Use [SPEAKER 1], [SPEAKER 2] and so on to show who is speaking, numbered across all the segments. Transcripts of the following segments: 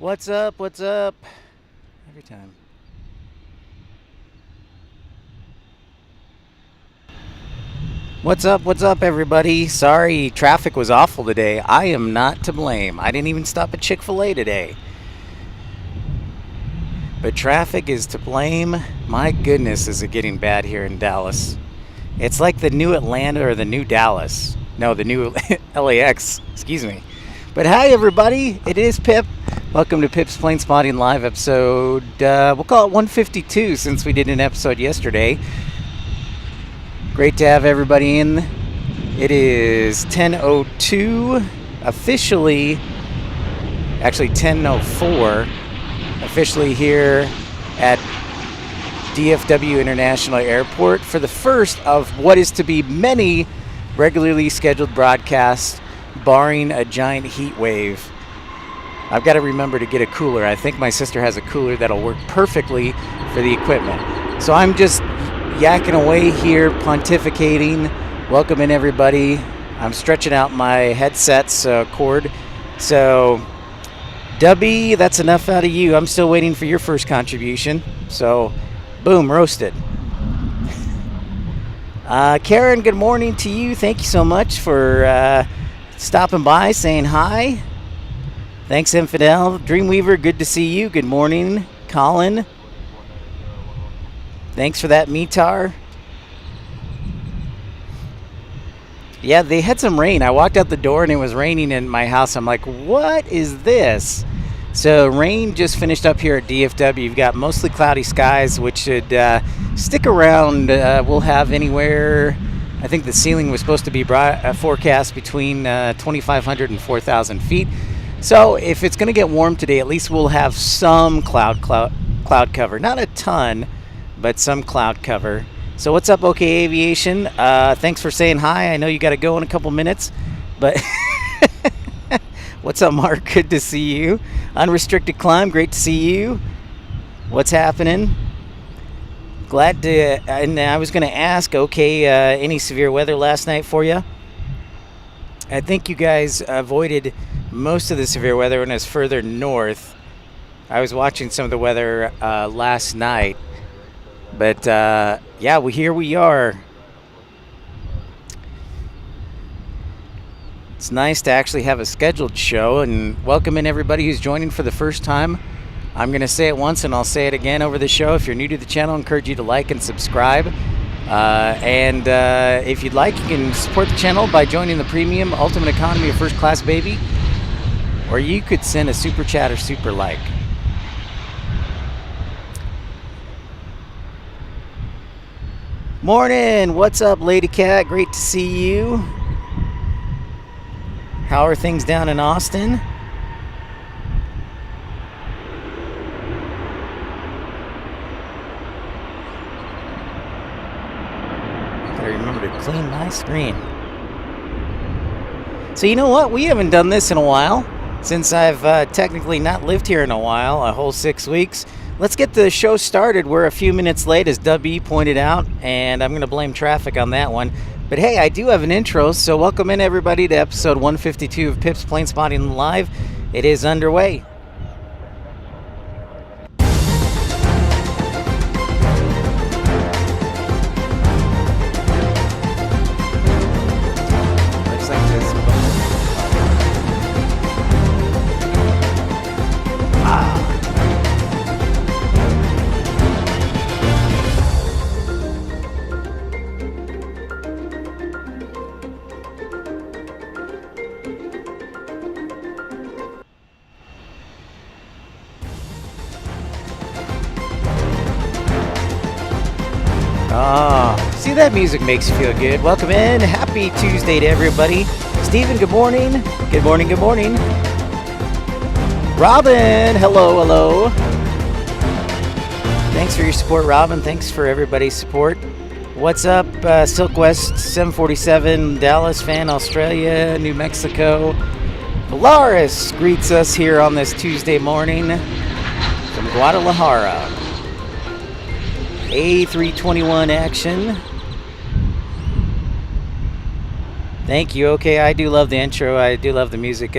[SPEAKER 1] What's up? What's up? Every time. What's up? What's up, everybody? Sorry, traffic was awful today. I am not to blame. I didn't even stop at Chick-fil-A today. But traffic is to blame. My goodness, is it getting bad here in Dallas. It's like the new Atlanta or the new Dallas. No, the new LAX. Excuse me. But hi, everybody. It is Pip. Welcome to Pip's Planespotting Live episode, we'll call it 152 since we did an episode yesterday. Great to have everybody in. It is 10:02, officially, actually 10:04, officially here at DFW International Airport for the first of what is to be many regularly scheduled broadcasts, barring a giant heat wave. I've got to remember to get a cooler. I think my sister has a cooler that'll work perfectly for the equipment. So I'm just yakking away here, pontificating, welcoming everybody. I'm stretching out my headset's cord. So, Dubby, that's enough out of you. I'm still waiting for your first contribution. So, boom, roasted. Karen, good morning to you. Thank you so much for stopping by, saying hi. Thanks, Infidel. Dreamweaver, good to see you. Good morning, Colin. Thanks for that, Mitar. Yeah, they had some rain. I walked out the door and it was raining in my house. I'm like, what is this? So rain just finished up here at DFW. You've got mostly cloudy skies, which should stick around. We'll have anywhere, I think the ceiling was supposed to be forecast between 2,500 and 4,000 feet. So if it's going to get warm today, at least we'll have some cloud cover. Not a ton, but some cloud cover. So what's up, OK Aviation? Thanks for saying hi. I know you got to go in a couple minutes, but what's up, Mark? Good to see you. Unrestricted Climb, great to see you. What's happening? Glad to, and I was going to ask, OK, any severe weather last night for you? I think you guys avoided most of the severe weather when it was further north. I was watching some of the weather last night. But, yeah, here we are. It's nice to actually have a scheduled show, and welcome in everybody who's joining for the first time. I'm going to say it once and I'll say it again over the show. If you're new to the channel, I encourage you to like and subscribe. And if you'd like, you can support the channel by joining the Premium Ultimate Economy or First Class Baby. Or you could send a super chat or super like. Morning! What's up, Lady Cat? Great to see you. How are things down in Austin? Gotta remember to clean my screen. So you know what? We haven't done this in a while. Since I've technically not lived here in a while, a whole 6 weeks. Let's get the show started. We're a few minutes late, as Dubby pointed out, and I'm going to blame traffic on that one. But hey, I do have an intro, so welcome in everybody to episode 152 of Pip's Planespotting Live. It is underway. See, that music makes you feel good. Welcome in. Happy Tuesday to everybody. Stephen, good morning. Good morning, good morning. Robin, hello, hello. Thanks for your support, Robin. Thanks for everybody's support. What's up, Silkwest 747, Dallas fan, Australia, New Mexico. Polaris greets us here on this Tuesday morning from Guadalajara. A321 action. Thank you. Okay, I do love the intro. I do love the music.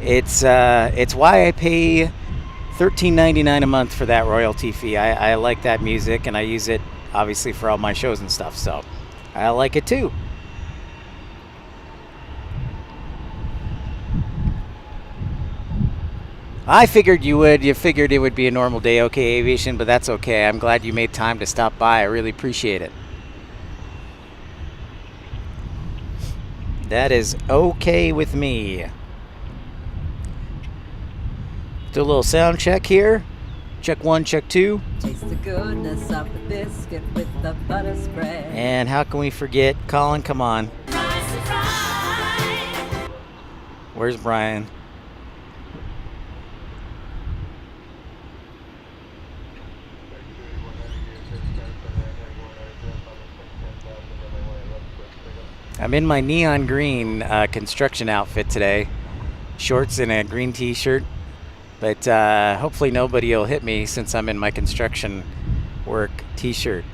[SPEAKER 1] It's why I pay $13.99 a month for that royalty fee. I like that music, and I use it obviously for all my shows and stuff, so I like it too. I figured you would. You figured it would be a normal day, okay, Aviation, but that's okay. I'm glad you made time to stop by. I really appreciate it. That is okay with me. Do a little sound check here. Check 1, check 2.
[SPEAKER 2] Taste the goodness of the biscuit with the butter spread.
[SPEAKER 1] And how can we forget Colin? Come on. Where's Brian? I'm in my neon green construction outfit today. Shorts and a green t-shirt. But hopefully nobody will hit me since I'm in my construction work t-shirt.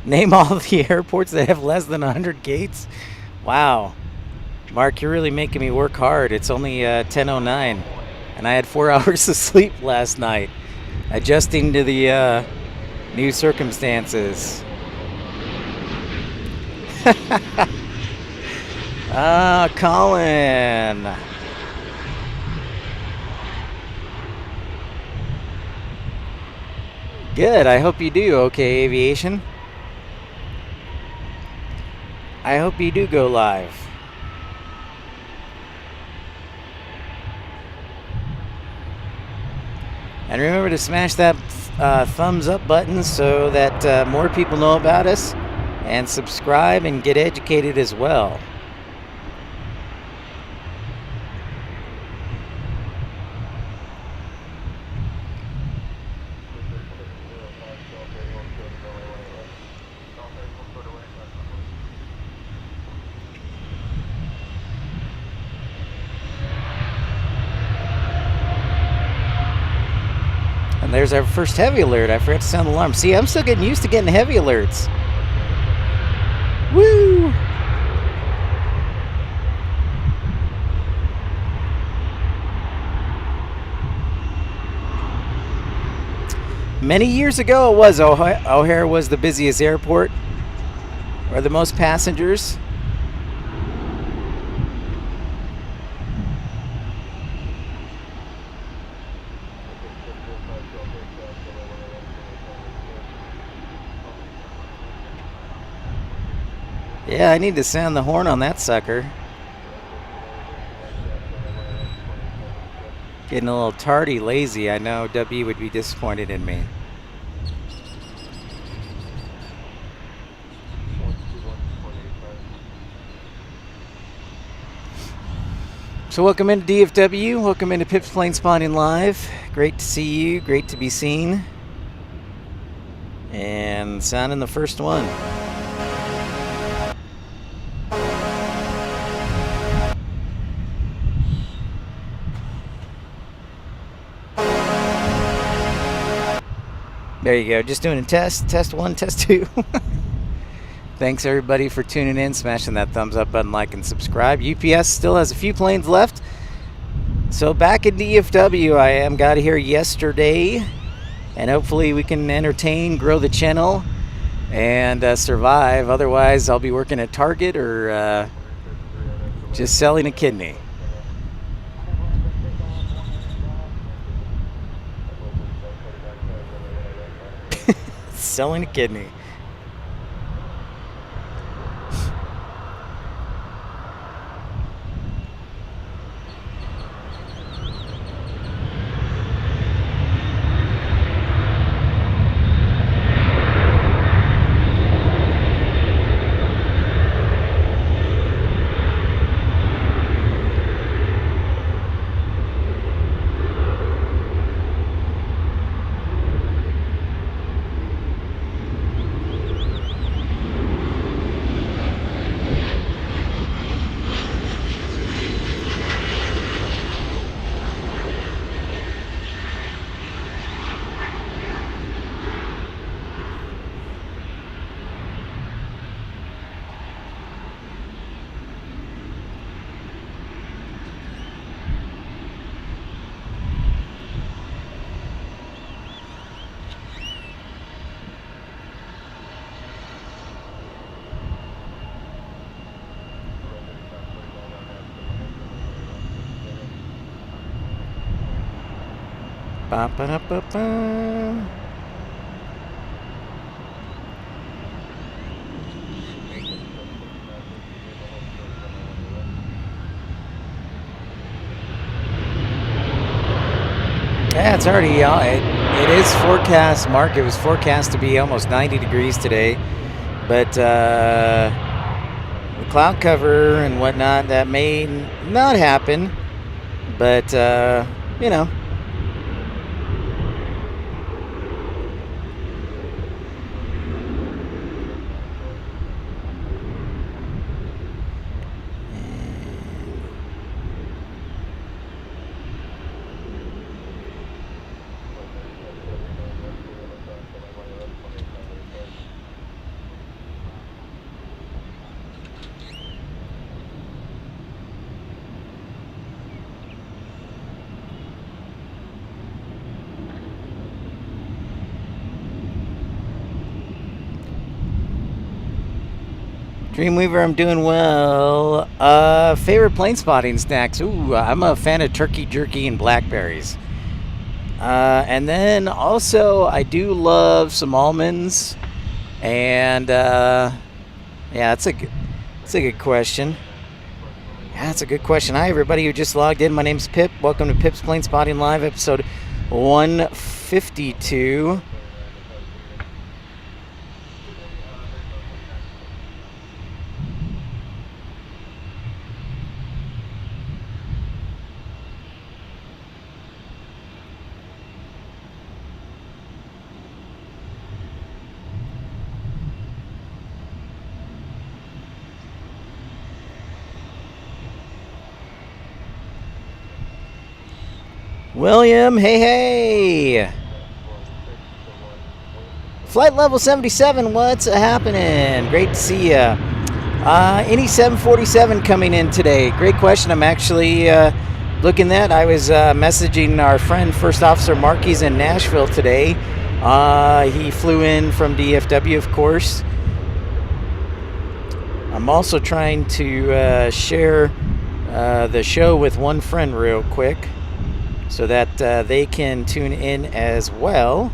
[SPEAKER 1] Name all the airports that have less than 100 gates? Wow. Mark, you're really making me work hard. It's only 10:09. And I had 4 hours of sleep last night. Adjusting to the new circumstances. Colin. Good. I hope you do. Okay, Aviation. I hope you do go live. And remember to smash that thumbs up button so that more people know about us. And subscribe and get educated as well. And there's our first heavy alert. I forgot to sound the alarm. See, I'm still getting used to getting heavy alerts. Woo! Many years ago it was O'Hare was the busiest airport, or the most passengers. Yeah, I need to sound the horn on that sucker. Getting a little tardy, lazy. I know W would be disappointed in me. So welcome into DFW. Welcome into Pip's Planespotting Live. Great to see you. Great to be seen. And sounding the first one. There you go. Just doing a test. Test 1, test 2. Thanks everybody for tuning in, smashing that thumbs up button, like, and subscribe. UPS still has a few planes left. So back in DFW, I got here yesterday. And hopefully we can entertain, grow the channel, and survive. Otherwise, I'll be working at Target or just selling a kidney. Selling a kidney. Ba-ba-da-ba-ba. Yeah, it's already, it is forecast, Mark. It was forecast to be almost 90 degrees today. But the cloud cover and whatnot, that may not happen. But, you know. Dreamweaver, I'm doing well. Favorite plane spotting snacks? Ooh, I'm a fan of turkey jerky and blackberries. And then also, I do love some almonds. And yeah, that's a good question. Yeah, that's a good question. Hi, everybody who just logged in. My name's Pip. Welcome to Pip's Plane Spotting Live, episode 152. William, hey. Flight level 77, what's happening? Great to see ya. Any 747 coming in today? Great question. I'm actually looking at. I was messaging our friend First Officer Marquis in Nashville today. He flew in from DFW, of course. I'm also trying to share the show with one friend real quick, so that they can tune in as well.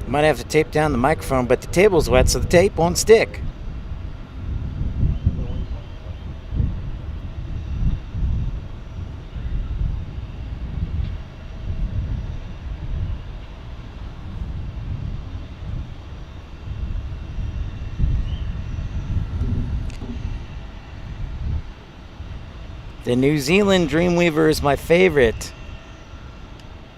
[SPEAKER 1] Might have to tape down the microphone, but the table's wet, so the tape won't stick. The New Zealand Dreamweaver is my favorite.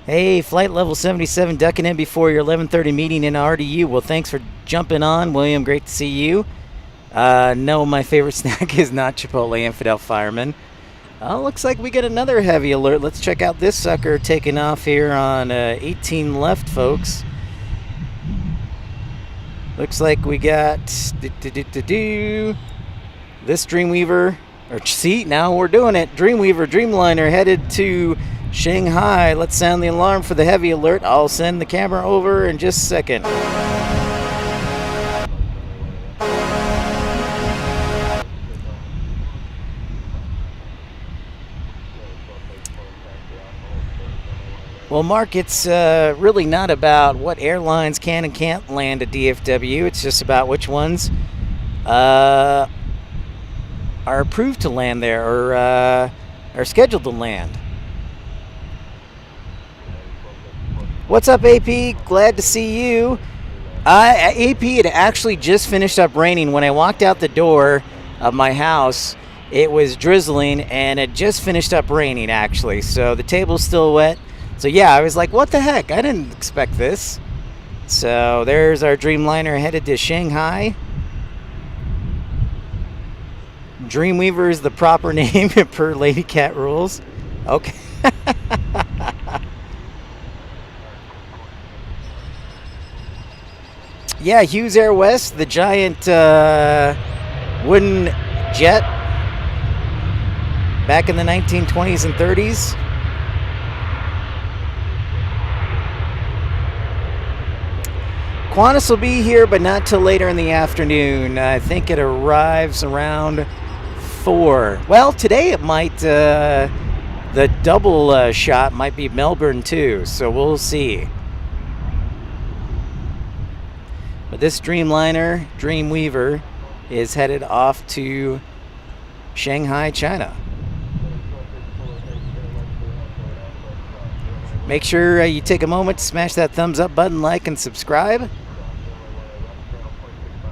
[SPEAKER 1] Hey, flight level 77, ducking in before your 11:30 meeting in RDU. Well, thanks for jumping on, William. Great to see you. No, my favorite snack is not Chipotle Infidel Fireman. Looks like we get another heavy alert. Let's check out this sucker taking off here on 18 left, folks. Looks like we got this Dreamweaver. Or see, now we're doing it. Dreamweaver Dreamliner headed to Shanghai. Let's sound the alarm for the heavy alert. I'll send the camera over in just a second. Well, Mark, it's really not about what airlines can and can't land at DFW. It's just about which ones are approved to land there or are scheduled to land. What's up, AP? Glad to see you. AP, it actually just finished up raining. When I walked out the door of my house, it was drizzling, and it just finished up raining, actually. So the table's still wet. So, yeah, I was like, what the heck? I didn't expect this. So there's our Dreamliner headed to Shanghai. Dreamweaver is the proper name per Lady Cat rules. Okay. Yeah, Hughes Air West, the giant wooden jet back in the 1920s and 30s. Qantas will be here, but not till later in the afternoon. I think it arrives around 4. Well, today it might, the double shot might be Melbourne too, so we'll see. But this Dreamliner, Dreamweaver, is headed off to Shanghai, China. Make sure you take a moment to smash that thumbs up button, like, and subscribe.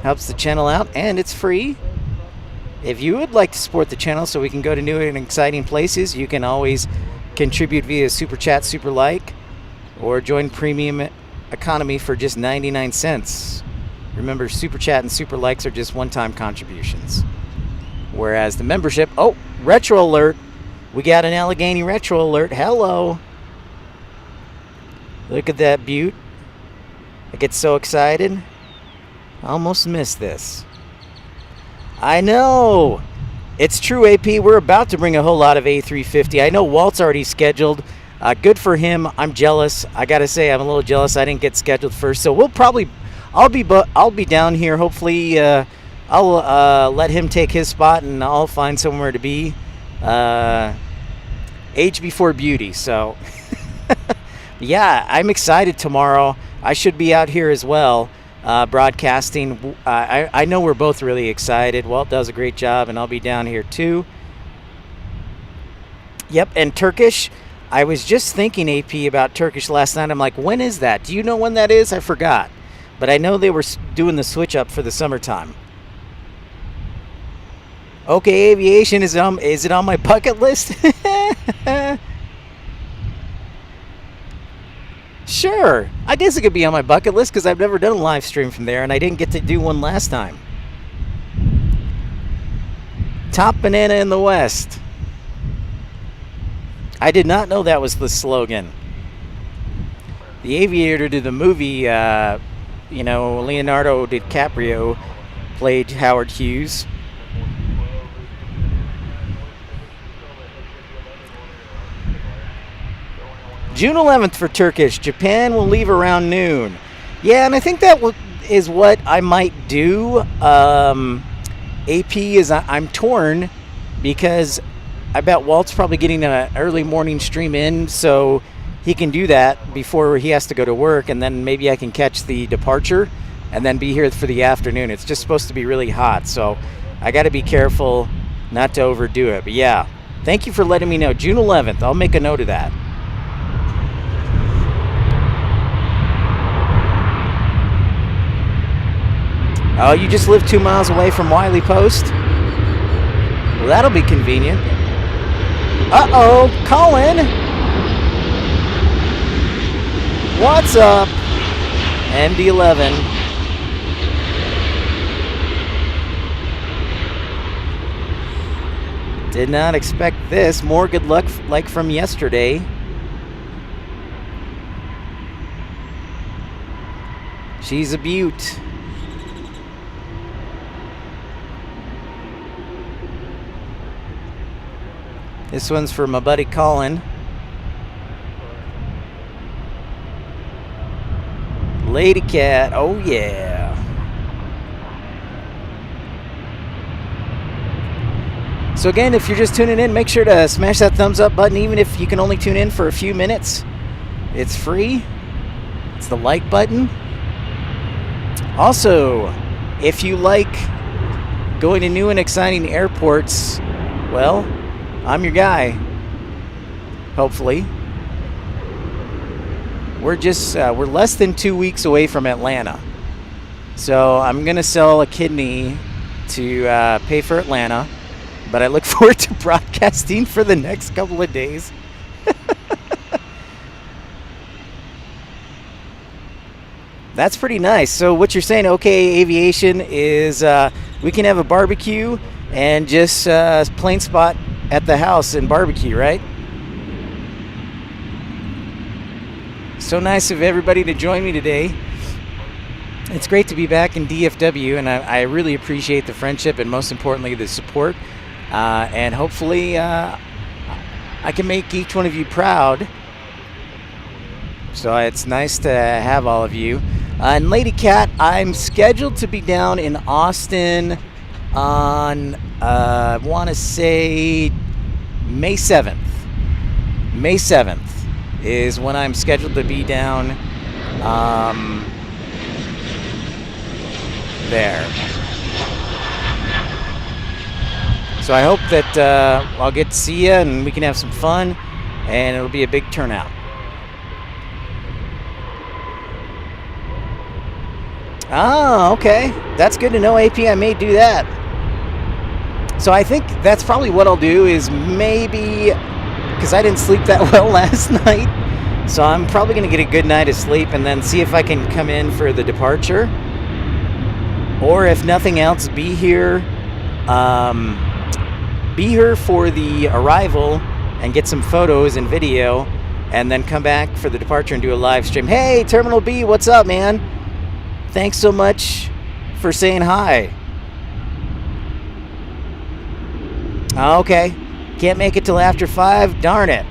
[SPEAKER 1] Helps the channel out, and it's free. If you would like to support the channel so we can go to new and exciting places, you can always contribute via Super Chat, Super Like, or join Premium Economy for just 99 cents. Remember, Super Chat and Super Likes are just one-time contributions. Whereas the membership... Oh, Retro Alert. We got an Allegheny Retro Alert. Hello. Look at that beaut. I get so excited. I almost missed this. I know. It's true, AP. We're about to bring a whole lot of A350. I know Walt's already scheduled. Good for him. I'm jealous. I got to say, I'm a little jealous I didn't get scheduled first. So we'll probably... I'll be down here. Hopefully, I'll let him take his spot, and I'll find somewhere to be. Age before beauty. So, yeah, I'm excited tomorrow. I should be out here as well, broadcasting. I know we're both really excited. Walt does a great job, and I'll be down here too. Yep, and Turkish. I was just thinking, AP, about Turkish last night. I'm like, when is that? Do you know when that is? I forgot. But I know they were doing the switch up for the summertime. Okay, Aviation, is it on my bucket list? Sure. I guess it could be on my bucket list because I've never done a live stream from there, and I didn't get to do one last time. Top banana in the West. I did not know that was the slogan. The Aviator did the movie... Leonardo DiCaprio played Howard Hughes. June 11th for Turkish. Japan will leave around noon. Yeah, and I think that is what I might do. AP is I'm torn because I bet Walt's probably getting an early morning stream in, so he can do that before he has to go to work, and then maybe I can catch the departure and then be here for the afternoon. It's just supposed to be really hot, so I got to be careful not to overdo it. But yeah, thank you for letting me know. June 11th, I'll make a note of that. Oh, you just live 2 miles away from Wiley Post? Well, that'll be convenient. Uh-oh, Colin! What's up? MD-11. Did not expect this. More good luck like from yesterday. She's a beaut. This one's for my buddy Colin. Lady Cat, oh yeah. So again, if you're just tuning in, make sure to smash that thumbs up button, even if you can only tune in for a few minutes. It's free. It's the like button. Also, if you like going to new and exciting airports, well, I'm your guy. Hopefully. We're less than 2 weeks away from Atlanta. So I'm going to sell a kidney to pay for Atlanta. But I look forward to broadcasting for the next couple of days. That's pretty nice. So what you're saying, okay, Aviation, is we can have a barbecue and just plane spot at the house and barbecue, right? So nice of everybody to join me today. It's great to be back in DFW, and I really appreciate the friendship and most importantly the support. And hopefully I can make each one of you proud. So it's nice to have all of you. And Lady Cat, I'm scheduled to be down in Austin on, I want to say, May 7th. May 7th is when I'm scheduled to be down there. So I hope that I'll get to see you and we can have some fun, and it'll be a big turnout. Oh, okay. That's good to know, AP. I may do that. So I think that's probably what I'll do, is maybe, because I didn't sleep that well last night, so I'm probably going to get a good night of sleep and then see if I can come in for the departure. Or if nothing else, be here for the arrival and get some photos and video, and then come back for the departure and do a live stream. Hey, Terminal B, what's up, man? Thanks so much for saying hi. Okay, can't make it till after 5. Darn it.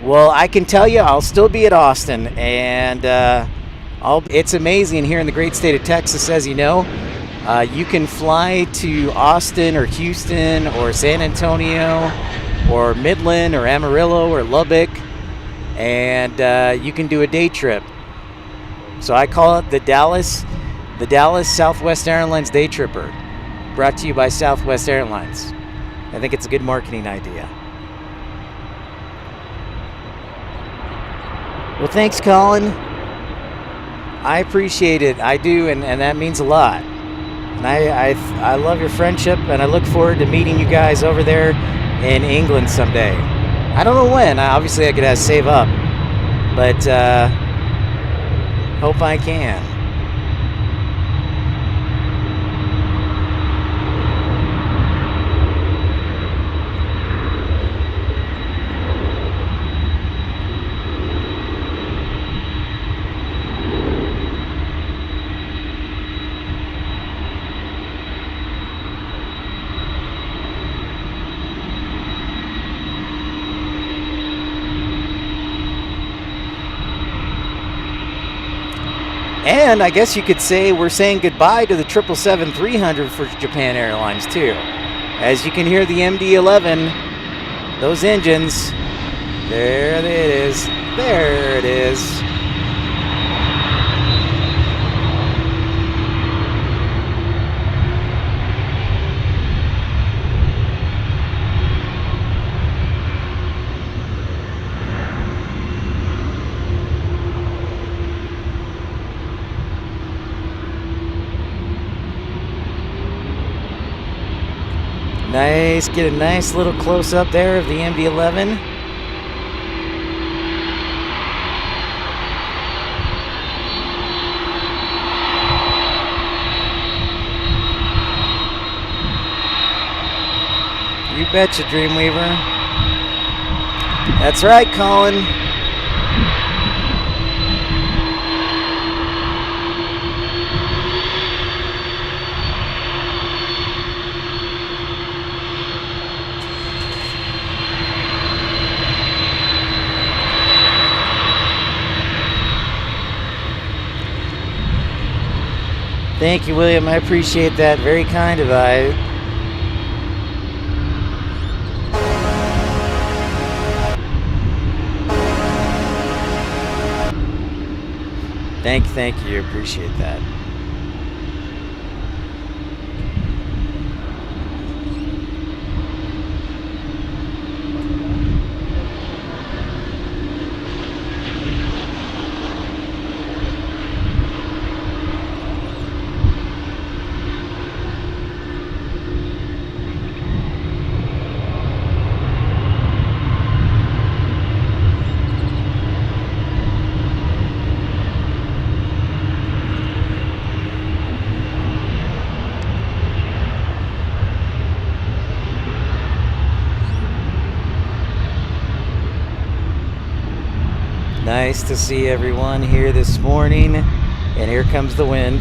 [SPEAKER 1] Well, I can tell you I'll still be at Austin, and it's amazing here in the great state of Texas, as you know. You can fly to Austin or Houston or San Antonio or Midland or Amarillo or Lubbock, and you can do a day trip. So I call it the Dallas Southwest Airlines Day Tripper, brought to you by Southwest Airlines. I think it's a good marketing idea. Well, thanks, Colin. I appreciate it. I do, and that means a lot. And I love your friendship, and I look forward to meeting you guys over there in England someday. I don't know when. Obviously, I could have to save up, but hope I can. And I guess you could say we're saying goodbye to the 777-300 for Japan Airlines too. As you can hear the MD-11, those engines, there it is, there it is. Nice, get a nice little close-up there of the MD-11. You betcha, Dreamweaver. That's right, Colin. Thank you, William. I appreciate that. Very kind of you. Thank you. Appreciate that. Nice to see everyone here this morning. And here comes the wind.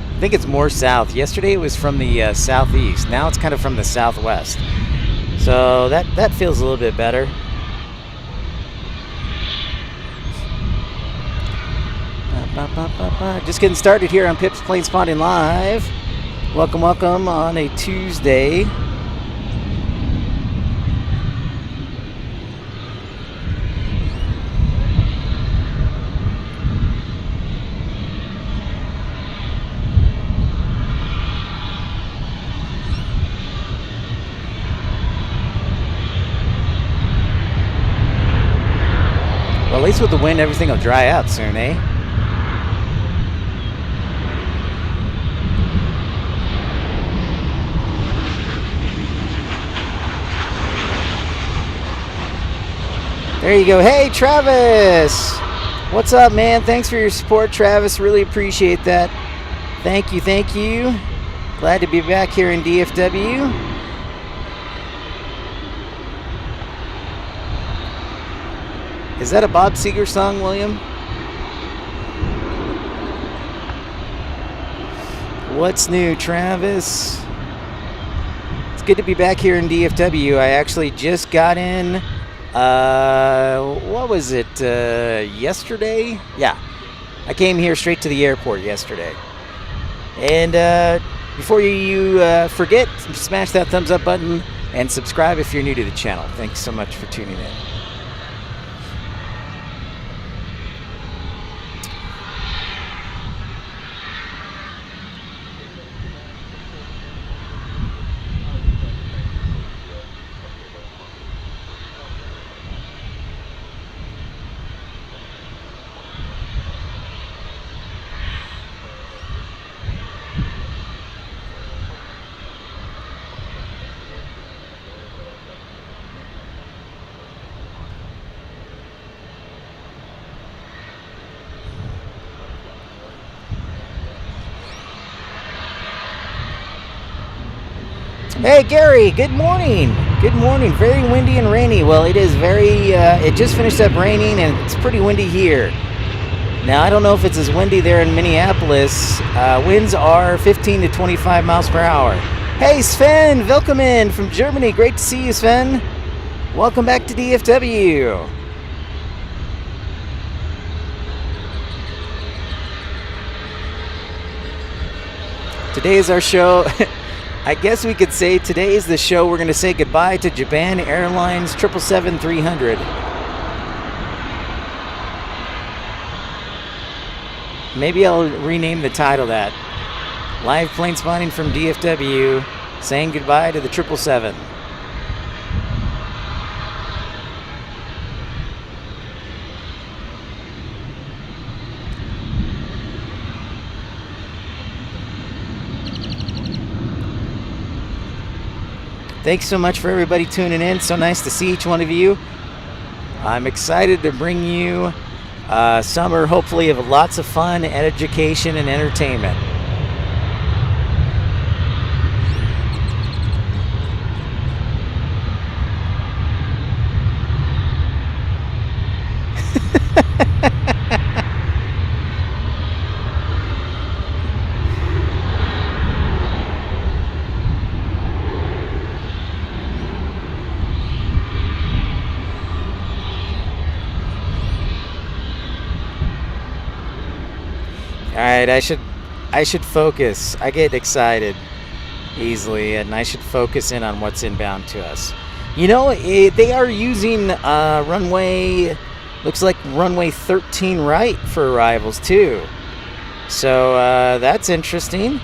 [SPEAKER 1] I think it's more south. Yesterday it was from the southeast. Now it's kind of from the southwest. So that feels a little bit better. Just getting started here on Pip's Planespotting Live. Welcome on a Tuesday. Well, at least with the wind, everything will dry out soon, eh? There you go. Hey, Travis. What's up, man? Thanks for your support, Travis. Really appreciate that. Thank you. Glad to be back here in DFW. Is that a Bob Seger song, William? What's new, Travis? It's good to be back here in DFW. I actually just got in, what was it, yesterday? Yeah, I came here straight to the airport yesterday. And before you forget, smash that thumbs up button and subscribe if you're new to the channel. Thanks so much for tuning in. Hey Gary, good morning. Good morning. Very windy and rainy. Well, it is very, it just finished up raining and it's pretty windy here. Now, I don't know if it's as windy there in Minneapolis. Winds are 15 to 25 miles per hour. Hey Sven, welcome in from Germany. Great to see you, Sven. Welcome back to DFW. Today is our show. I guess we could say today is the show we're going to say goodbye to Japan Airlines 777-300. Maybe I'll rename the title that. Live plane spotting from DFW, saying goodbye to the 777. Thanks so much for everybody tuning in. So nice to see each one of you. I'm excited to bring you summer, hopefully, of lots of fun, education, and entertainment. All right, I should focus. I get excited easily, and I should focus in on what's inbound to us. You know, they are using runway, looks like runway 13 right for arrivals too. So that's interesting.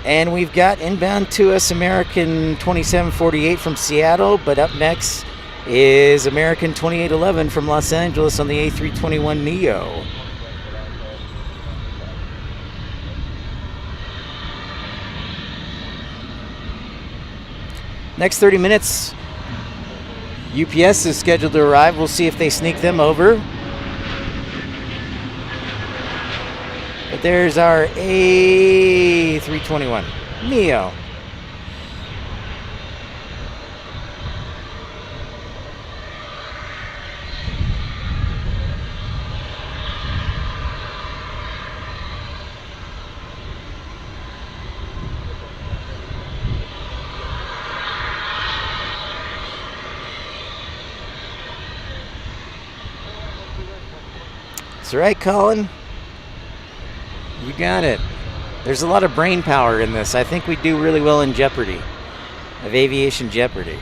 [SPEAKER 1] And we've got inbound to us American 2748 from Seattle, but up next is American 2811 from Los Angeles on the A321neo. Next 30 minutes, UPS is scheduled to arrive. We'll see if they sneak them over. But there's our A321 Neo. That's right, Colin. You got it. There's a lot of brain power in this. I think we do really well in Jeopardy. Of Aviation Jeopardy.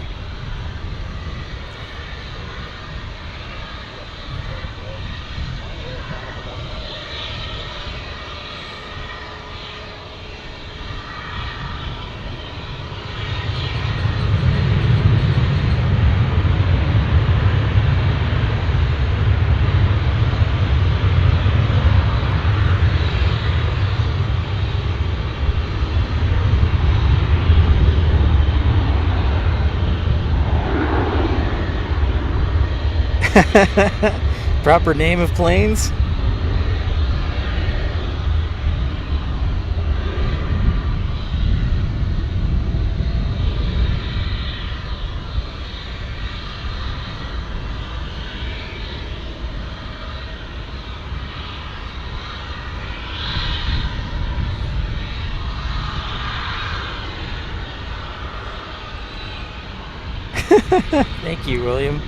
[SPEAKER 1] Proper name of planes? Thank you, William.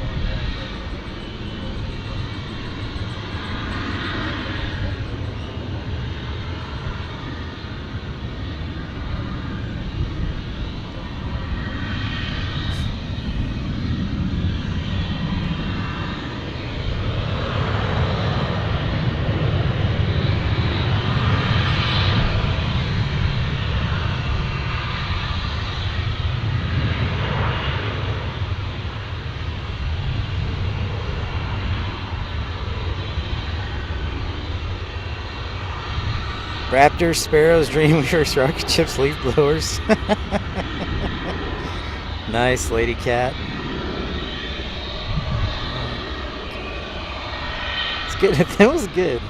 [SPEAKER 1] Raptors, Sparrows, Dreamweavers, rocket ships, leaf blowers. Nice, Lady Cat. It's good. That was good.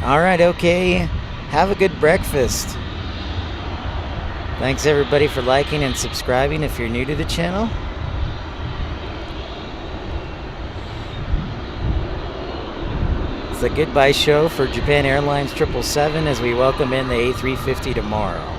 [SPEAKER 1] All right, okay. Have a good breakfast. Thanks everybody for liking and subscribing if you're new to the channel. It's a goodbye show for Japan Airlines 777 as we welcome in the A350 tomorrow.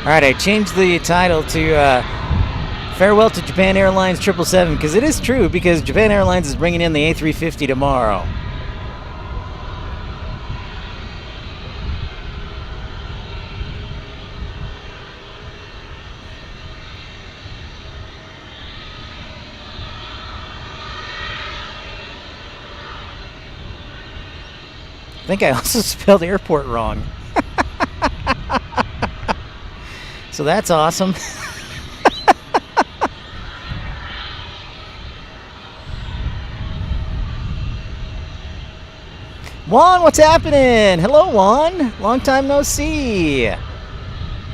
[SPEAKER 1] All right, I changed the title to Farewell to Japan Airlines 777 because it is true, because Japan Airlines is bringing in the A350 tomorrow. I think I also spelled airport wrong. So that's awesome. Juan, what's happening? Hello, Juan. Long time no see.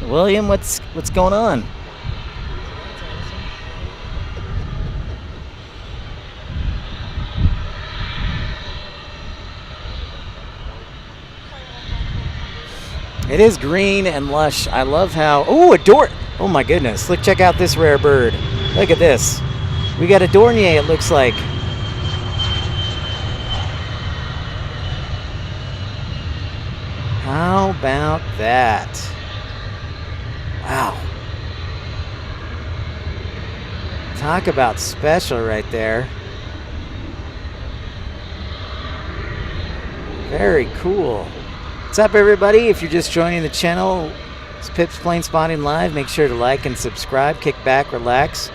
[SPEAKER 1] William, what's going on? It is green and lush. I love how... Oh, a door... Oh, my goodness. Look, check out this rare bird. Look at this. We got a Dornier, it looks like. How about that? Wow. Talk about special right there. Very cool. What's up, everybody? If you're just joining the channel, it's Pip's Planespotting Live. Make sure to like and subscribe. Kick back, relax.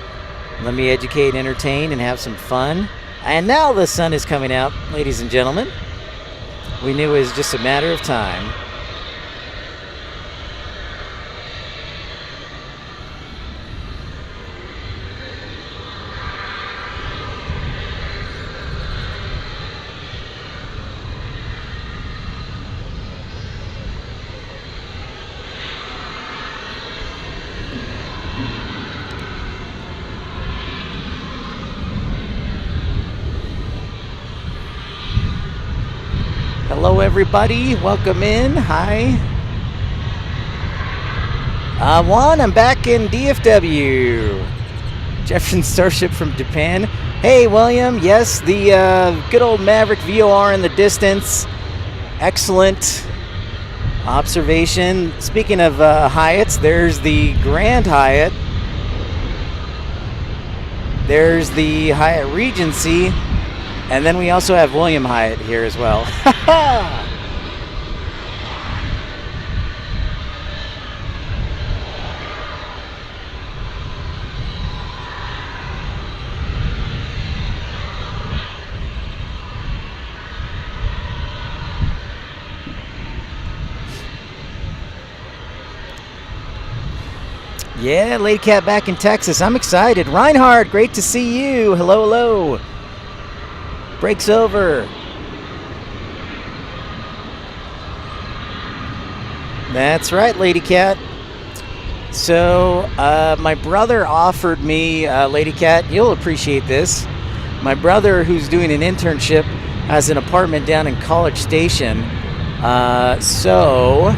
[SPEAKER 1] Let me educate, entertain, and have some fun. And now the sun is coming out, ladies and gentlemen. We knew it was just a matter of time. Hello, everybody. Welcome in. Hi. Juan, I'm back in DFW. Jefferson Starship from Japan. Hey, William. Yes, the good old Maverick VOR in the distance. Excellent observation. Speaking of Hyatts, there's the Grand Hyatt. There's the Hyatt Regency. And then we also have William Hyatt here as well. Yeah, Lady Cat back in Texas. I'm excited. Reinhard, great to see you. Hello, hello. Breaks over. That's right, Lady Cat. So, my brother offered me, Lady Cat, you'll appreciate this. My brother, who's doing an internship, has an apartment down in College Station. So,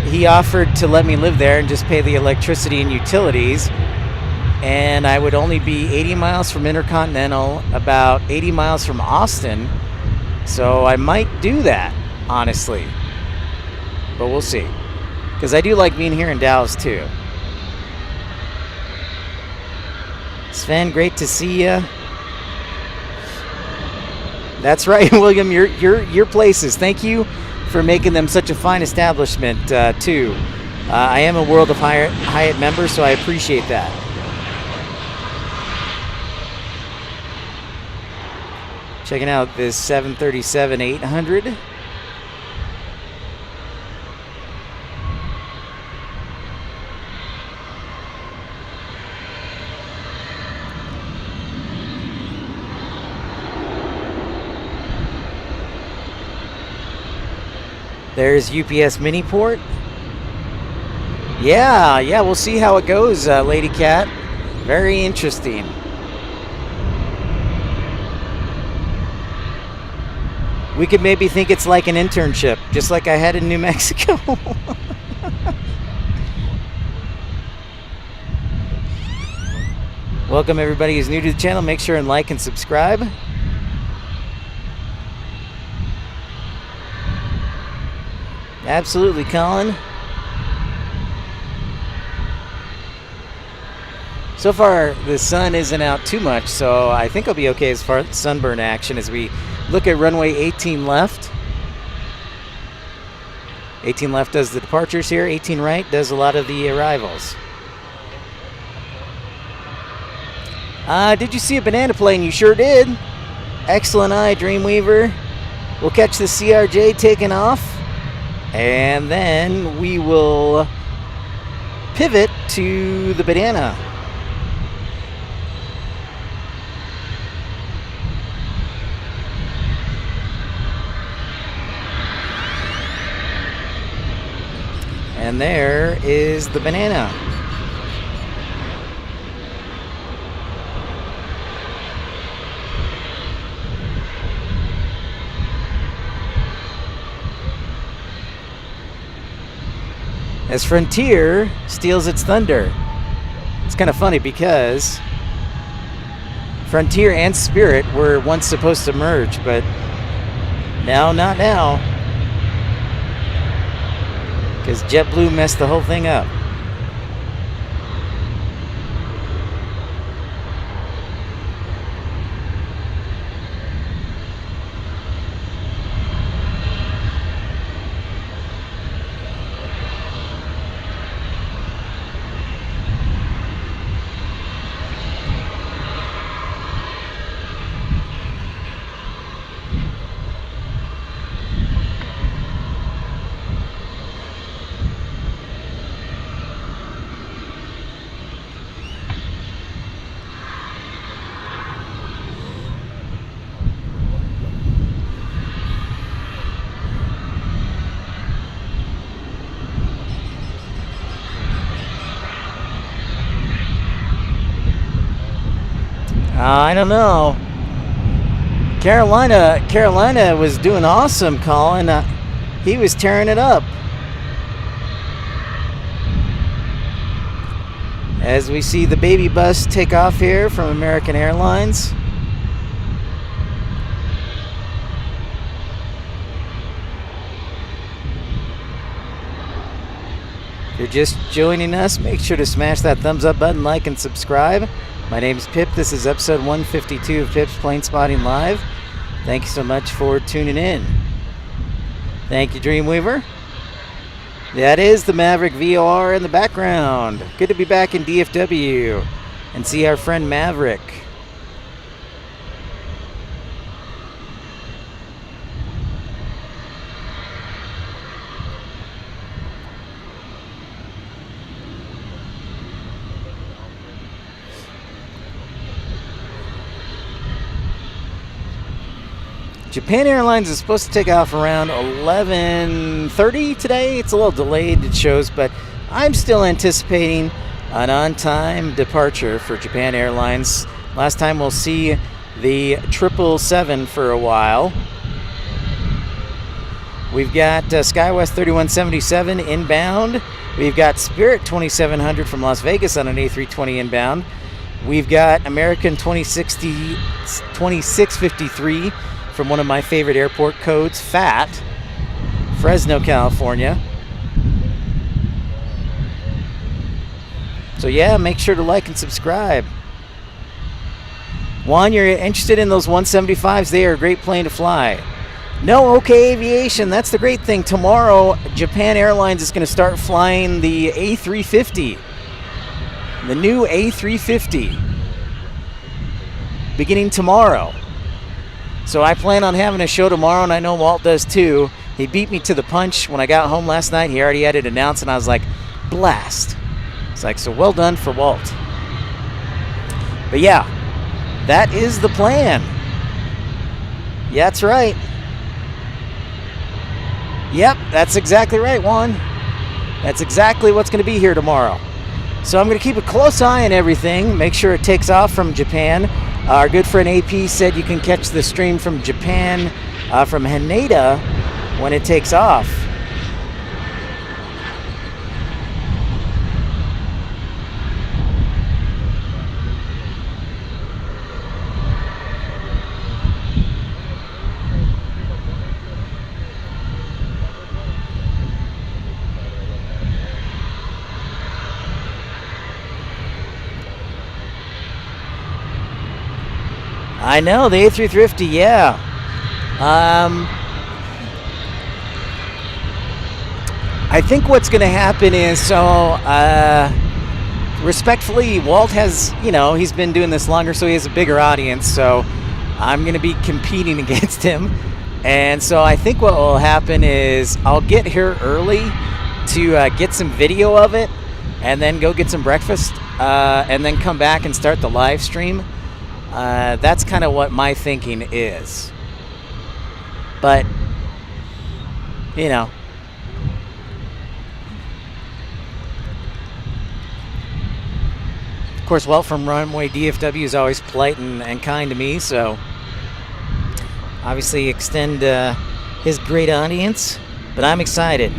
[SPEAKER 1] he offered to let me live there and just pay the electricity and utilities. And I would only be 80 miles from Intercontinental, about 80 miles from Austin. So I might do that, honestly. But we'll see. Because I do like being here in Dallas, too. Sven, great to see you. That's right, William, your places. Thank you for making them such a fine establishment, too. I am a World of Hyatt member, so I appreciate that. Checking out this 737-800. There's UPS Miniport. Yeah, we'll see how it goes, Lady Cat. Very interesting. We could maybe think it's like an internship, just like I had in New Mexico. Welcome everybody who's new to the channel. Make sure and like and subscribe. Absolutely, Colin. So far, the sun isn't out too much, so I think I'll be okay as far as sunburn action as we look at runway 18 left. 18 left does the departures here. 18 right does a lot of the arrivals. Did you see a banana plane? You sure did. Excellent eye, Dreamweaver. We'll catch the CRJ taking off. And then we will pivot to the banana. And there is the banana. As Frontier steals its thunder. It's kind of funny because Frontier and Spirit were once supposed to merge, but now, not now. Because JetBlue messed the whole thing up. I don't know. Carolina was doing awesome, Colin. He was tearing it up. As we see the baby bus take off here from American Airlines. If you're just joining us, make sure to smash that thumbs up button, like, and subscribe. My name is Pip. This is episode 152 of Pip's Planespotting Live. Thank you so much for tuning in. Thank you, Dreamweaver. That is the Maverick VOR in the background. Good to be back in DFW and see our friend Maverick. Japan Airlines is supposed to take off around 11:30 today. It's a little delayed, it shows, but I'm still anticipating an on-time departure for Japan Airlines. Last time we'll see the 777 for a while. We've got SkyWest 3177 inbound. We've got Spirit 2700 from Las Vegas on an A320 inbound. We've got American 2653 from one of my favorite airport codes, FAT, Fresno, California. So yeah, make sure to like and subscribe. Juan, you're interested in those 175s? They are a great plane to fly. No, okay, Aviation, that's the great thing. Tomorrow, Japan Airlines is going to start flying the A350. The new A350. Beginning tomorrow. So I plan on having a show tomorrow, and I know Walt does too. He beat me to the punch when I got home last night. He already had it announced, and I was like, blast. It's like, so well done for Walt. But yeah, that is the plan. Yeah, that's right. Yep, that's exactly right, Juan. That's exactly what's going to be here tomorrow. So I'm going to keep a close eye on everything, make sure it takes off from Japan. Our good friend AP said you can catch the stream from Japan, from Haneda, when it takes off. I know, the A350, yeah. I think what's going to happen is, respectfully, Walt has, he's been doing this longer, so he has a bigger audience, so I'm going to be competing against him. And so I think what will happen is I'll get here early to get some video of it, and then go get some breakfast, and then come back and start the live stream. That's kind of what my thinking is. But, you know. Of course, Walt from Runway DFW is always polite and kind to me, so obviously extend his great audience. But I'm excited.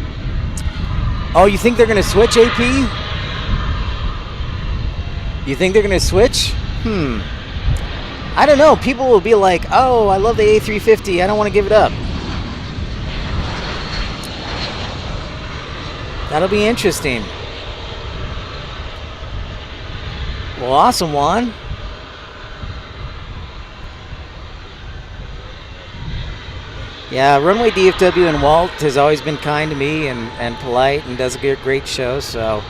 [SPEAKER 1] Oh, you think they're going to switch, AP? You think they're going to switch? I don't know. People will be like, oh, I love the A350. I don't want to give it up. That'll be interesting. Well, awesome, Juan. Yeah, Runway DFW and Walt has always been kind to me and polite and does a great show, so.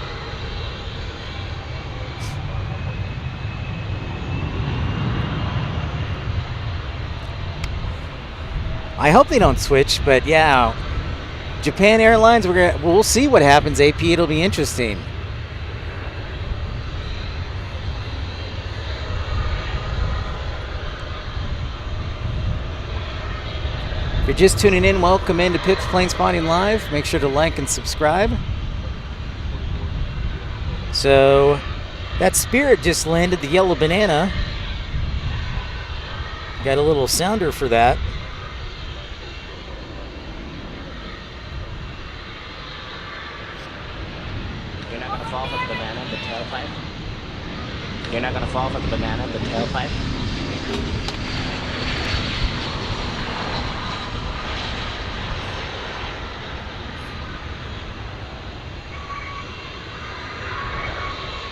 [SPEAKER 1] I hope they don't switch, but yeah. Japan Airlines, we'll see what happens, AP. It'll be interesting. If you're just tuning in, welcome into Pip's Planespotting Live. Make sure to like and subscribe. So, that Spirit just landed the yellow banana. Got a little sounder for that.
[SPEAKER 3] You're not going to fall for the banana in the tailpipe? You're not going to fall for the banana in the tailpipe?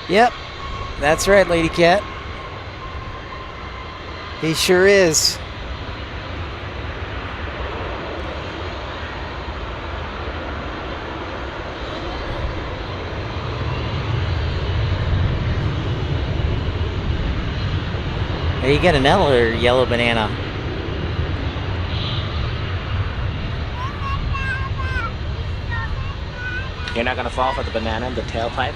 [SPEAKER 1] Yep, that's right, Lady Cat. He sure is. Hey, you got another yellow banana.
[SPEAKER 3] You're not going to fall for the banana in the tailpipe?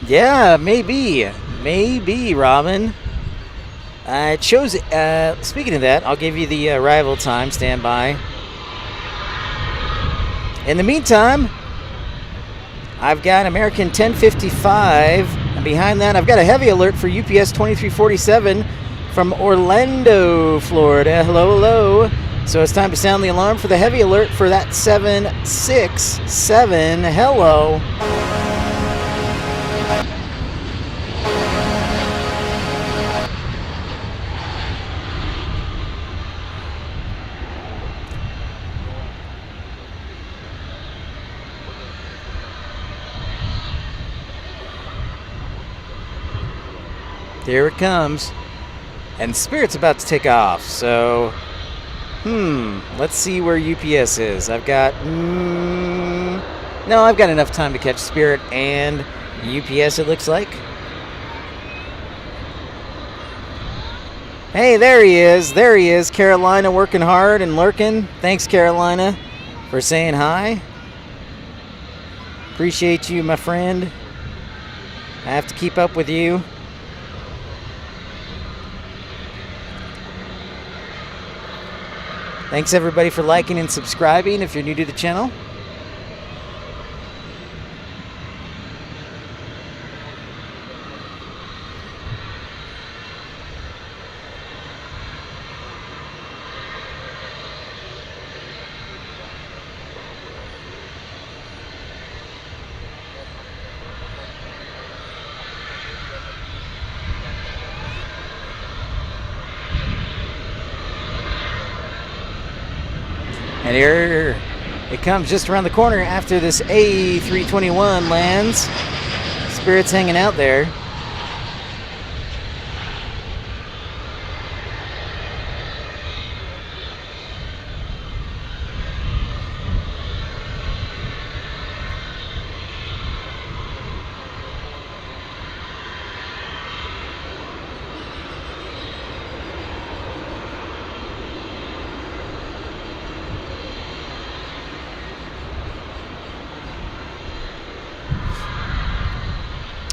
[SPEAKER 1] Yeah, maybe, Robin. It shows, speaking of that, I'll give you the arrival time, stand by. In the meantime, I've got American 1055, and behind that I've got a heavy alert for UPS 2347 from Orlando, Florida. Hello. So it's time to sound the alarm for the heavy alert for that 767. Hello. Here it comes. And Spirit's about to take off, so let's see where UPS is. I've got no, I've got enough time to catch Spirit and UPS, it looks like. Hey, there he is, Carolina, working hard and lurking. Thanks, Carolina, for saying hi. Appreciate you, my friend. I have to keep up with you. Thanks everybody for liking and subscribing if you're new to the channel. And here it comes just around the corner after this A321 lands. Spirit's hanging out there.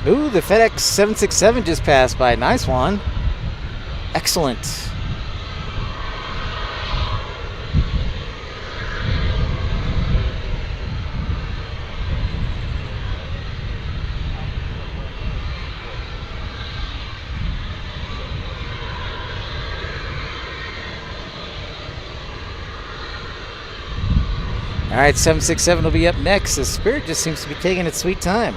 [SPEAKER 1] Ooh, the FedEx 767 just passed by. Nice one. Excellent. All right, 767 will be up next. The Spirit just seems to be taking its sweet time.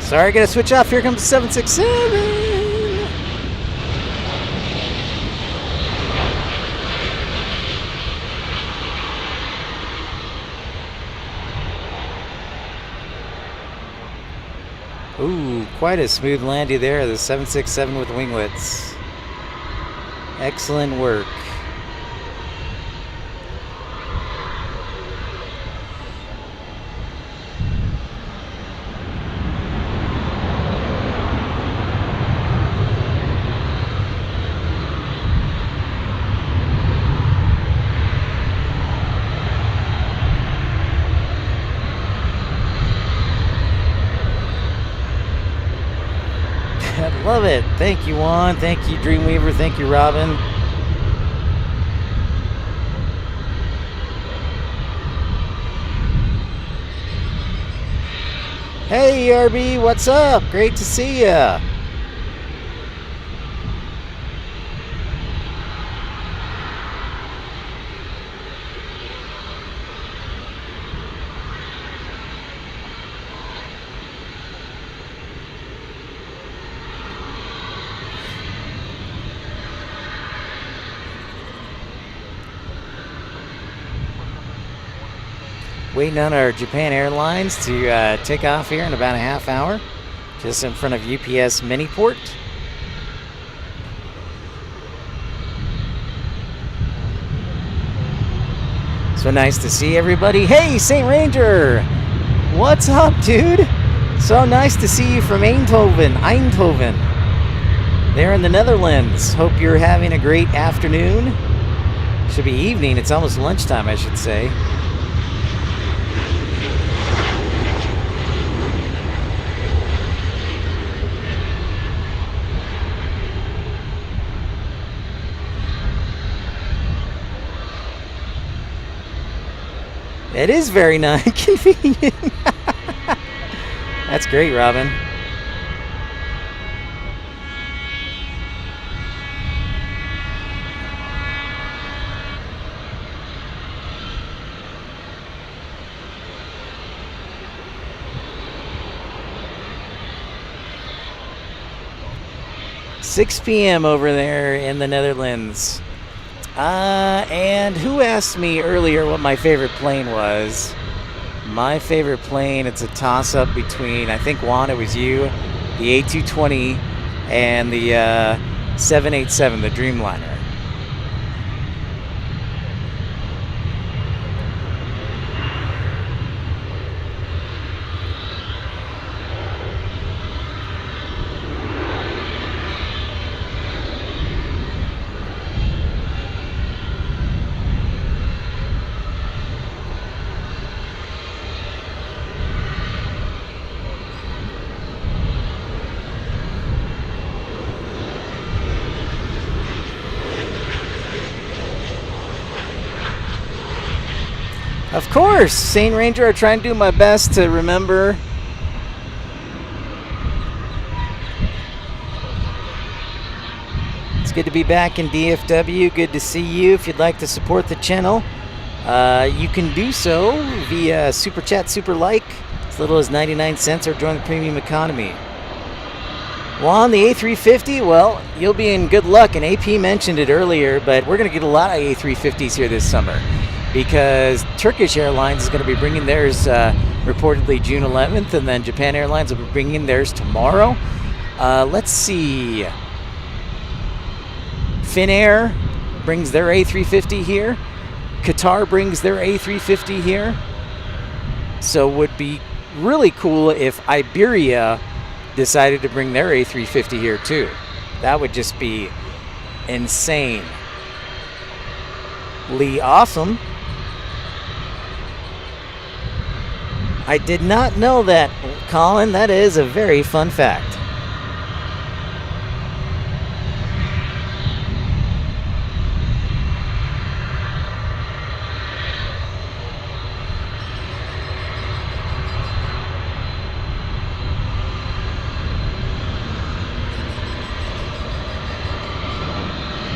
[SPEAKER 1] Sorry, gotta switch off. Here comes the 767. Ooh, quite a smooth landy there. The 767 with winglets. Excellent work. I love it. Thank you, Juan. Thank you, Dreamweaver. Thank you, Robin. Hey, ERB, what's up? Great to see ya. Waiting on our Japan Airlines to take off here in about a half hour, just in front of UPS Miniport. So nice to see everybody. Hey, St. Ranger! What's up, dude? So nice to see you from Eindhoven. There in the Netherlands. Hope you're having a great afternoon. Should be evening. It's almost lunchtime, I should say. It is very non-convenient. That's great, Robin. $6 p.m. over there in the Netherlands. And who asked me earlier what my favorite plane was? My favorite plane, it's a toss-up between, I think, Juan, it was you, the A220 and the 787, the Dreamliner. Of course, Saint Ranger, I try and do my best to remember. It's good to be back in DFW. Good to see you. If you'd like to support the channel, you can do so via Super Chat, Super Like, as little as 99 cents, or join the premium economy. Juan, the A350, well, you'll be in good luck, and AP mentioned it earlier, but we're going to get a lot of A350s here this summer, because Turkish Airlines is going to be bringing theirs reportedly June 11th, and then Japan Airlines will be bringing theirs tomorrow. Let's see. Finnair brings their A350 here. Qatar brings their A350 here. So would be really cool if Iberia decided to bring their A350 here too. That would just be insanely awesome. I did not know that, Colin. That is a very fun fact.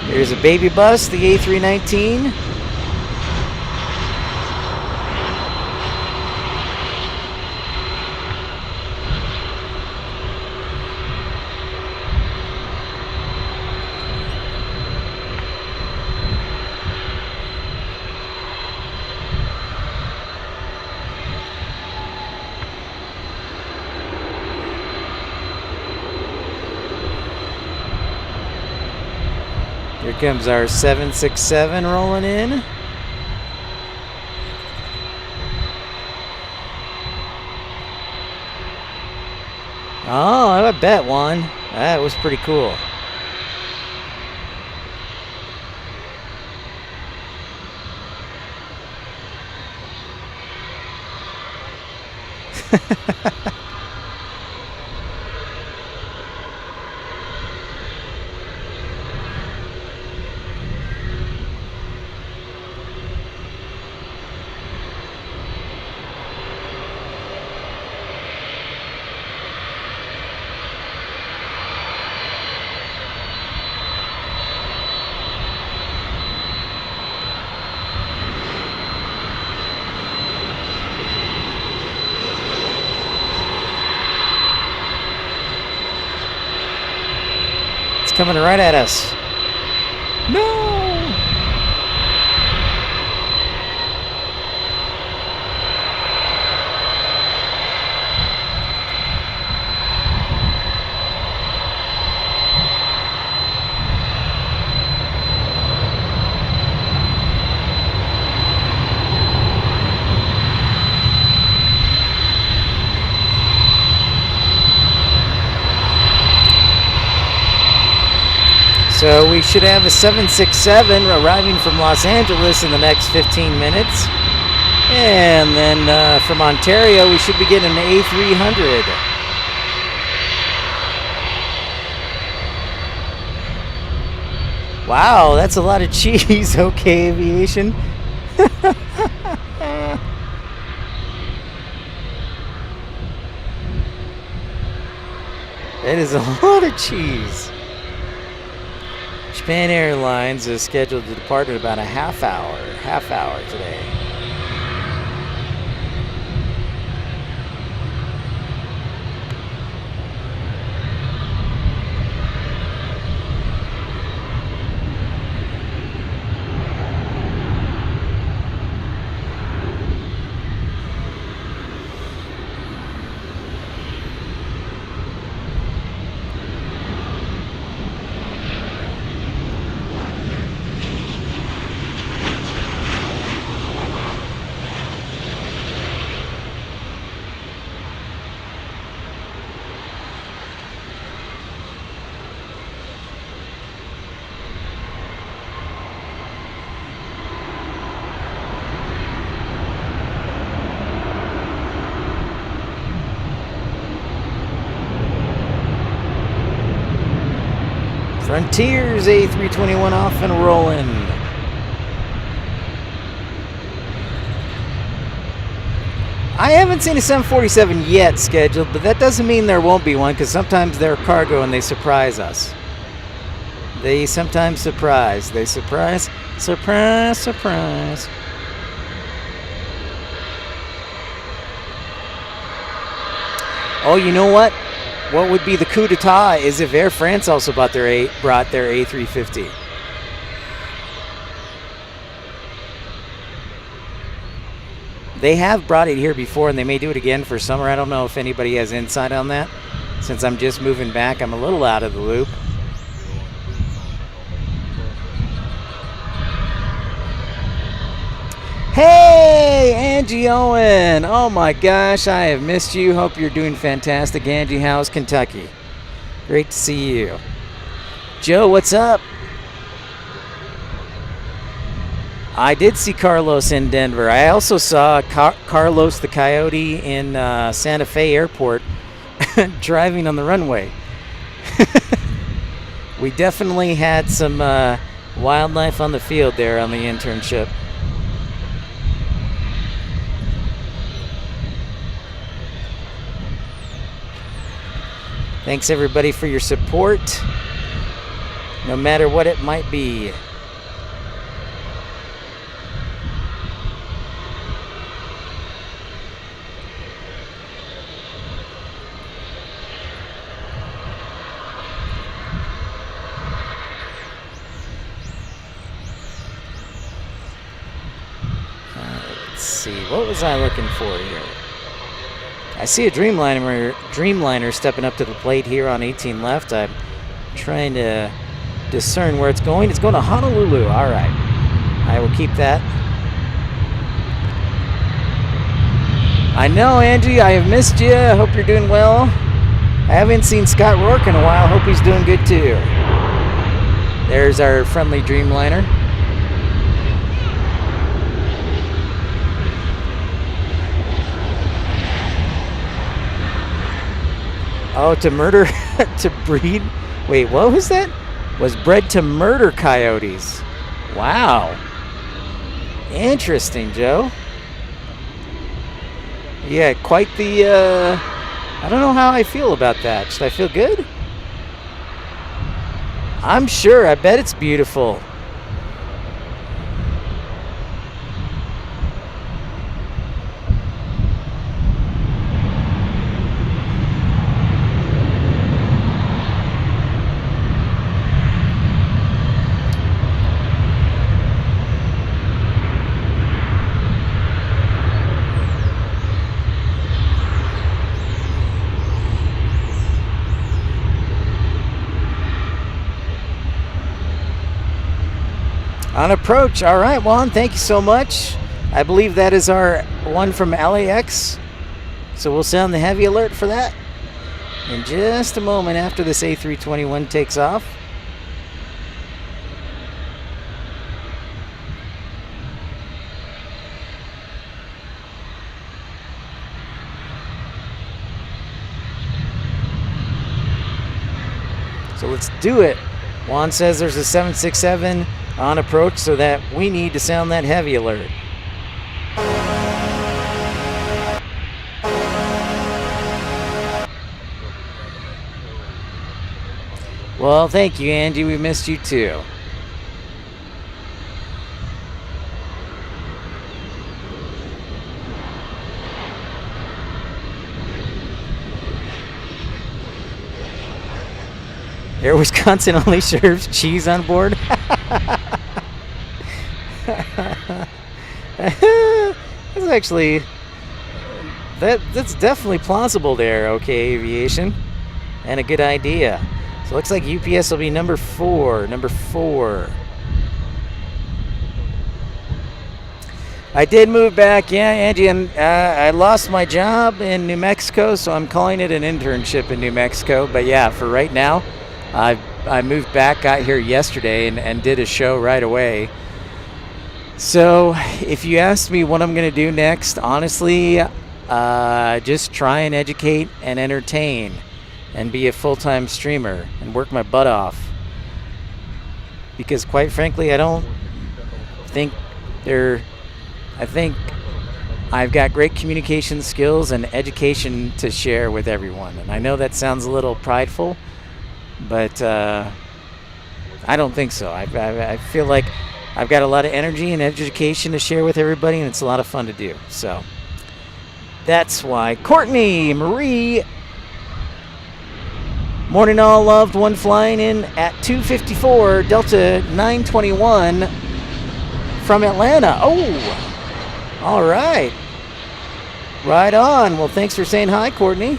[SPEAKER 1] Here's a baby bus, the A319. Here comes our 767 rolling in. Oh, I bet one. That was pretty cool. Coming right at us. No! So we should have a 767 arriving from Los Angeles in the next 15 minutes. And then from Ontario, we should be getting an A300. Wow, that's a lot of cheese. Okay, Aviation. That is a lot of cheese. Japan Airlines is scheduled to depart in about a half hour today. Frontiers A321 off and rolling. I haven't seen a 747 yet scheduled, but that doesn't mean there won't be one, because sometimes they're cargo and they surprise us. They sometimes surprise. They surprise. Surprise, surprise. Oh, you know what? What would be the coup d'etat is if Air France also brought their A350. They have brought it here before, and they may do it again for summer. I don't know if anybody has insight on that. Since I'm just moving back, I'm a little out of the loop. Hey, Angie Owen. Oh my gosh, I have missed you. Hope you're doing fantastic. Angie, how's Kentucky? Great to see you. Joe, what's up? I did see Carlos in Denver. I also saw Carlos the Coyote in Santa Fe Airport driving on the runway. We definitely had some wildlife on the field there on the internship. Thanks everybody for your support, no matter what it might be. Let's see, what was I looking for here? I see a Dreamliner stepping up to the plate here on 18 left. I'm trying to discern where it's going. It's going to Honolulu. All right. I will keep that. I know, Angie. I have missed you. I hope you're doing well. I haven't seen Scott Rourke in a while. Hope he's doing good too. There's our friendly Dreamliner. Oh, to murder, to breed. Wait, what was that? Was bred to murder coyotes. Wow. Interesting, Joe. Yeah, quite the, I don't know how I feel about that. Should I feel good? I'm sure. I bet it's beautiful. On approach. All right, Juan, thank you so much. I believe that is our one from LAX. So we'll sound the heavy alert for that in just a moment after this A321 takes off. So let's do it. Juan says there's a 767 on approach, so that we need to sound that heavy alert. Well, thank you, Angie. We missed you too. Air Wisconsin only serves cheese on board. That's actually that's definitely plausible there. Okay, Aviation, and a good idea. So it looks like UPS will be number 4. Number 4. I did move back, yeah, Angie, and I lost my job in New Mexico, so I'm calling it an internship in New Mexico. But yeah, for right now, I moved back, got here yesterday, and did a show right away. So if you asked me what I'm going to do next, honestly, just try and educate and entertain and be a full-time streamer and work my butt off. Because quite frankly, I don't think I think I've got great communication skills and education to share with everyone. And I know that sounds a little prideful, but I don't think so. I feel like I've got a lot of energy and education to share with everybody, and it's a lot of fun to do. So that's why. Courtney Marie, morning all, loved one flying in at 2:54 Delta 921 from Atlanta. Oh, all right. Right on. Well, thanks for saying hi, Courtney.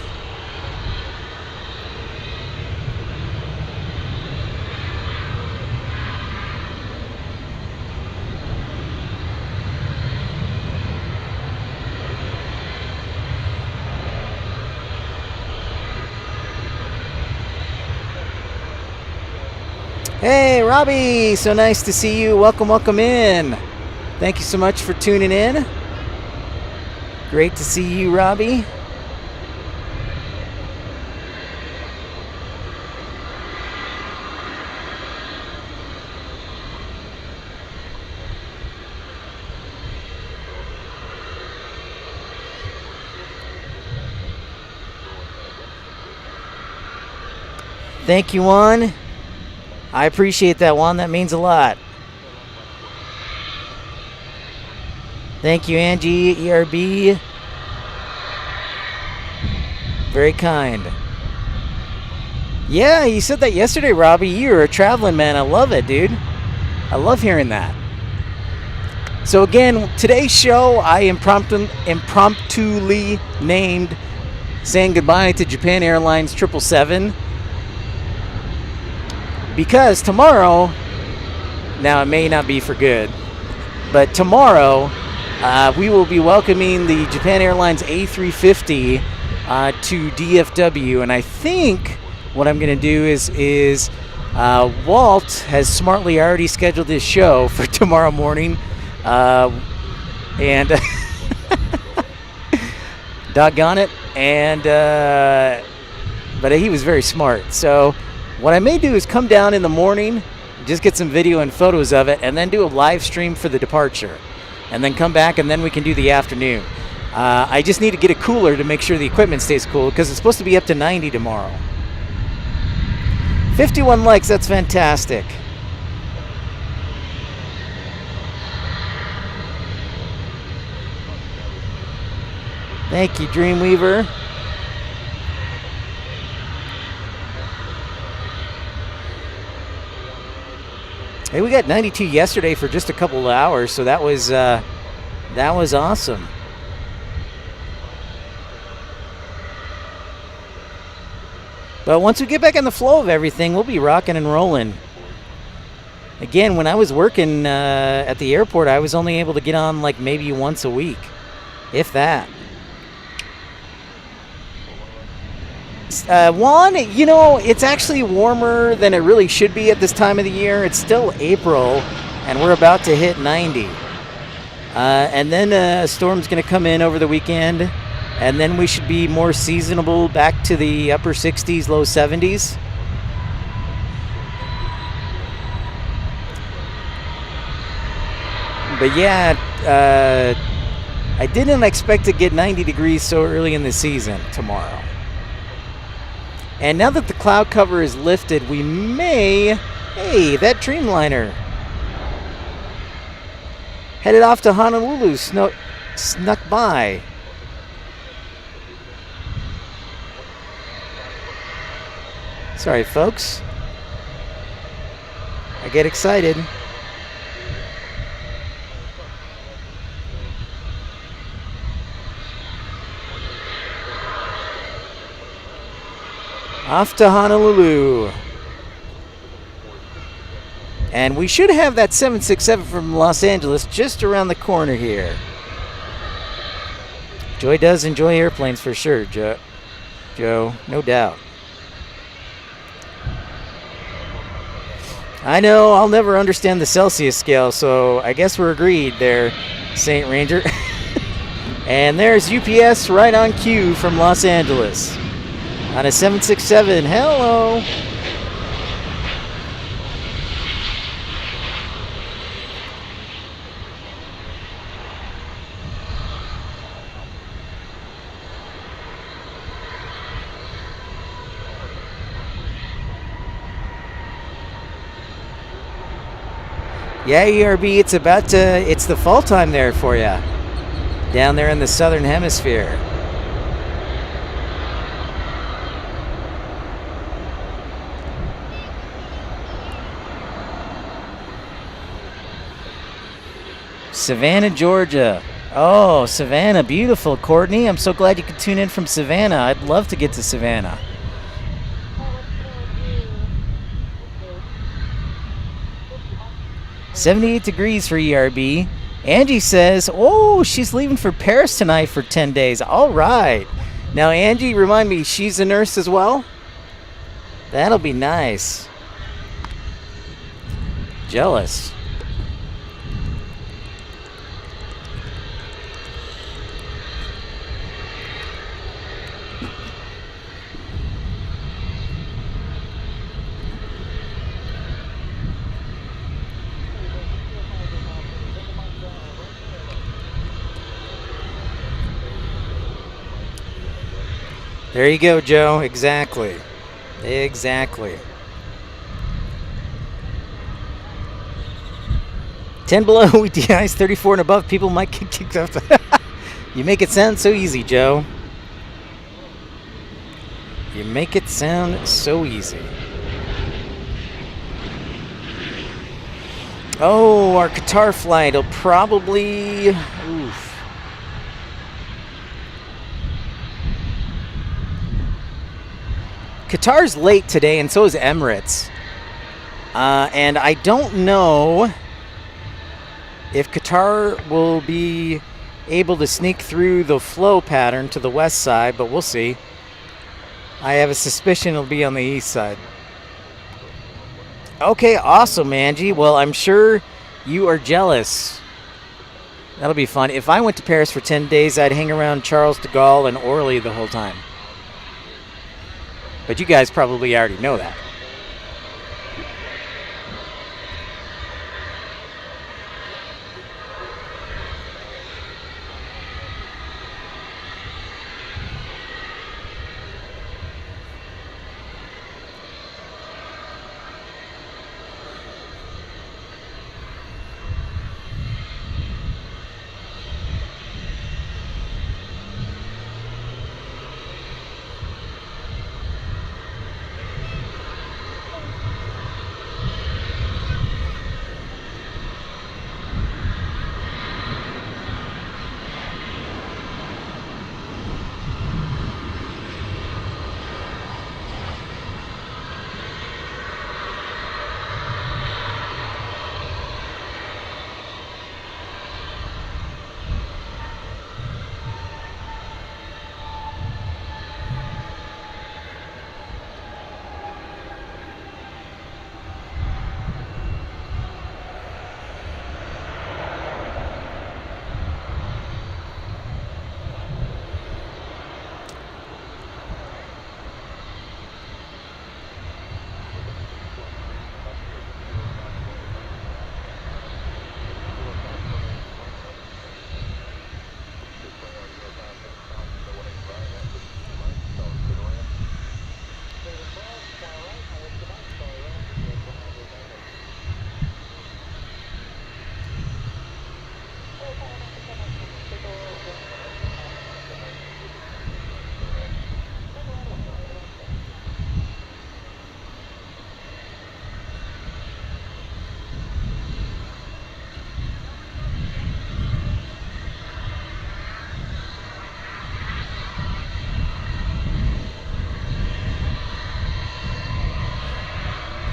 [SPEAKER 1] Hey, Robbie. So nice to see you. Welcome, welcome in. Thank you so much for tuning in. Great to see you, Robbie. Thank you, Juan. I appreciate that, Juan. That means a lot. Thank you, Angie, ERB. Very kind. Yeah, you said that yesterday, Robbie. You're a traveling man. I love it, dude. I love hearing that. So again, today's show, I impromptuly named saying goodbye to Japan Airlines 777. Because tomorrow, now it may not be for good, but tomorrow we will be welcoming the Japan Airlines A350 to DFW, and I think what I'm going to do is Walt has smartly already scheduled his show for tomorrow morning, and doggone it, and but he was very smart. So what I may do is come down in the morning, just get some video and photos of it, and then do a live stream for the departure. And then come back, and then we can do the afternoon. I just need to get a cooler to make sure the equipment stays cool, because it's supposed to be up to 90 tomorrow. 51 likes, that's fantastic. Thank you, Dreamweaver. Hey, we got 92 yesterday for just a couple of hours, so that was awesome. But once we get back in the flow of everything, we'll be rocking and rolling. Again, when I was working at the airport, I was only able to get on like maybe once a week, if that. Juan, you know, it's actually warmer than it really should be at this time of the year. It's still April, and we're about to hit 90. And then a storm's going to come in over the weekend, and then we should be more seasonable, back to the upper 60s, low 70s. But yeah, I didn't expect to get 90 degrees so early in the season tomorrow. And now that the cloud cover is lifted, we may... Hey, that Dreamliner headed off to Honolulu, snuck by. Sorry, folks. I get excited. Off to Honolulu. And we should have that 767 from Los Angeles just around the corner here. Joy does enjoy airplanes for sure, Joe, no doubt. I know I'll never understand the Celsius scale, so I guess we're agreed there, Saint Ranger. And there's UPS right on cue from Los Angeles. On a 767, hello. Yeah, ERB, it's the fall time there for you. Down there in the southern hemisphere. Savannah, Georgia. Oh, Savannah, beautiful. Courtney, I'm so glad you could tune in from Savannah. I'd love to get to Savannah. 78 degrees for ERB. Angie says, oh, she's leaving for Paris tonight for 10 days. All right. Now, Angie, remind me, she's a nurse as well? That'll be nice. Jealous. There you go, Joe. Exactly. Exactly. 10 below, we de-ice 34 and above. People might get kicked off. You make it sound so easy, Joe. You make it sound so easy. Oh, our Qatar flight will probably... Oof. Qatar's late today, and so is Emirates. And I don't know if Qatar will be able to sneak through the flow pattern to the west side, but we'll see. I have a suspicion it'll be on the east side. Okay, awesome, Angie. Well, I'm sure you are jealous. That'll be fun. If I went to Paris for 10 days, I'd hang around Charles de Gaulle and Orly the whole time. But you guys probably already know that.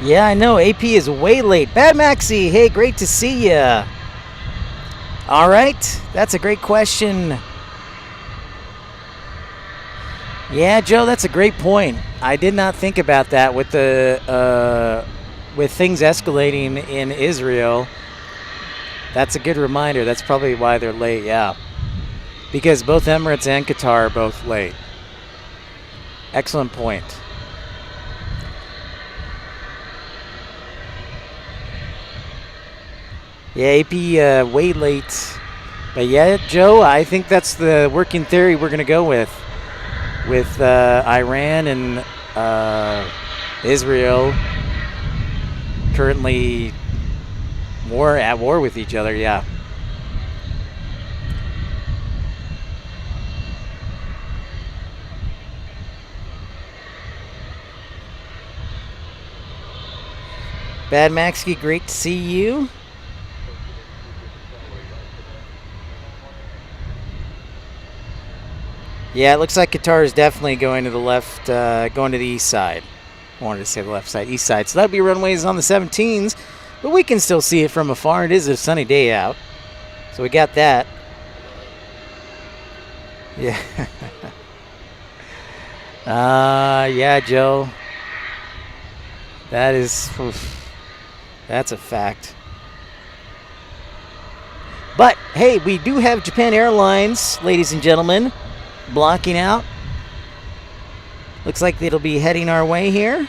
[SPEAKER 1] Yeah, I know. AP is way late. Bad Maxi, hey, great to see ya. All right, that's a great question. Yeah, Joe, that's a great point. I did not think about that with the with things escalating in Israel. That's a good reminder. That's probably why they're late. Yeah, because both Emirates and Qatar are both late. Excellent point. Yeah, AP way late. But yeah, Joe, I think that's the working theory we're going to go with Iran and Israel currently at war with each other, yeah. Bad Maxky, great to see you. Yeah, it looks like Qatar is definitely going to the left, going to the east side. I wanted to say the left side, east side. So that'll be runways on the 17s, but we can still see it from afar. It is a sunny day out, so we got that. Yeah. Yeah, Joe. That is, that's a fact. But hey, we do have Japan Airlines, ladies and gentlemen, blocking out. Looks like it'll be heading our way here.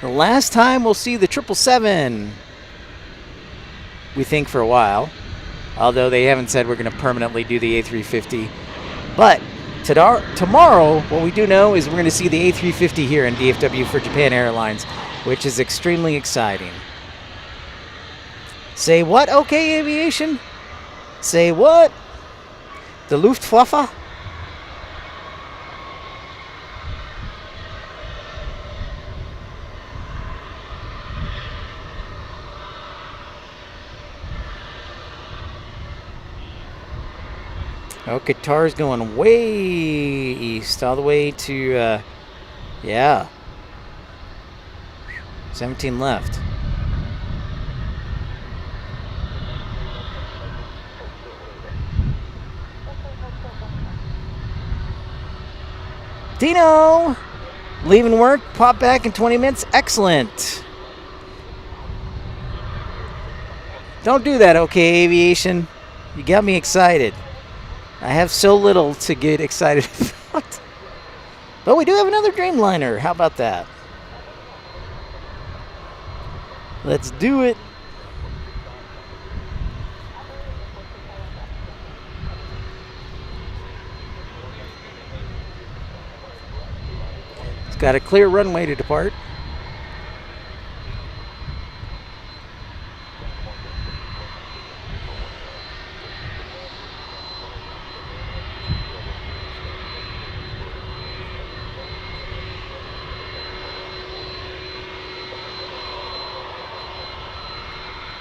[SPEAKER 1] The last time we'll see the 777, we think, for a while. Although they haven't said we're going to permanently do the A350. But tomorrow, what we do know is we're going to see the A350 here in DFW for Japan Airlines, which is extremely exciting. Say what, OK Aviation? Say what? The Luftwaffe? Oh, Qatar's going way east, all the way to, yeah, 17 left. Dino, leaving work, pop back in 20 minutes. Excellent. Don't do that, OK Aviation. You got me excited. I have so little to get excited about. But we do have another Dreamliner. How about that? Let's do it. It's got a clear runway to depart.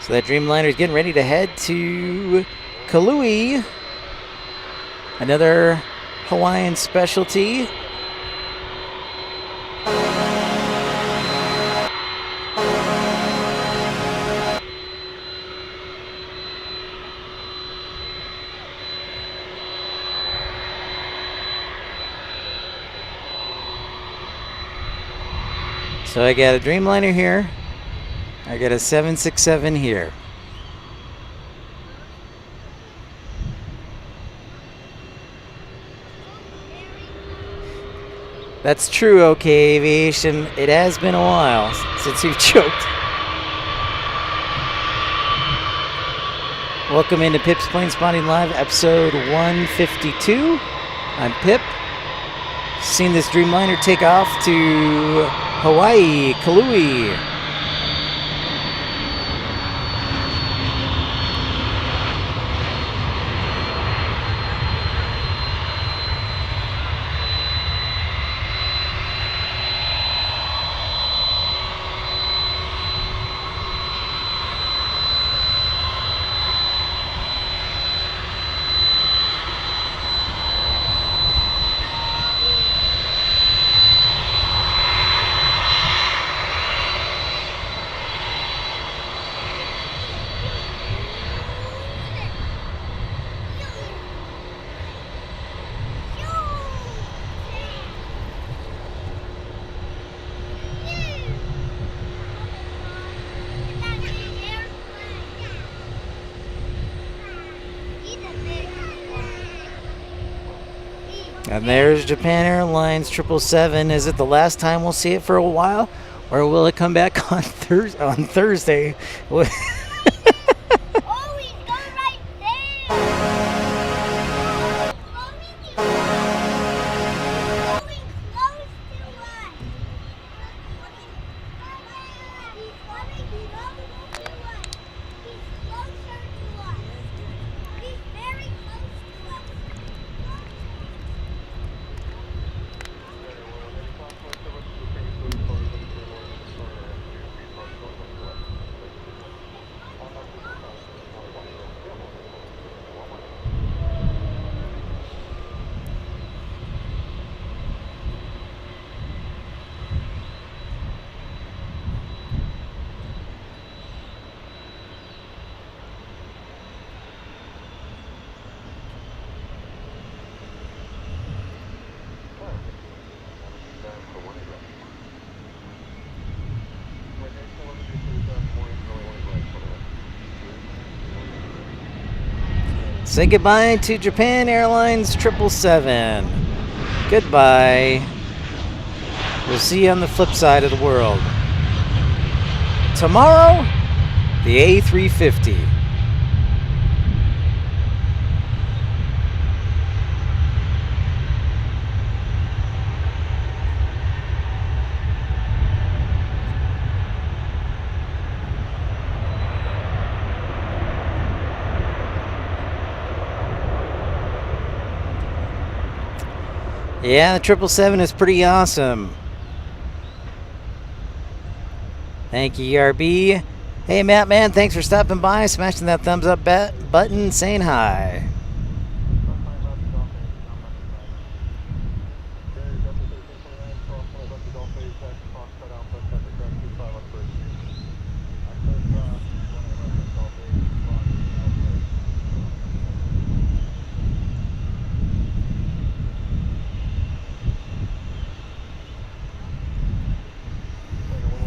[SPEAKER 1] So that Dreamliner is getting ready to head to Kauai, another Hawaiian specialty. So I got a Dreamliner here. I got a 767 here. That's true, OK Aviation. It has been a while since you've choked. Welcome into Pip's Planespotting Live, episode 152. I'm Pip. Seen this Dreamliner take off to Hawaii, Kauai. And there's Japan Airlines 777. Is it the last time we'll see it for a while? Or will it come back on Thursday?
[SPEAKER 4] Oh, he's going right there! Moving close to us! He's coming close to us! He's closer to us! He's very close to us!
[SPEAKER 1] Say goodbye to Japan Airlines 777. Goodbye. We'll see you on the flip side of the world. Tomorrow, the A350. Yeah, the 777 is pretty awesome. Thank you, ERB. Hey, Matt, man, thanks for stopping by, smashing that thumbs up button, saying hi.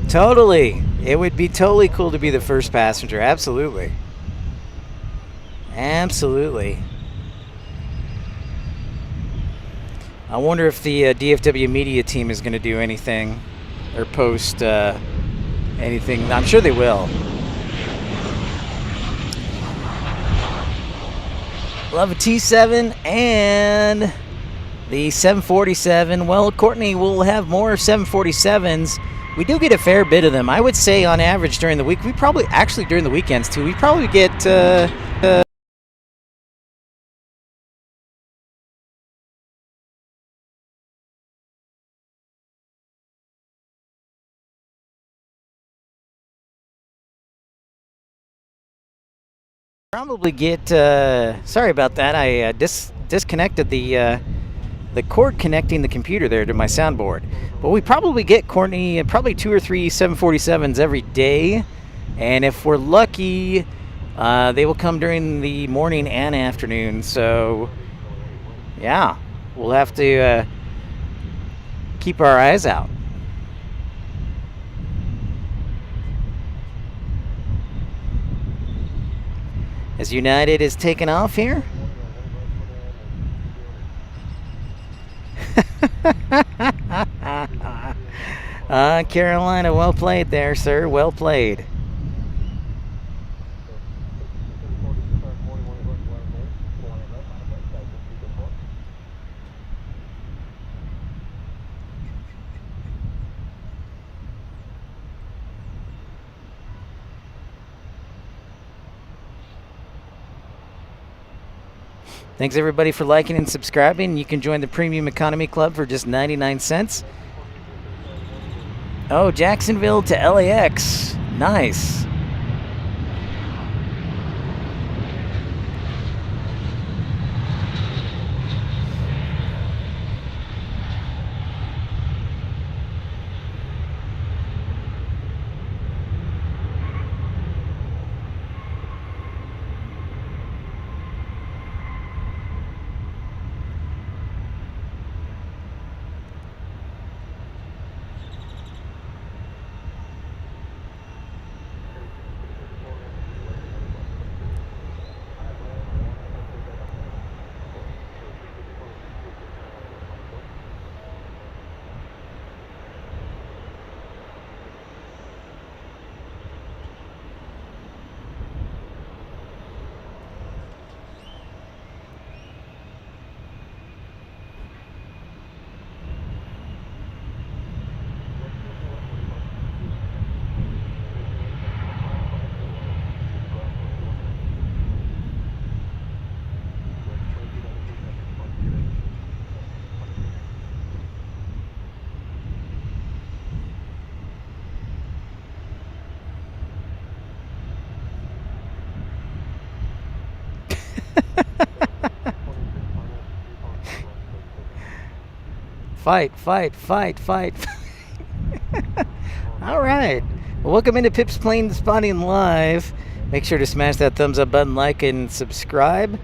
[SPEAKER 1] Totally. It would be totally cool to be the first passenger. Absolutely. Absolutely. I wonder if the DFW media team is going to do anything or post anything. I'm sure they will. Love a T7 and the 747. Well, Courtney will have more 747s. We do get a fair bit of them. I would say on average during the week, we probably, actually during the weekends too, we probably get sorry about that. I disconnected the cord connecting the computer there to my soundboard. But we probably get, Courtney, probably 2 or 3 747s every day. And if we're lucky, they will come during the morning and afternoon. So, yeah, we'll have to keep our eyes out. As United is taking off here. Carolina, well played there, sir. Well played. Thanks everybody for liking and subscribing. You can join the Premium Economy Club for just 99 cents. Oh, Jacksonville to LAX. Nice. Fight, fight, fight, fight. All right. Well, welcome into Pip's Planespotting Live. Make sure to smash that thumbs up button, like, and subscribe.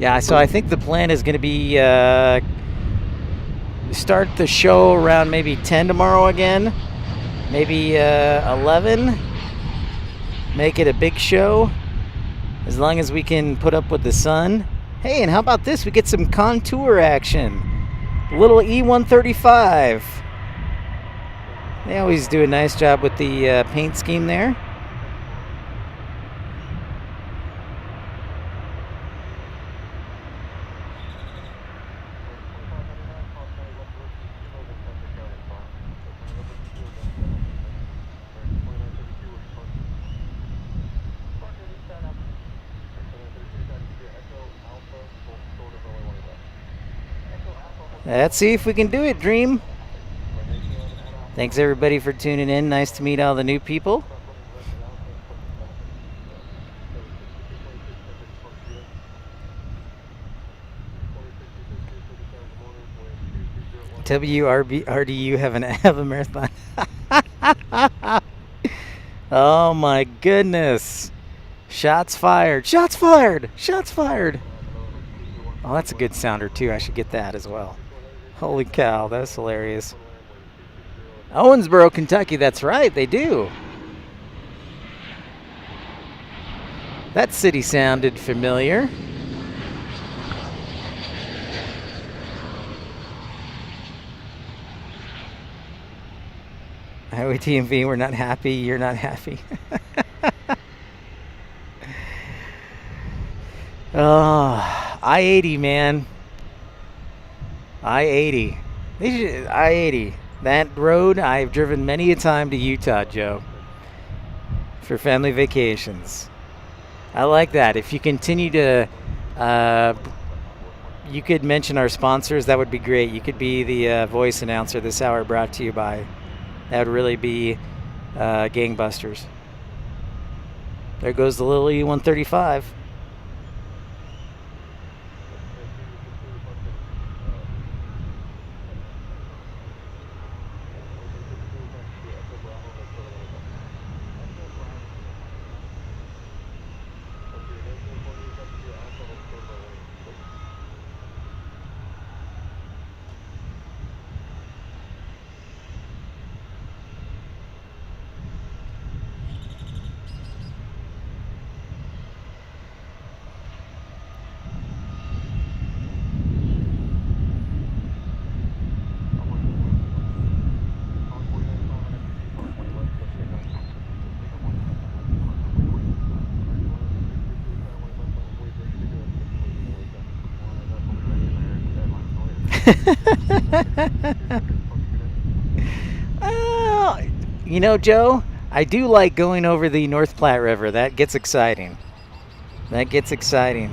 [SPEAKER 1] Yeah, so I think the plan is going to be start the show around maybe 10 tomorrow again. Maybe 11. Make it a big show. As long as we can put up with the sun. Hey, and how about this? We get some contour action. Little E135. They always do a nice job with the paint scheme there. Let's see if we can do it, Dream. Thanks everybody for tuning in. Nice to meet all the new people. WRDU have a marathon. Oh my goodness. Shots fired. Shots fired. Shots fired. Oh, that's a good sounder too. I should get that as well. Holy cow, that's hilarious. Owensboro, Kentucky, that's right, they do. That city sounded familiar. Highway TMV, we're not happy, you're not happy. Oh, I-80, man. I-80. I-80. That road, I've driven many a time to Utah, Joe, for family vacations. I like that. If you continue to, you could mention our sponsors, that would be great. You could be the voice announcer this hour, brought to you by. That would really be gangbusters. There goes the little E135. You know, Joe, I do like going over the North Platte River. That gets exciting. That gets exciting.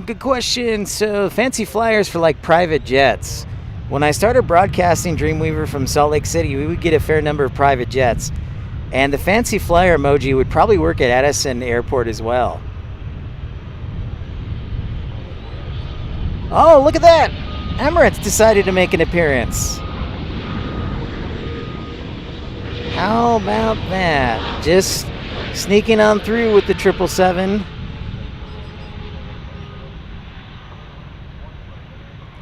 [SPEAKER 1] Good question. So, fancy flyers for like private jets. When I started broadcasting Dreamweaver from Salt Lake City, we would get a fair number of private jets. And the fancy flyer emoji would probably work at Addison Airport as well. Oh, look at that! Emirates decided to make an appearance. How about that? Just sneaking on through with the 777.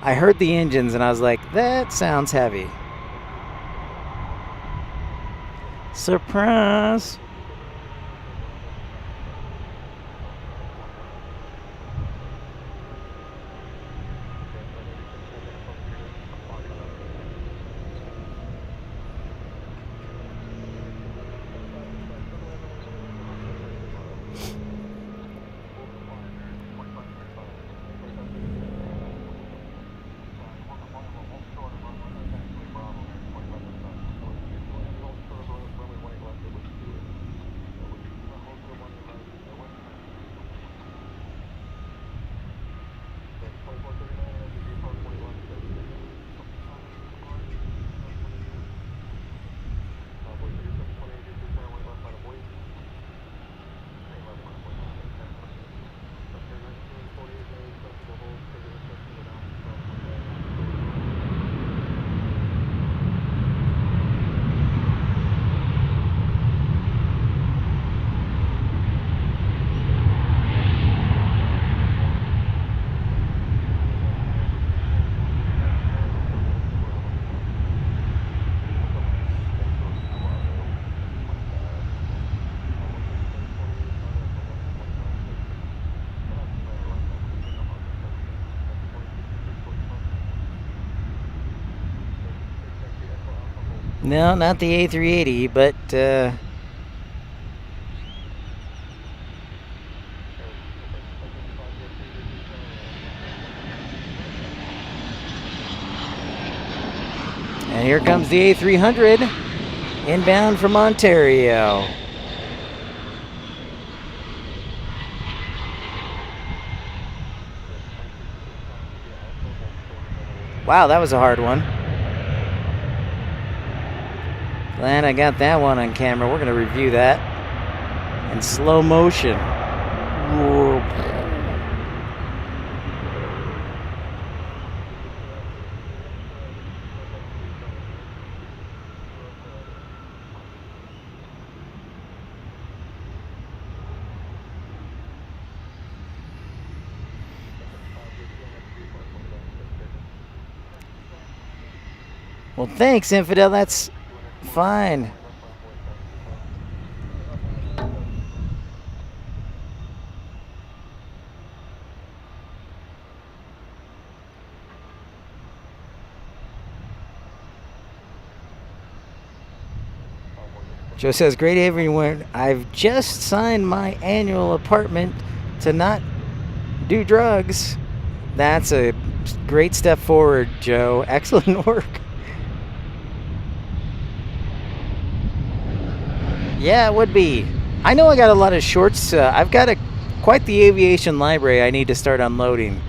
[SPEAKER 1] I heard the engines and I was like, that sounds heavy. Surprise! No, not the A380, but and here comes the A300 inbound from Ontario. Wow, that was a hard one. Glad I got that one on camera. We're going to review that in slow motion. Well, thanks, Infidel. That's fine. Joe says, great everyone. I've just signed my annual apartment to not do drugs. That's a great step forward, Joe. Excellent work. Yeah, it would be. I know I got a lot of shorts. I've got quite the aviation library I need to start unloading.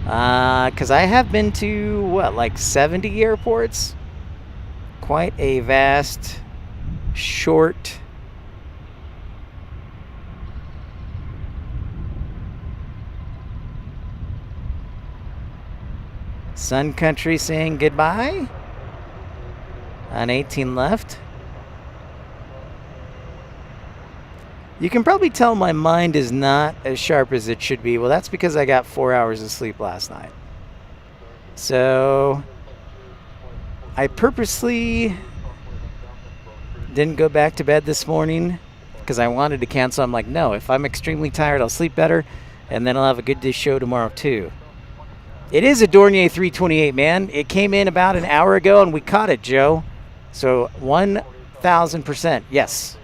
[SPEAKER 1] Because I have been to, like 70 airports? Quite a vast, short... Sun Country saying goodbye. On 18 left. You can probably tell my mind is not as sharp as it should be. Well, that's because I got 4 hours of sleep last night. So I purposely didn't go back to bed this morning because I wanted to cancel. I'm like, no, if I'm extremely tired, I'll sleep better, and then I'll have a good show tomorrow too. It is a Dornier 328, man. It came in about an hour ago, and we caught it, Joe. So 1,000%, yes.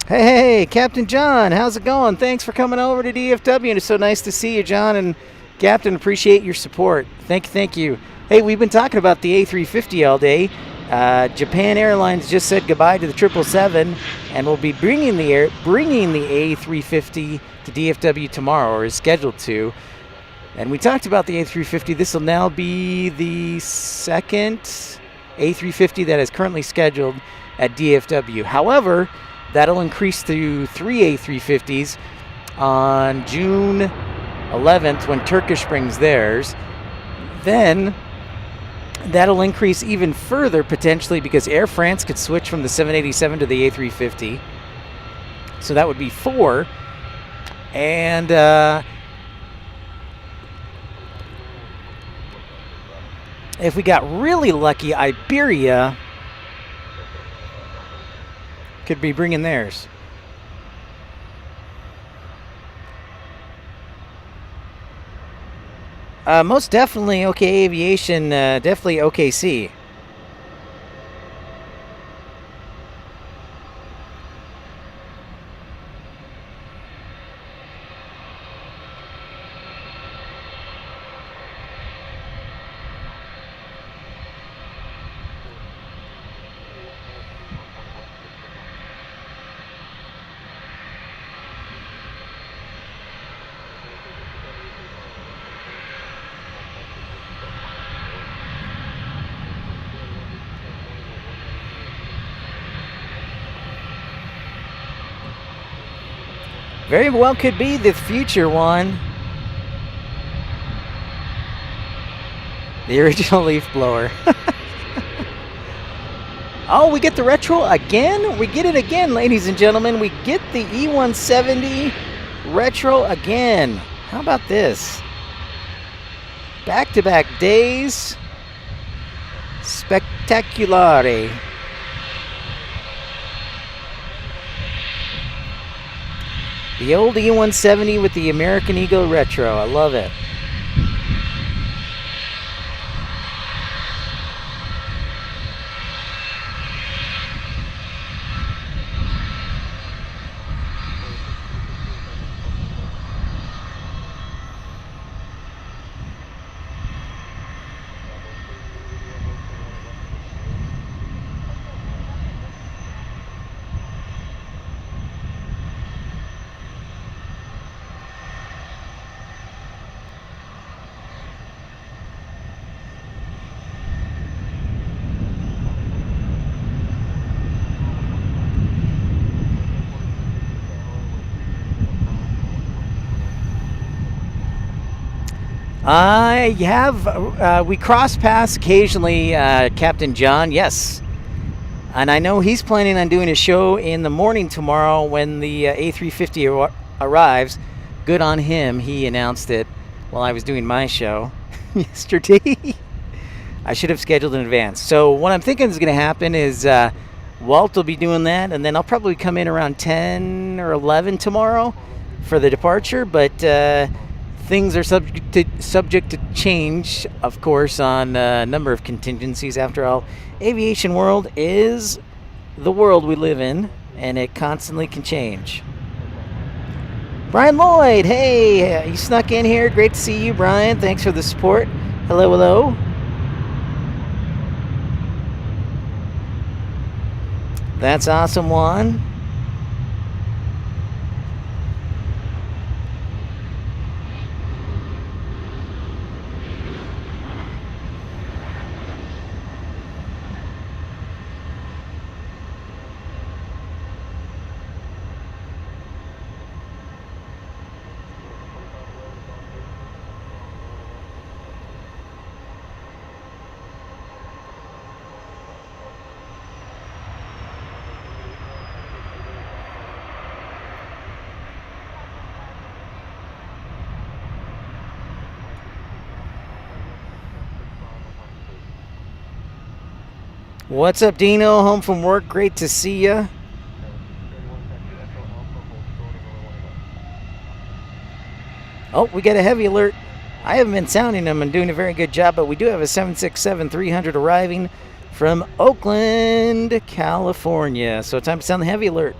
[SPEAKER 1] Hey, Captain John, how's it going? Thanks for coming over to DFW. It's so nice to see you, John, and Captain, appreciate your support. Thank you. Hey, we've been talking about the A350 all day. Japan Airlines just said goodbye to the 777, and will be bringing the A350 to DFW tomorrow, or is scheduled to. And we talked about the A350. This will now be the second A350 that is currently scheduled at DFW. However, that'll increase to 3 A350s on June 11th when Turkish brings theirs. Then that'll increase even further potentially because Air France could switch from the 787 to the A350. So that would be 4. And if we got really lucky, Iberia could be bringing theirs. Most definitely OK Aviation, definitely OKC. Very well could be the future one. The original leaf blower. Oh, we get the retro again? We get it again, ladies and gentlemen. We get the E170 retro again. How about this? Back-to-back days. Spectaculare. The old E170 with the American Eagle retro. I love it. I have, we cross paths occasionally, Captain John, yes. And I know he's planning on doing a show in the morning tomorrow when the A350 arrives. Good on him. He announced it while I was doing my show yesterday. I should have scheduled in advance. So what I'm thinking is going to happen is Walt will be doing that, and then I'll probably come in around 10 or 11 tomorrow for the departure, but things are subject to change, of course, on a number of contingencies. After all, aviation world is the world we live in, and it constantly can change. Brian Lloyd, hey, you snuck in here. Great to see you, Brian. Thanks for the support. Hello, hello. That's awesome, Juan. What's up, Dino? Home from work. Great to see ya. Oh, we got a heavy alert. I haven't been sounding them and doing a very good job, but we do have a 767-300 arriving from Oakland, California. So time to sound the heavy alert.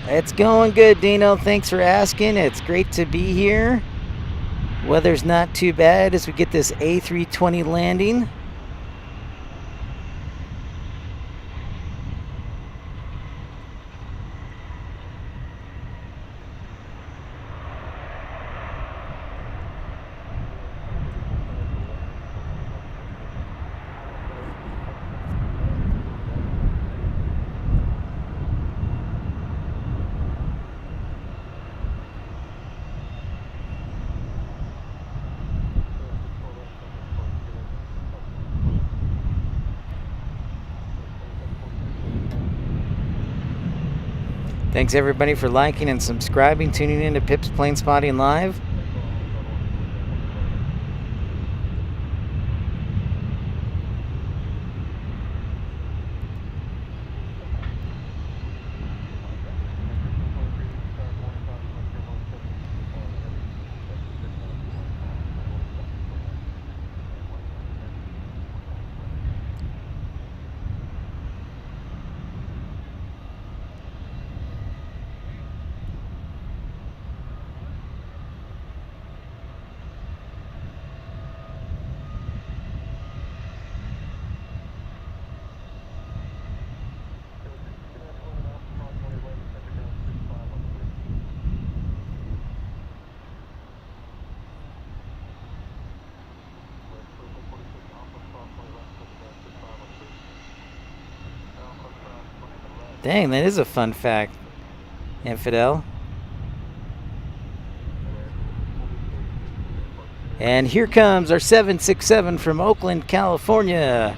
[SPEAKER 1] It's going good, Dino. Thanks for asking. It's great to be here. Weather's not too bad as we get this A320 landing. Thanks everybody for liking and subscribing, tuning in to Pip's Planespotting Live. Dang, that is a fun fact, Infidel. And here comes our 767 from Oakland, California.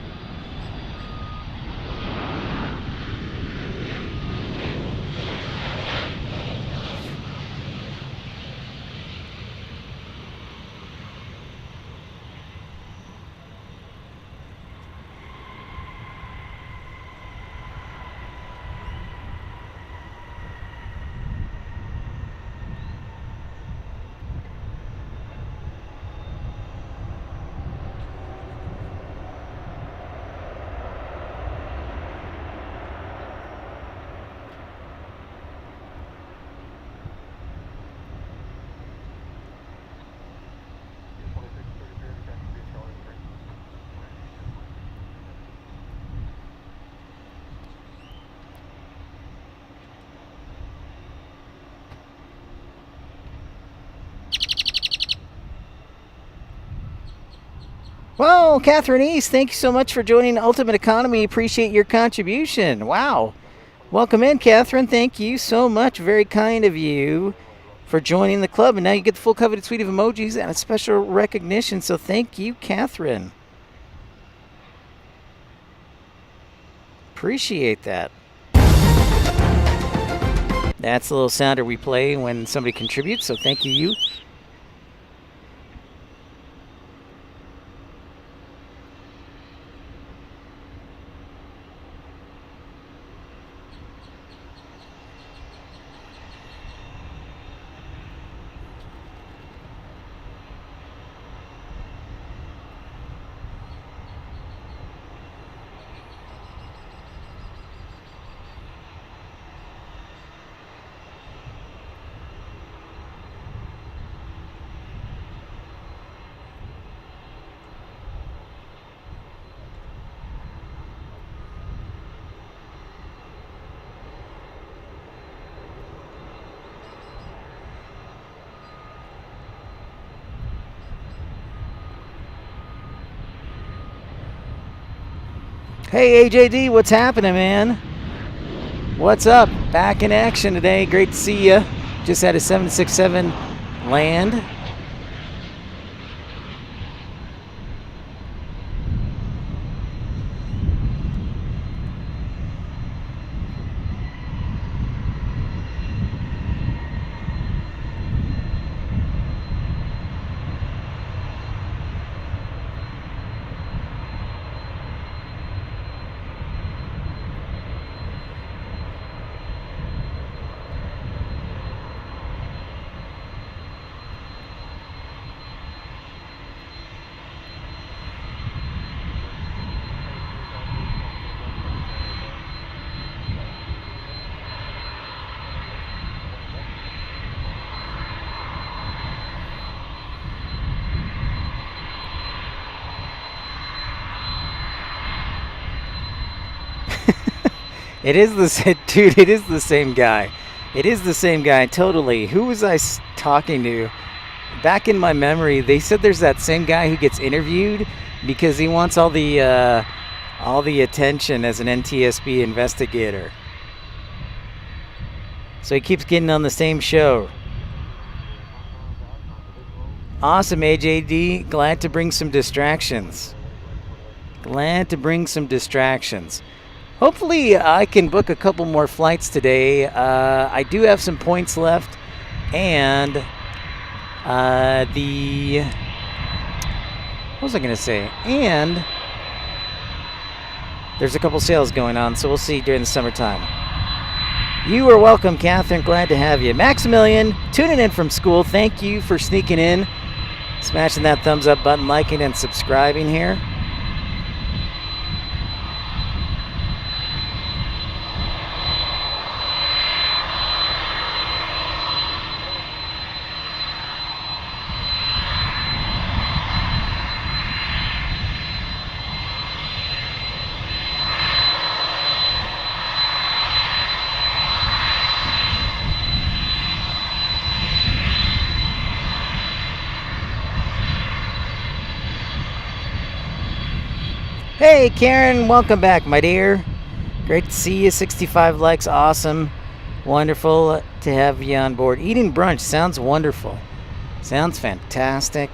[SPEAKER 1] Well, Catherine East, thank you so much for joining Ultimate Economy. Appreciate your contribution. Wow. Welcome in, Catherine. Thank you so much. Very kind of you for joining the club. And now you get the full coveted suite of emojis and a special recognition. So thank you, Catherine. Appreciate that. That's the little sounder we play when somebody contributes. So thank you. Hey, AJD, what's happening, man? What's up? Back in action today. Great to see you. Just had a 767 land. It is the same, dude. It is the same guy. It is the same guy, totally. Who was I talking to? Back in my memory, they said there's that same guy who gets interviewed because he wants all the attention as an NTSB investigator. So he keeps getting on the same show. Awesome, AJD. Glad to bring some distractions. Glad to bring some distractions. Hopefully I can book a couple more flights today. I do have some points left, and what was I going to say? And there's a couple sales going on, so we'll see during the summertime. You are welcome, Catherine. Glad to have you. Maximilian, tuning in from school. Thank you for sneaking in, smashing that thumbs up button, liking and subscribing here. Hey, Karen, welcome back, my dear. Great to see you. 65 likes. Awesome. Wonderful to have you on board. Eating brunch sounds wonderful. Sounds fantastic.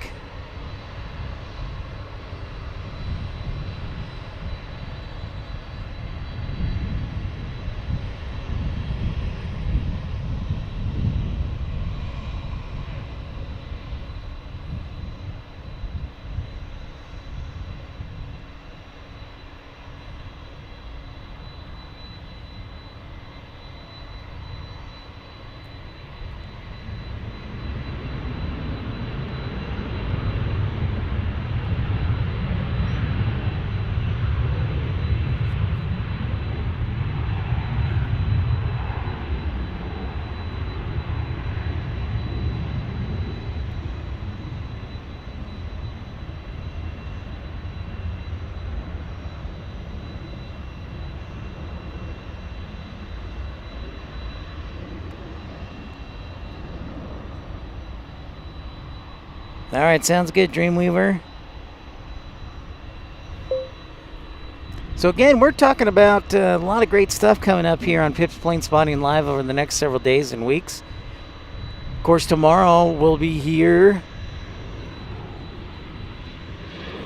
[SPEAKER 1] All right, sounds good, Dreamweaver. So again, we're talking about a lot of great stuff coming up here on Pip's Planespotting Live over the next several days and weeks. Of course, tomorrow we'll be here.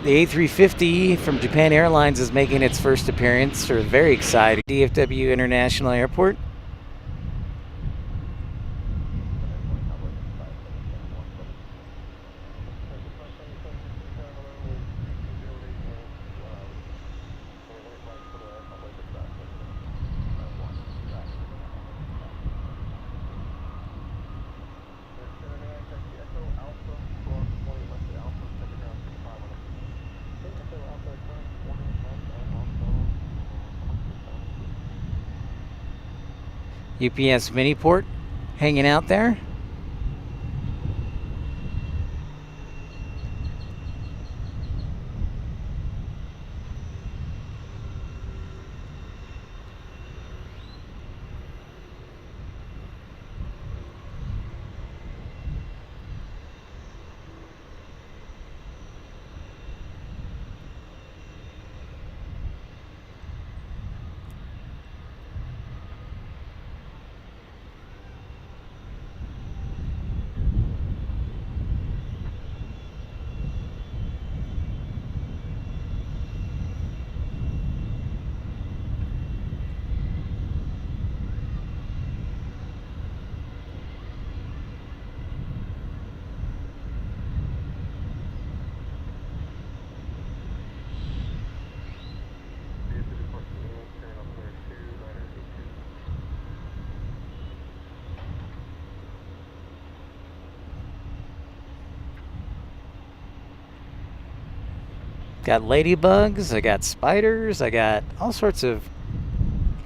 [SPEAKER 1] The A350 from Japan Airlines is making its first appearance. We're very excited. DFW International Airport. UPS Miniport hanging out there. Got ladybugs, I got spiders, I got all sorts of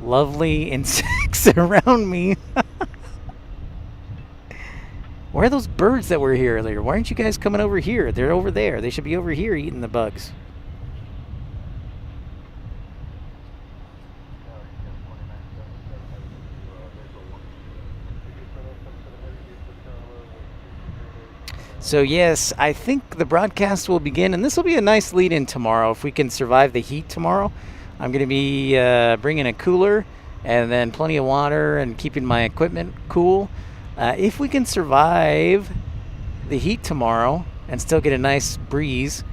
[SPEAKER 1] lovely insects around me. Where are those birds that were here earlier? Why aren't you guys coming over here? They're over there. They should be over here eating the bugs. So yes, I think the broadcast will begin, and this will be a nice lead-in tomorrow if we can survive the heat tomorrow. I'm going to be bringing a cooler and then plenty of water and keeping my equipment cool. If we can survive the heat tomorrow and still get a nice breeze,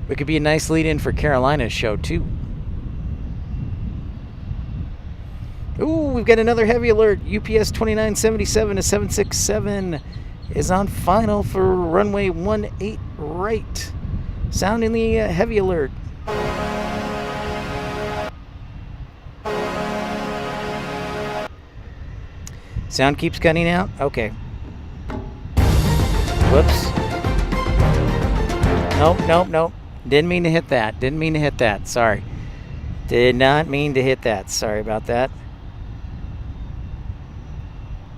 [SPEAKER 1] it could be a nice lead-in for Carolina's show too. Ooh, we've got another heavy alert. UPS 2977 to 767 is on final for runway 18 right. Sounding the heavy alert. Sound keeps cutting out? Okay. Whoops. Nope. Didn't mean to hit that. Sorry. Did not mean to hit that. Sorry about that.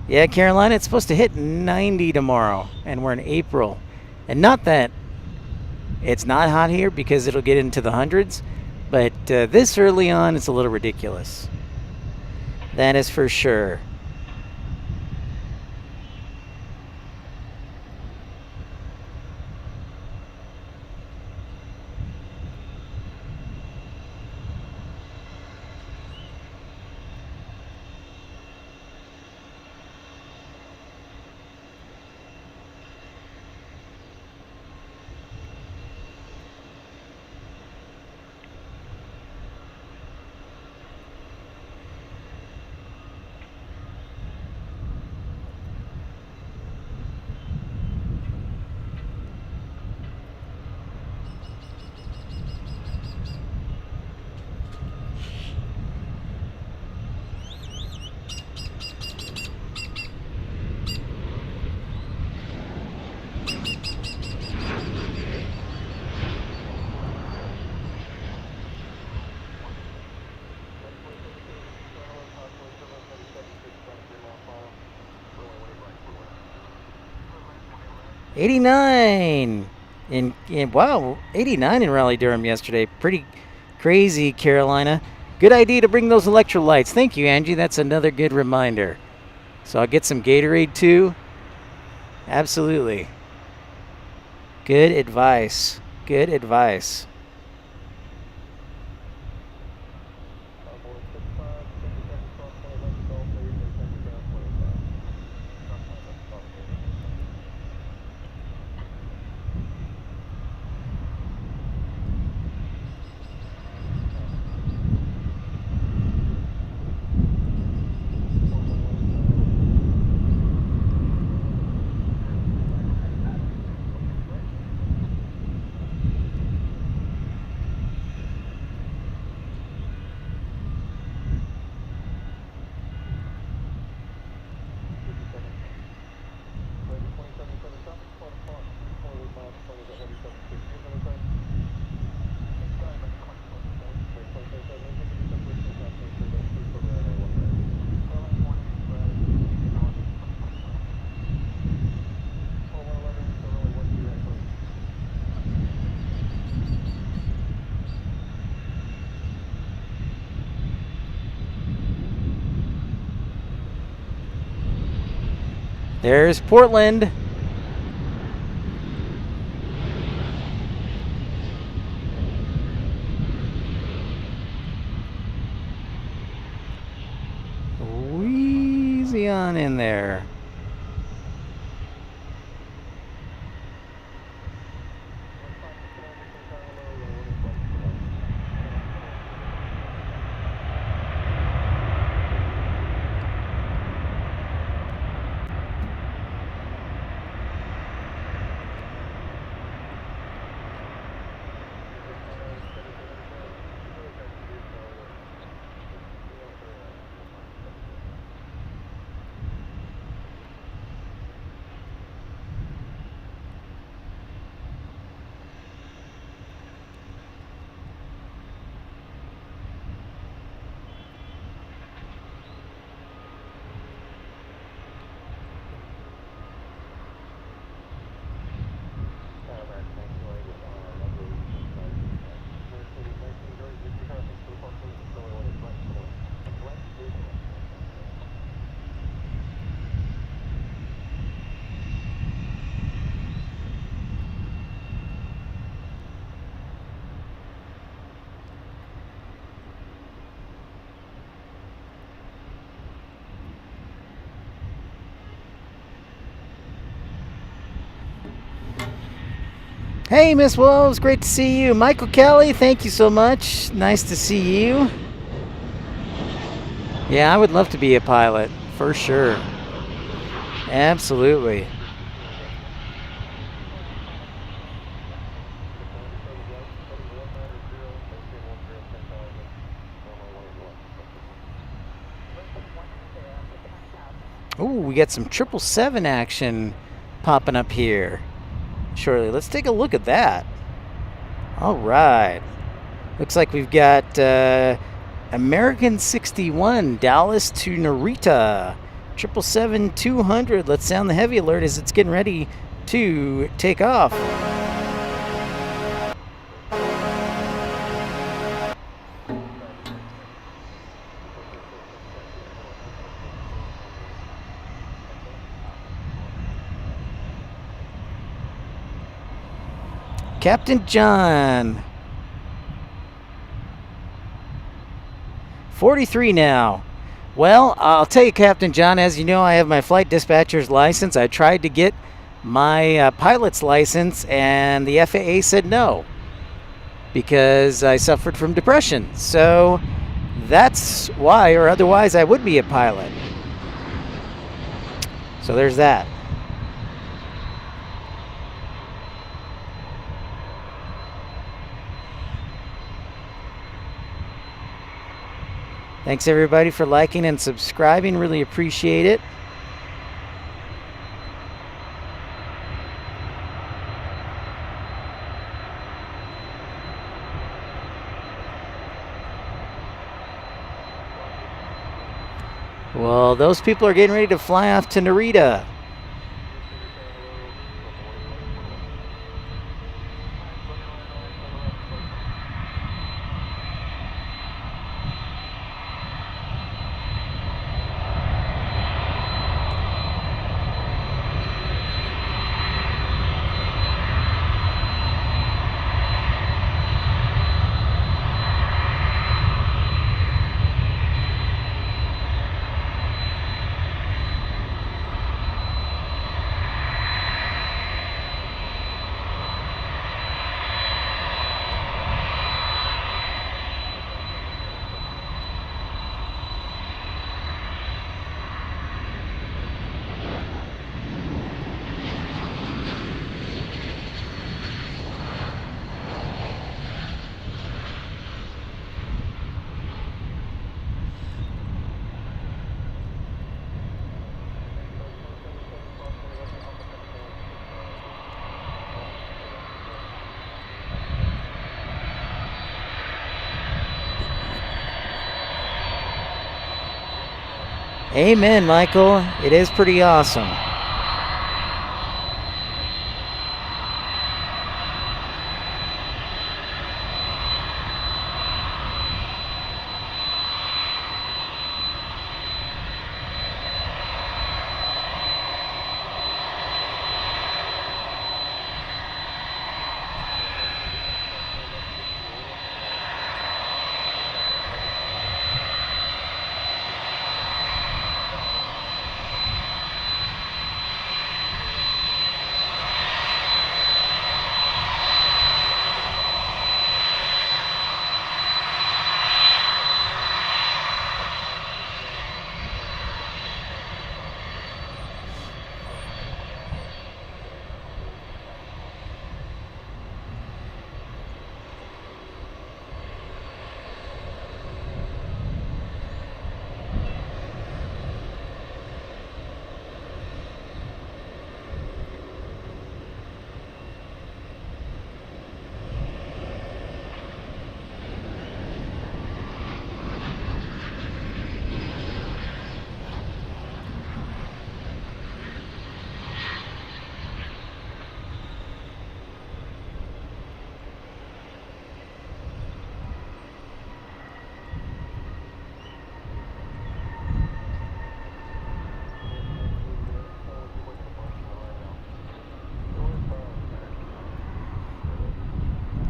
[SPEAKER 1] Yeah, Carolina, it's supposed to hit 90 tomorrow, and we're in April. And not that it's not hot here, because it'll get into the hundreds, but this early on, it's a little ridiculous. That is for sure. 89 in wow, 89 in Raleigh Durham yesterday. Pretty crazy, Carolina. Good idea to bring those electrolytes. Thank you, Angie. That's another good reminder. So I'll get some Gatorade too. Absolutely. Good advice. Good advice. There's Portland. Easy on in there. Hey, Miss Wolves, great to see you. Michael Kelly, thank you so much. Nice to see you. Yeah, I would love to be a pilot, for sure. Absolutely. Ooh, we got some 777 action popping up here shortly. Let's take a look at that. All right. Looks like we've got American 61, Dallas to Narita. 777-200. Let's sound the heavy alert as it's getting ready to take off. Captain John. 43 now. Well, I'll tell you, Captain John, as you know, I have my flight dispatcher's license. I tried to get my pilot's license, and the FAA said no because I suffered from depression. So that's why, or otherwise I would be a pilot. So there's that. Thanks everybody for liking and subscribing. Really appreciate it. Well, those people are getting ready to fly off to Narita. Amen, Michael. It is pretty awesome.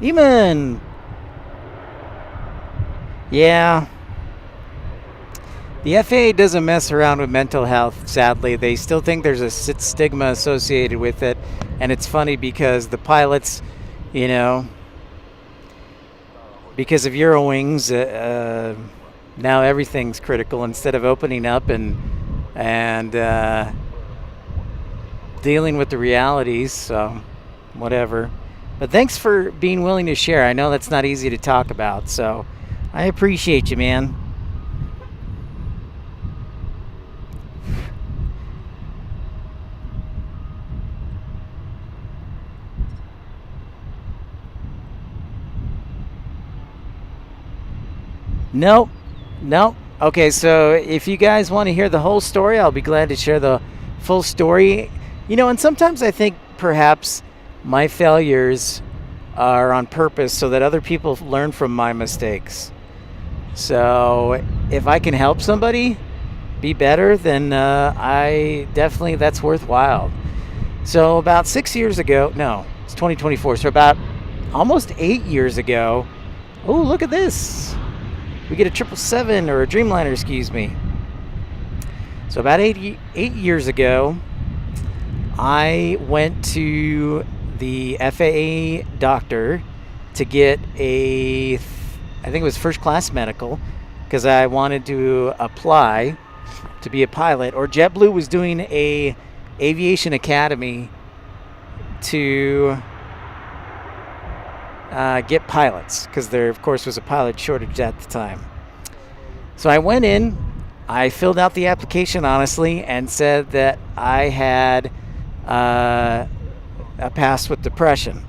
[SPEAKER 1] Eamon! Yeah. The FAA doesn't mess around with mental health, sadly. They still think there's a stigma associated with it. And it's funny because the pilots, you know, because of Eurowings, now everything's critical instead of opening up and dealing with the realities. So, whatever. But thanks for being willing to share. I know that's not easy to talk about, so I appreciate you, man. Nope. Okay, so if you guys want to hear the whole story, I'll be glad to share the full story. You know, and sometimes I think perhaps my failures are on purpose so that other people learn from my mistakes. So if I can help somebody be better, then that's worthwhile. So about 6 years ago, no, it's 2024. So about almost 8 years ago, oh, look at this. We get a 777 or a Dreamliner, excuse me. So about eight years ago, I went to the FAA doctor to get I think it was first class medical, because I wanted to apply to be a pilot. Or JetBlue was doing a aviation academy to get pilots, because there of course was a pilot shortage at the time. So I went in, I filled out the application honestly and said that I had a past with depression.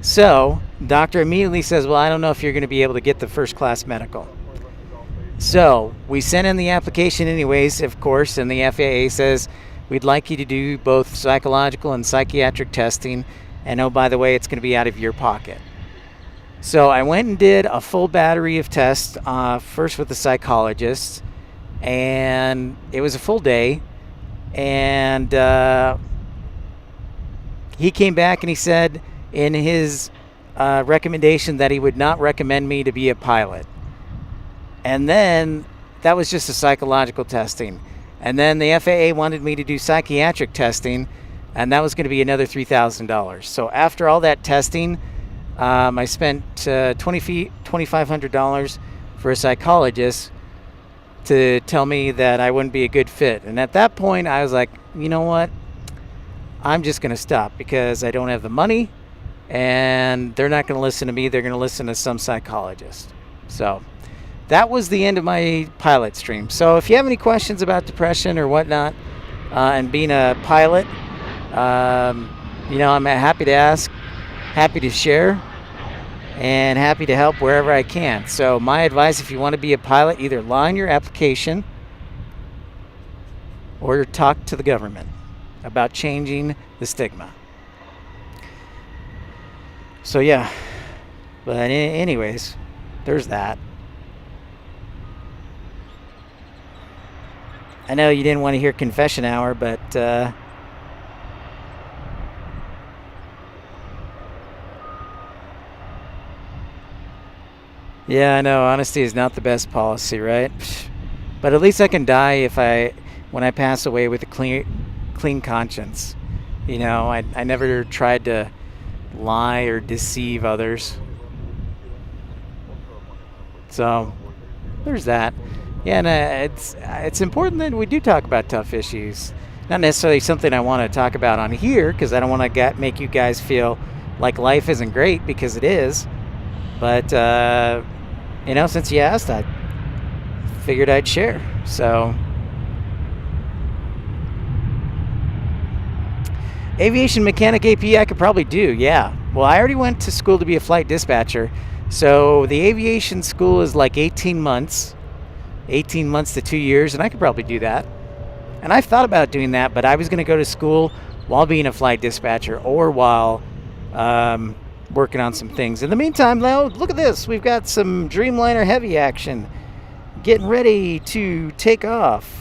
[SPEAKER 1] So doctor immediately says, well, I don't know if you're going to be able to get the first class medical. So we sent in the application anyways, of course, and the FAA says we'd like you to do both psychological and psychiatric testing, and oh, by the way, it's going to be out of your pocket. So I went and did a full battery of tests, first with the psychologist, and it was a full day. And he came back and he said in his recommendation that he would not recommend me to be a pilot. And then that was just a psychological testing. And then the FAA wanted me to do psychiatric testing, and that was going to be another $3,000. So after all that testing, I spent $2,500 for a psychologist to tell me that I wouldn't be a good fit. And at that point, I was like, you know what? I'm just going to stop, because I don't have the money, and they're not going to listen to me. They're going to listen to some psychologist. So that was the end of my pilot stream. So if you have any questions about depression or whatnot, and being a pilot, you know, I'm happy to ask, happy to share, and happy to help wherever I can. So my advice, if you want to be a pilot, either line your application or talk to the government about changing the stigma. So yeah, but anyways, there's that. I know you didn't want to hear confession hour, but yeah, I know honesty is not the best policy, right? But at least I can die when I pass away with a clean conscience. You know, I never tried to lie or deceive others. So there's that. Yeah, and it's important that we do talk about tough issues. Not necessarily something I want to talk about on here, because I don't want to make you guys feel like life isn't great, because it is. But you know, since you asked, I figured I'd share. So aviation mechanic AP I could probably do, yeah. Well, I already went to school to be a flight dispatcher. So the aviation school is like 18 months to 2 years, and I could probably do that. And I've thought about doing that, but I was going to go to school while being a flight dispatcher, or while working on some things. In the meantime, though, look at this. We've got some Dreamliner heavy action getting ready to take off.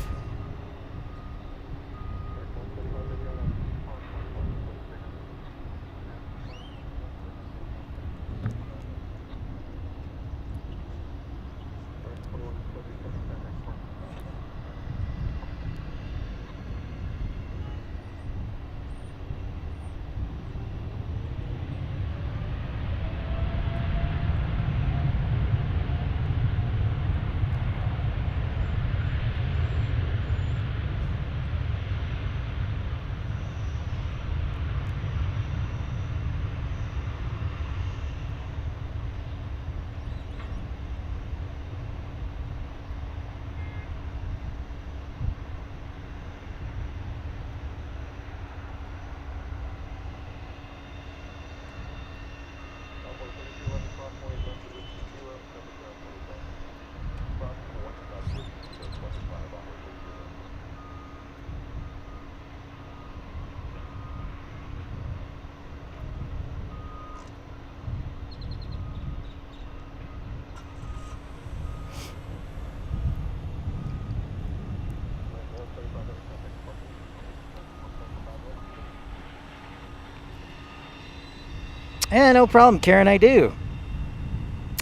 [SPEAKER 1] Yeah, no problem, Karen, I do.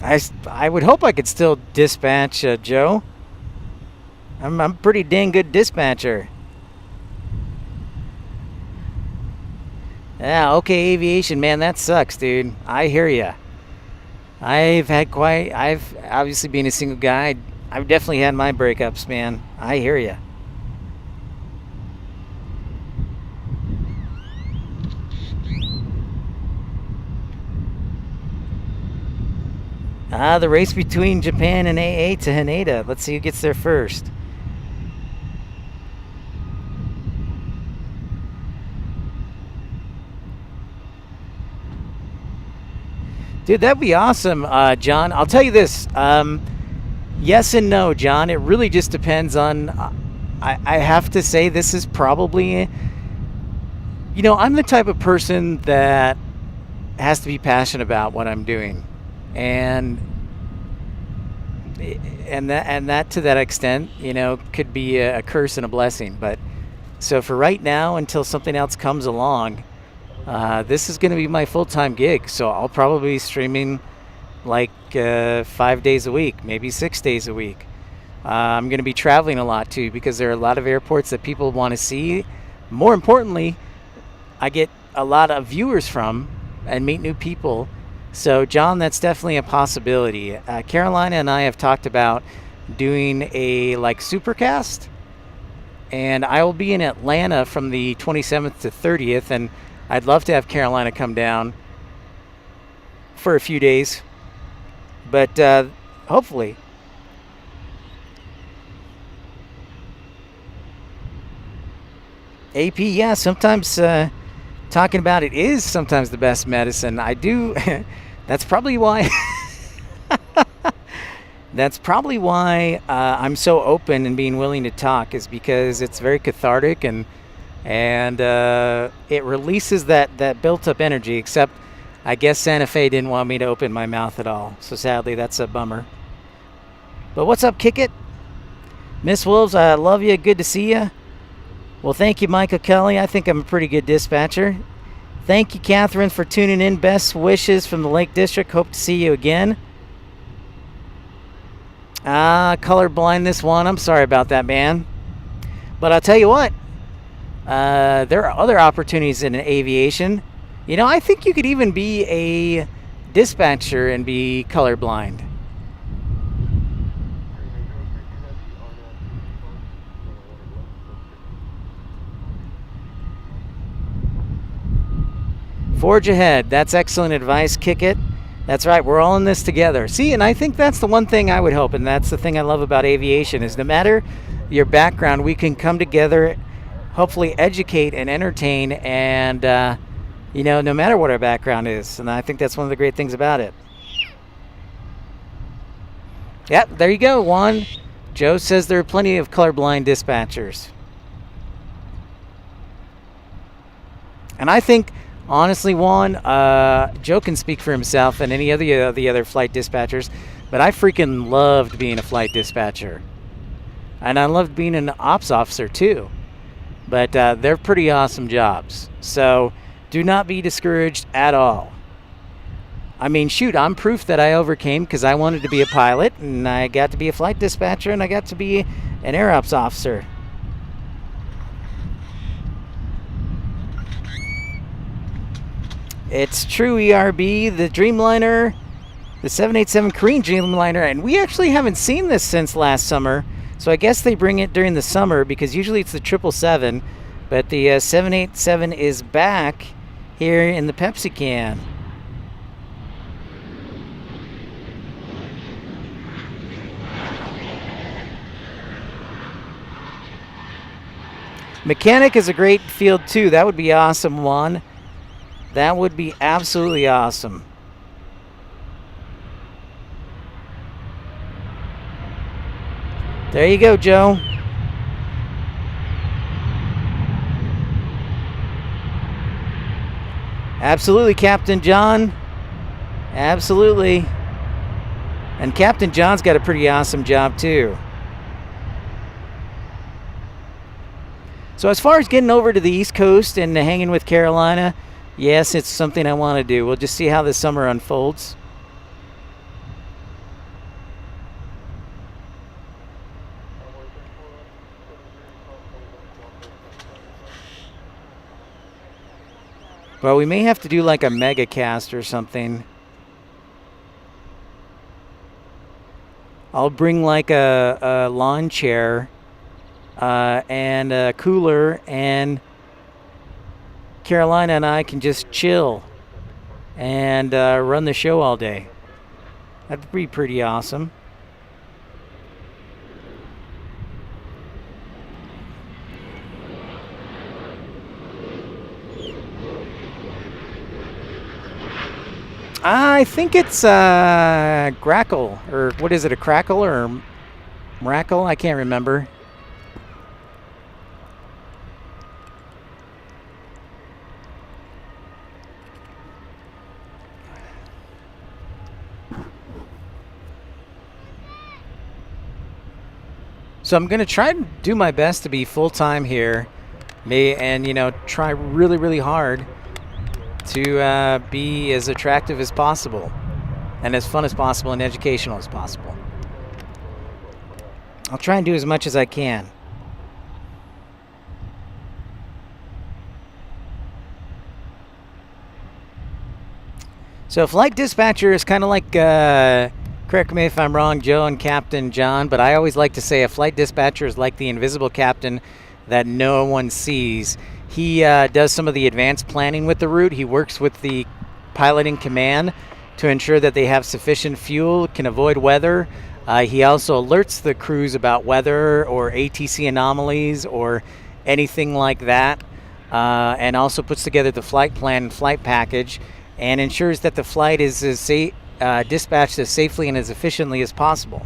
[SPEAKER 1] I would hope I could still dispatch, Joe. I'm a pretty dang good dispatcher. Yeah, okay, aviation, man, that sucks, dude. I hear ya. I've obviously being a single guy, I've definitely had my breakups, man. I hear ya. The race between Japan and AA to Haneda. Let's see who gets there first. Dude, that'd be awesome, John. I'll tell you this. Yes and no, John. It really just depends on... I have to say this is probably... You know, I'm the type of person that has to be passionate about what I'm doing. And that to that extent, you know, could be a curse and a blessing. But so for right now, until something else comes along, this is going to be my full-time gig. So I'll probably be streaming like 5 days a week, maybe 6 days a week. I'm going to be traveling a lot too, because there are a lot of airports that people want to see. More importantly, I get a lot of viewers from and meet new people. So, John, that's definitely a possibility. Carolina and I have talked about doing a supercast, and I will be in Atlanta from the 27th to 30th, and I'd love to have Carolina come down for a few days, but hopefully. AP, yeah, sometimes talking about it is sometimes the best medicine. I do. That's probably why. That's probably why I'm so open and being willing to talk, is because it's very cathartic and it releases that built up energy. Except I guess Santa Fe didn't want me to open my mouth at all, so sadly that's a bummer. But what's up, Kick It? Miss Wolves, I love you. Good to see you. Well, thank you, Michael Kelly. I think I'm a pretty good dispatcher. Thank you, Catherine, for tuning in. Best wishes from the Lake District. Hope to see you again. Color blindness one. I'm sorry about that, man. But I'll tell you what. There are other opportunities in aviation. You know, I think you could even be a dispatcher and be colorblind. Forge ahead. That's excellent advice. Kick it. That's right. We're all in this together. See, and I think that's the one thing I would hope, and that's the thing I love about aviation, is no matter your background, we can come together, hopefully educate and entertain, and, no matter what our background is. And I think that's one of the great things about it. Yep, there you go, Juan. Joe says there are plenty of colorblind dispatchers. And I think, honestly, Juan, Joe can speak for himself and any of the other flight dispatchers, but I freaking loved being a flight dispatcher. And I loved being an ops officer too. But they're pretty awesome jobs. So do not be discouraged at all. I mean, shoot, I'm proof that I overcame, because I wanted to be a pilot, and I got to be a flight dispatcher, and I got to be an air ops officer. It's true, ERB, the Dreamliner, the 787 Korean Dreamliner, and we actually haven't seen this since last summer, so I guess they bring it during the summer, because usually it's the 777, but the 787 is back here in the Pepsi can. Mechanic is a great field too. That would be awesome, Juan. That would be absolutely awesome. There you go, Joe. Absolutely, Captain John. Absolutely. And Captain John's got a pretty awesome job too. So as far as getting over to the East Coast and hanging with Carolina, yes, it's something I want to do. We'll just see how this summer unfolds. Well, we may have to do like a mega cast or something. I'll bring like a lawn chair and a cooler, and Carolina and I can just chill and run the show all day. That'd be pretty awesome. I think it's Grackle, or what is it, a Crackle or Mrackle? I can't remember. So I'm going to try and do my best to be full-time here, and try really, really hard to be as attractive as possible and as fun as possible and educational as possible. I'll try and do as much as I can. So flight dispatcher is kind of like, correct me if I'm wrong, Joe and Captain John, but I always like to say a flight dispatcher is like the invisible captain that no one sees. He does some of the advanced planning with the route. He works with the piloting command to ensure that they have sufficient fuel, can avoid weather. He also alerts the crews about weather or ATC anomalies or anything like that, and also puts together the flight plan and flight package and ensures that the flight is dispatched as safely and as efficiently as possible.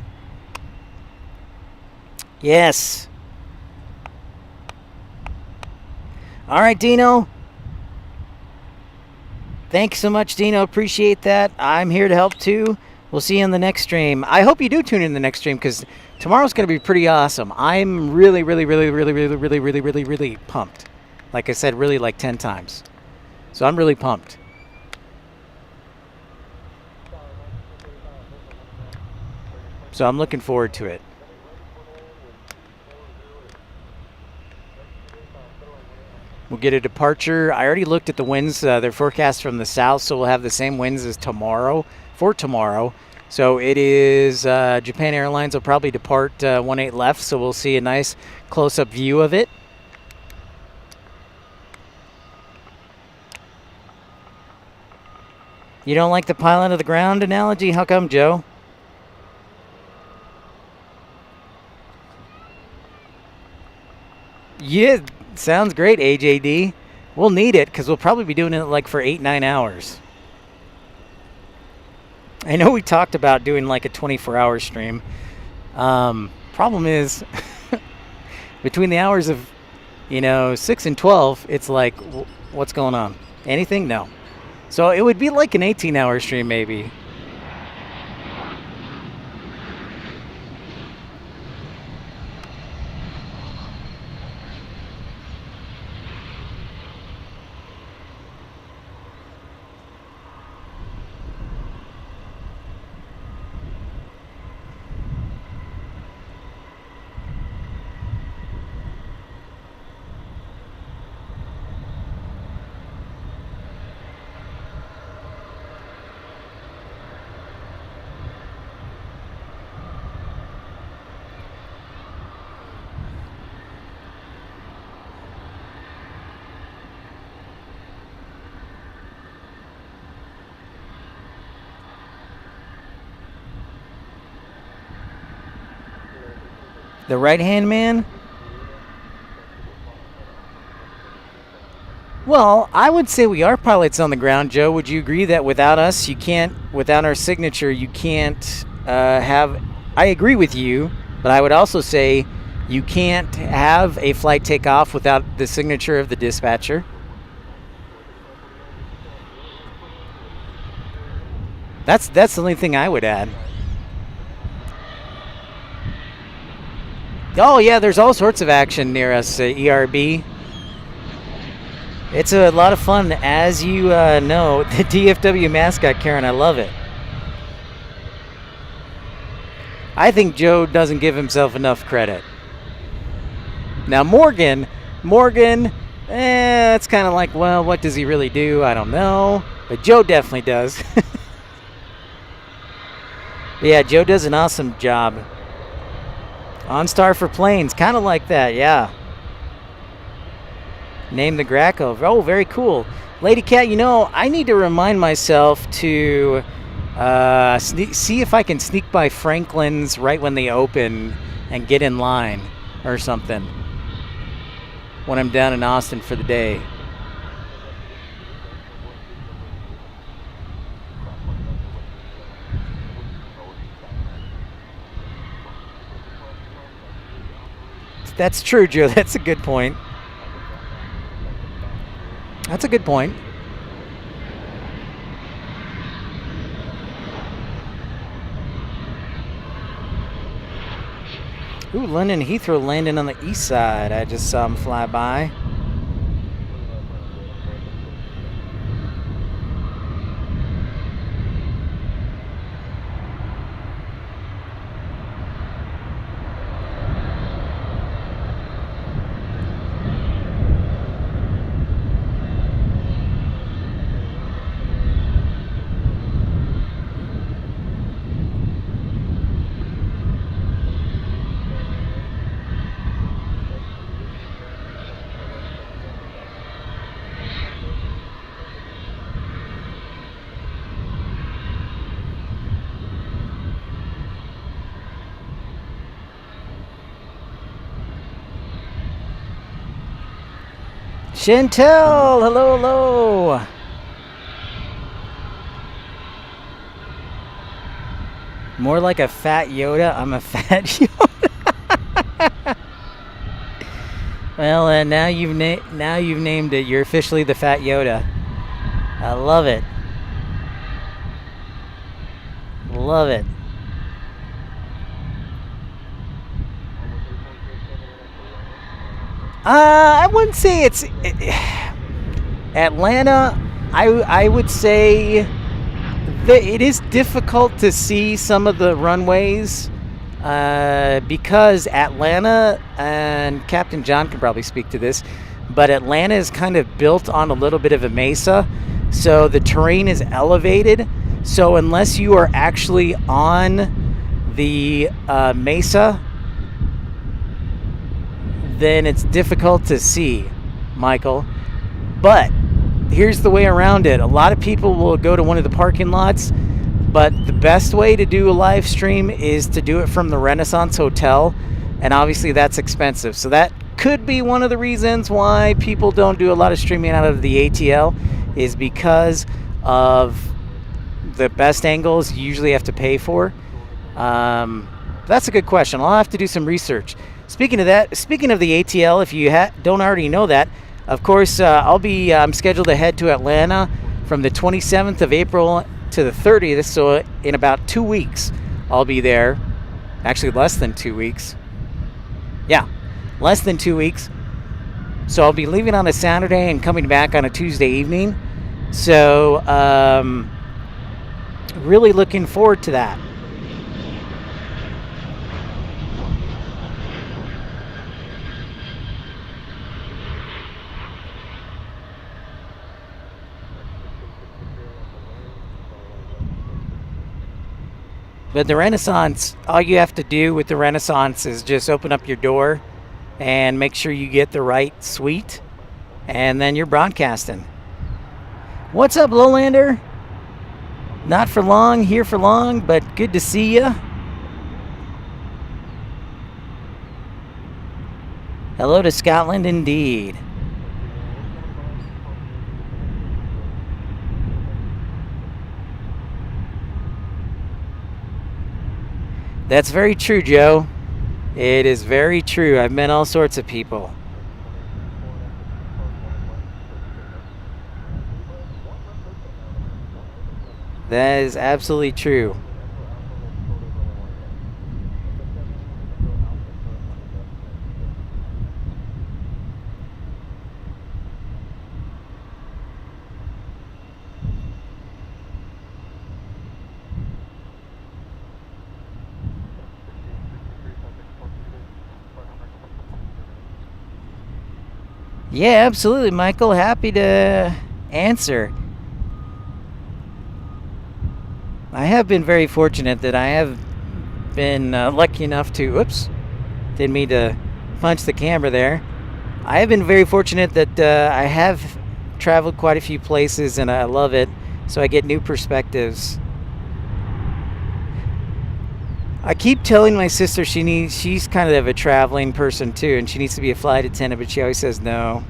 [SPEAKER 1] Yes. All right, Dino. Thanks so much, Dino. Appreciate that. I'm here to help too. We'll see you in the next stream. I hope you do tune in the next stream because tomorrow's going to be pretty awesome. I'm really pumped. Like I said, really like 10 times. So I'm really pumped. So I'm looking forward to it. We'll get a departure. I already looked at the winds. They're forecast from the south, so we'll have the same winds as tomorrow, for tomorrow. So it is Japan Airlines will probably depart 18 left, so we'll see a nice close-up view of it. You don't like the pylon of the ground analogy? How come, Joe? Yeah, sounds great, AJD. We'll need it because we'll probably be doing it like for 8-9 hours. I know we talked about doing like a 24-hour stream. Problem is, between the hours of, 6 and 12, it's like, what's going on? Anything? No. So it would be like an 18-hour stream maybe. The right-hand man? Well, I would say we are pilots on the ground, Joe. Would you agree that without us, you can't, without our signature, you can't have... I agree with you, but I would also say you can't have a flight take off without the signature of the dispatcher. That's the only thing I would add. Oh, yeah, there's all sorts of action near us, ERB. It's a lot of fun. As you know, the DFW mascot, Karen, I love it. I think Joe doesn't give himself enough credit. Now, Morgan, it's kind of like, well, what does he really do? I don't know. But Joe definitely does. Yeah, Joe does an awesome job. OnStar for planes, kind of like that, yeah. Name the Graco. Oh, very cool. Lady Cat, I need to remind myself to see if I can sneak by Franklin's right when they open and get in line or something when I'm down in Austin for the day. That's true, Joe. That's a good point. That's a good point. Ooh, London Heathrow landing on the east side. I just saw him fly by. Chantel, hello, hello. More like a fat Yoda. I'm a fat Yoda. Well, now you've named it. You're officially the Fat Yoda. I love it. Love it. I wouldn't say it's Atlanta. I would say that it is difficult to see some of the runways because Atlanta, and Captain John can probably speak to this, but Atlanta is kind of built on a little bit of a mesa, so the terrain is elevated. So unless you are actually on the mesa, then it's difficult to see, Michael. But here's the way around it. A lot of people will go to one of the parking lots, but the best way to do a live stream is to do it from the Renaissance Hotel, and obviously that's expensive. So that could be one of the reasons why people don't do a lot of streaming out of the ATL, is because of the best angles you usually have to pay for. That's a good question. I'll have to do some research. Speaking of the ATL, if you don't already know that, of course, I'm scheduled to head to Atlanta from the 27th of April to the 30th, so in about 2 weeks I'll be there. Actually, less than 2 weeks. Yeah, less than 2 weeks. So I'll be leaving on a Saturday and coming back on a Tuesday evening. So, really looking forward to that. But the Renaissance, all you have to do with the Renaissance is just open up your door and make sure you get the right suite, and then you're broadcasting. What's up, Lowlander? Not for long, here for long, but good to see ya. Hello to Scotland indeed. That's very true, Joe. It is very true. I've met all sorts of people. That is absolutely true. Yeah, absolutely, Michael. Happy to answer. I have been very fortunate that I have been lucky enough to... Oops. Didn't mean to punch the camera there. I have been very fortunate that I have traveled quite a few places, and I love it. So I get new perspectives. I keep telling my sister she's kind of a traveling person too, and she needs to be a flight attendant, but she always says no.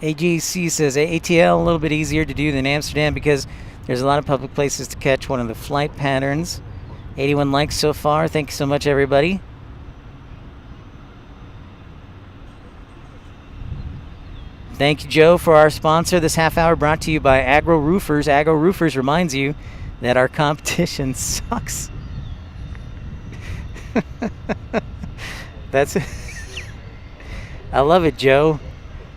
[SPEAKER 1] AGC says ATL a little bit easier to do than Amsterdam because there's a lot of public places to catch one of the flight patterns. 81 likes so far. Thank you so much, everybody. Thank you, Joe, for our sponsor. This half hour brought to you by Agro Roofers. Agro Roofers reminds you that our competition sucks. That's I love it, Joe.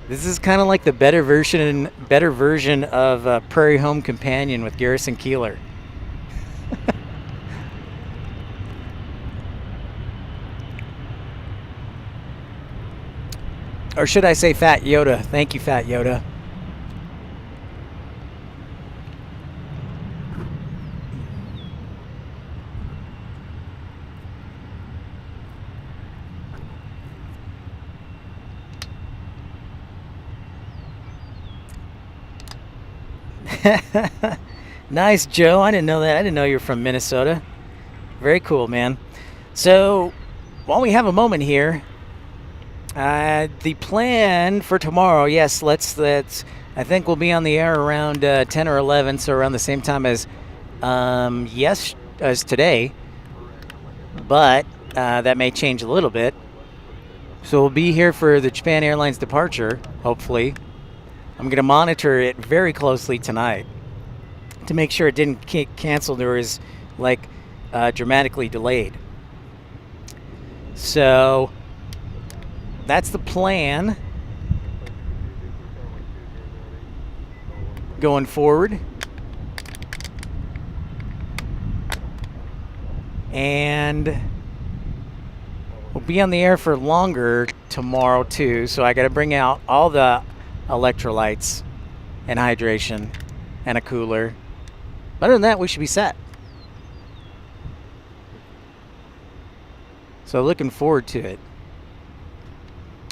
[SPEAKER 1] This is kind of like the better version of Prairie Home Companion with Garrison Keillor. Or should I say Fat Yoda? Thank you, Fat Yoda. Nice, Joe. I didn't know that. I didn't know you're from Minnesota. Very cool, man. So, while we have a moment here, the plan for tomorrow, yes, let's. I think we'll be on the air around 10 or 11, so around the same time as as today. But that may change a little bit. So we'll be here for the Japan Airlines departure, hopefully. I'm going to monitor it very closely tonight to make sure it didn't get canceled or is dramatically delayed. So that's the plan going forward. And we'll be on the air for longer tomorrow too, so I got to bring out all the electrolytes and hydration and a cooler. But other than that, we should be set. So looking forward to it.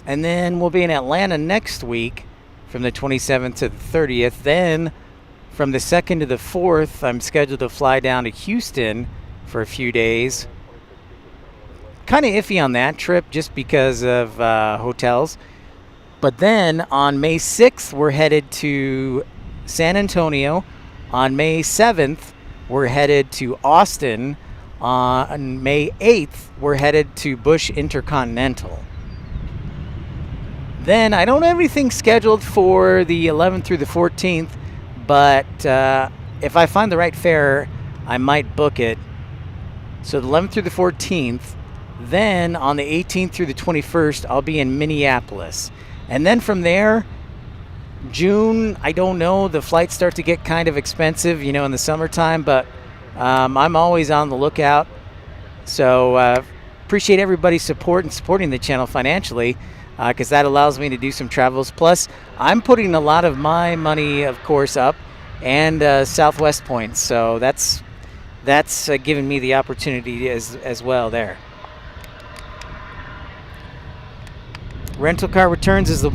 [SPEAKER 1] And then we'll be in Atlanta next week from the 27th to the 30th. Then from the 2nd to the 4th, I'm scheduled to fly down to Houston for a few days. Kind of iffy on that trip just because of hotels. But then on May 6th, we're headed to San Antonio. On May 7th, we're headed to Austin. On May 8th, we're headed to Bush Intercontinental. Then I don't have anything scheduled for the 11th through the 14th, but if I find the right fare, I might book it. So the 11th through the 14th. Then on the 18th through the 21st, I'll be in Minneapolis. And then from there, June, I don't know. The flights start to get kind of expensive, in the summertime, but I'm always on the lookout. So appreciate everybody's support and supporting the channel financially, because that allows me to do some travels. Plus, I'm putting a lot of my money, of course, up and Southwest points. So that's giving me the opportunity as well there. Rental car returns is the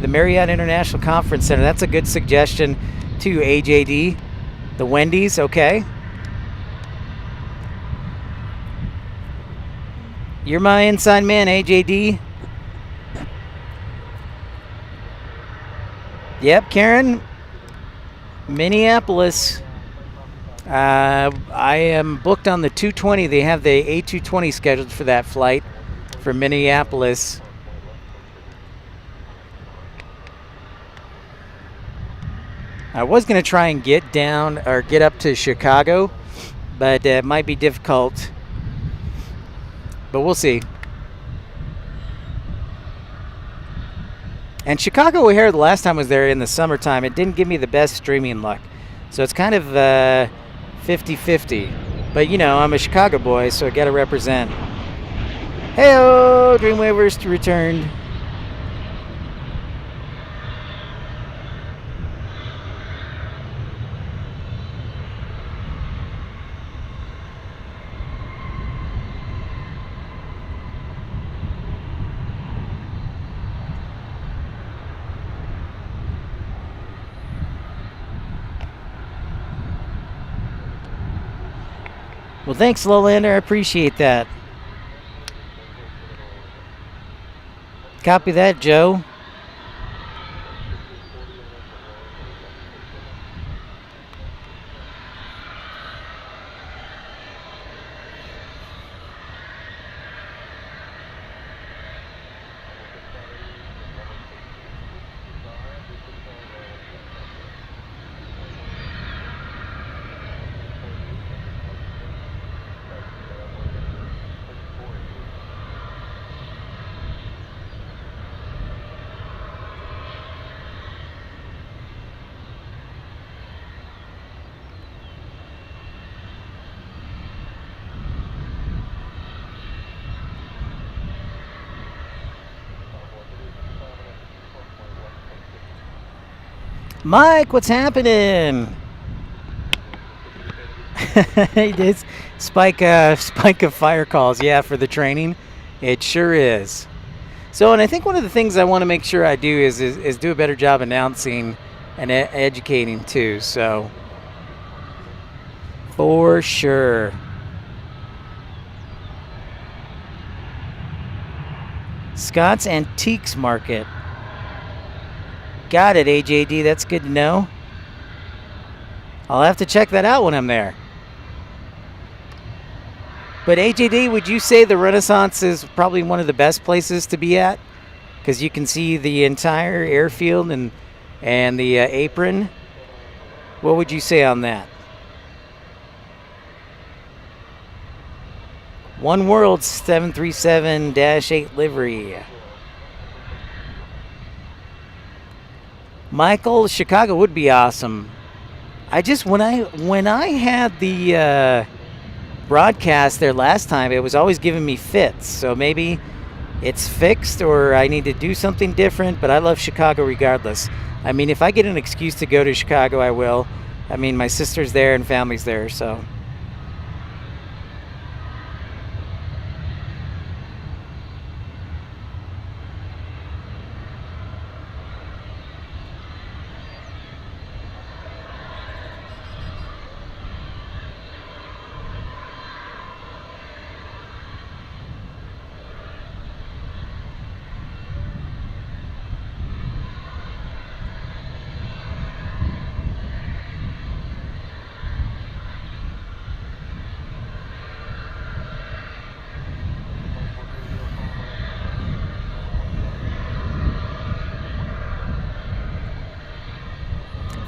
[SPEAKER 1] Marriott International Conference Center. That's a good suggestion too, AJD. The Wendy's, okay. You're my inside man, AJD. Yep, Karen. Minneapolis. I am booked on the 220. They have the A220 scheduled for that flight for Minneapolis. I was going to try and get up to Chicago, but it might be difficult. But we'll see. And Chicago O'Hare, the last time I was there in the summertime, it didn't give me the best streaming luck. So it's kind of 50-50. But, I'm a Chicago boy, so I got to represent. Hey-oh, Dreamwavers returned. Well, thanks, Lowlander. I appreciate that. Copy that, Joe. Mike, what's happening? He did spike of fire calls, yeah, for the training. It sure is. So, and I think one of the things I want to make sure I do is do a better job announcing and educating too. So for sure. Scott's Antiques Market. Got it, AJD. That's good to know. I'll have to check that out when I'm there. But AJD, would you say the Renaissance is probably one of the best places to be at? Because you can see the entire airfield and the apron. What would you say on that? One World 737-8 livery. Michael, Chicago would be awesome. I just when I had the broadcast there last time, it was always giving me fits. So maybe it's fixed or I need to do something different. But I love Chicago regardless. I mean, if I get an excuse to go to Chicago, I will. I mean, my sister's there and family's there, so.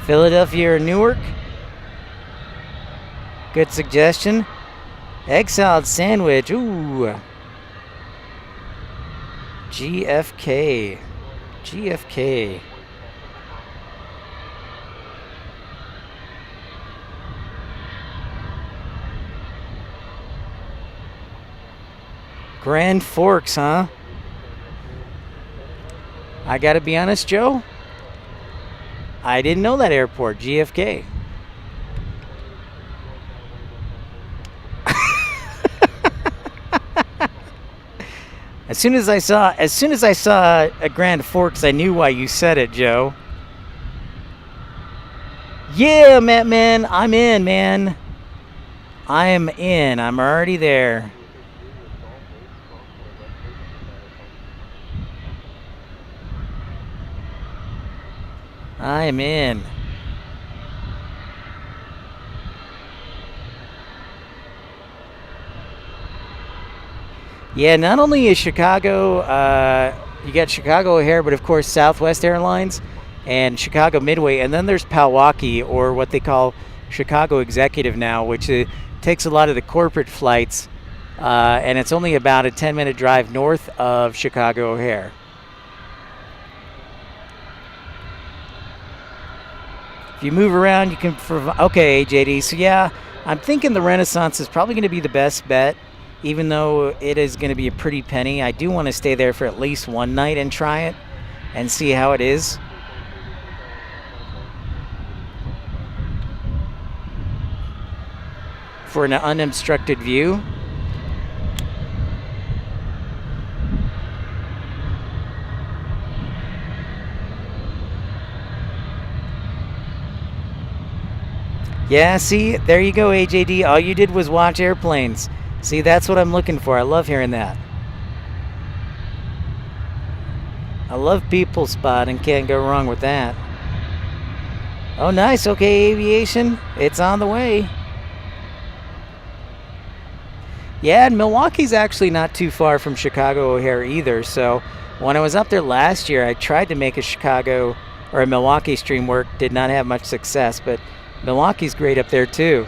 [SPEAKER 1] Philadelphia or Newark? Good suggestion. Egg salad sandwich. Ooh. GFK. GFK. Grand Forks, huh? I gotta be honest, Joe. I didn't know that airport, GFK. As soon as I saw a Grand Forks, I knew why you said it, Joe. Yeah, Matt, man, I'm in, man. I'm in. I'm already there. I am in. Yeah, not only is Chicago, you got Chicago O'Hare, but of course Southwest Airlines and Chicago Midway, and then there's Palwaukee, or what they call Chicago Executive now, which takes a lot of the corporate flights, and it's only about a 10-minute drive north of Chicago O'Hare. If you move around, you can okay, AJD. So yeah, I'm thinking the Renaissance is probably going to be the best bet, even though it is going to be a pretty penny. I do want to stay there for at least one night and try it and see how it is. For an unobstructed view. Yeah, see, there you go, AJD. All you did was watch airplanes. See, that's what I'm looking for. I love hearing that. I love people spotting. Can't go wrong with that. Oh, nice. Okay, Aviation. It's on the way. Yeah, and Milwaukee's actually not too far from Chicago O'Hare either. So when I was up there last year, I tried to make a Chicago or a Milwaukee stream work. Did not have much success, but Milwaukee's great up there too.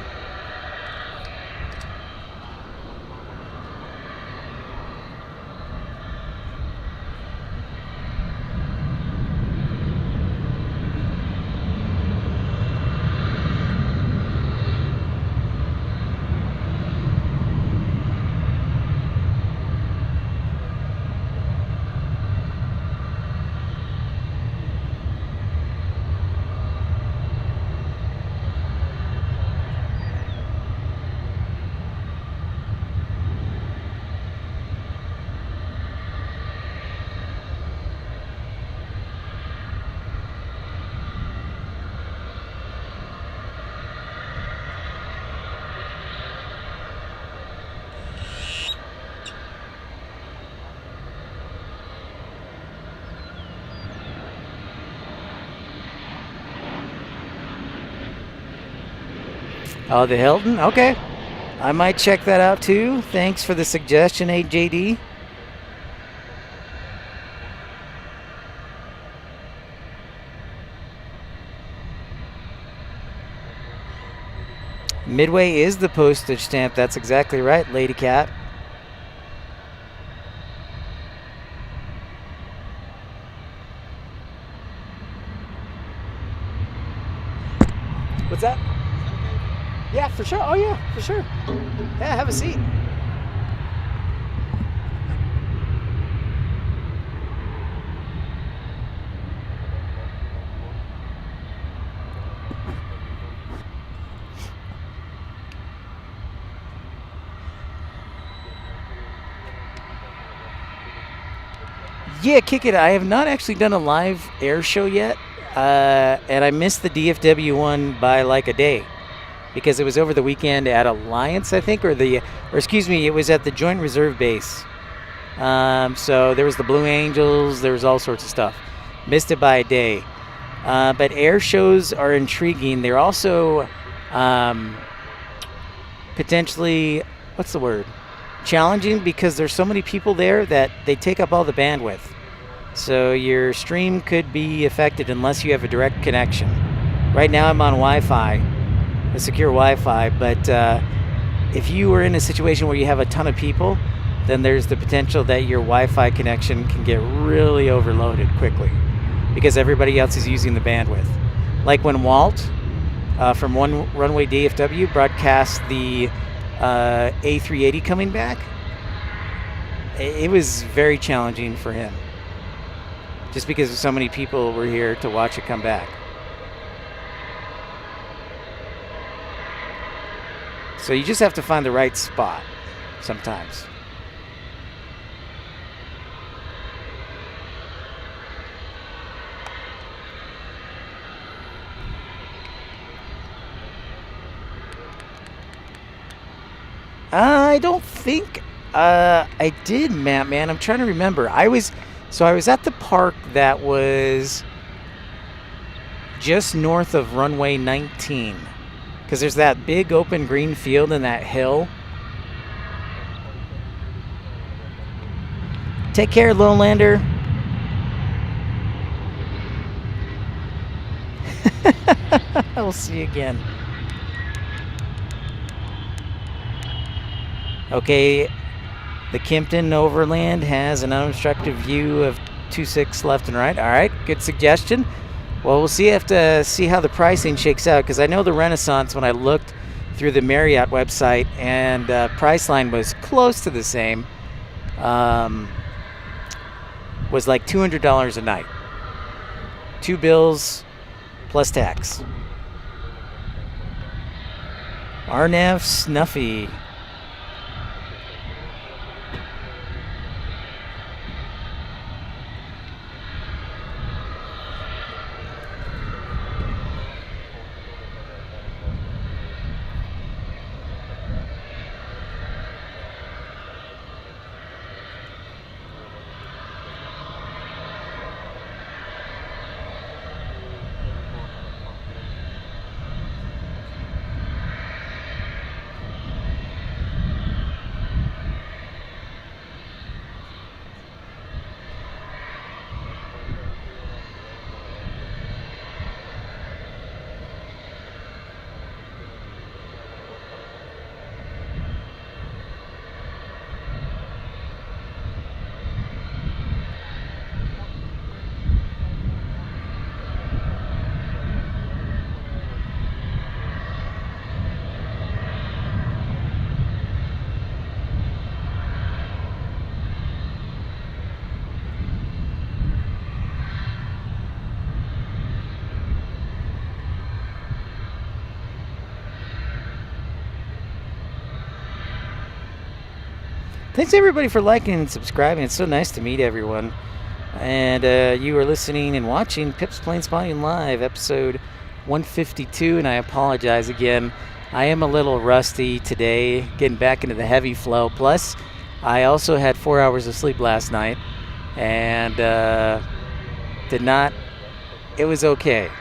[SPEAKER 1] Oh, the Hilton? Okay. I might check that out too. Thanks for the suggestion, AJD. Midway is the postage stamp. That's exactly right, Lady Cat. What's that? Yeah, for sure. Oh, yeah, for sure. Yeah, have a seat. Yeah, kick it. I have not actually done a live air show yet, and I missed the DFW one by like a day because it was over the weekend at Alliance, I think, or excuse me, it was at the Joint Reserve Base. So there was the Blue Angels, there was all sorts of stuff. Missed it by a day. But air shows are intriguing. They're also potentially, what's the word? Challenging because there's so many people there that they take up all the bandwidth. So your stream could be affected unless you have a direct connection. Right now I'm on Wi-Fi, a secure Wi-Fi, but if you were in a situation where you have a ton of people, then there's the potential that your Wi-Fi connection can get really overloaded quickly because everybody else is using the bandwidth. Like when Walt from One Runway DFW broadcast the A380 coming back, it was very challenging for him just because so many people were here to watch it come back. So you just have to find the right spot sometimes. I don't think I did, man. I'm trying to remember. I was at the park that was just north of runway 19, because there's that big open green field and that hill. Take care, Lowlander. I'll see you again. Okay, the Kimpton Overland has an unobstructed view of 26 left and right. All right, good suggestion. Well, we'll see. Have to see how the pricing shakes out, because I know the Renaissance, when I looked through the Marriott website, and Priceline was close to the same, was like $200 a night. 2 bills plus tax. Arnav Snuffy. Thanks everybody for liking and subscribing. It's so nice to meet everyone. And you are listening and watching Pip's Planespotting Live, episode 152. And I apologize again. I am a little rusty today, getting back into the heavy flow. Plus, I also had 4 hours of sleep last night, and it was okay.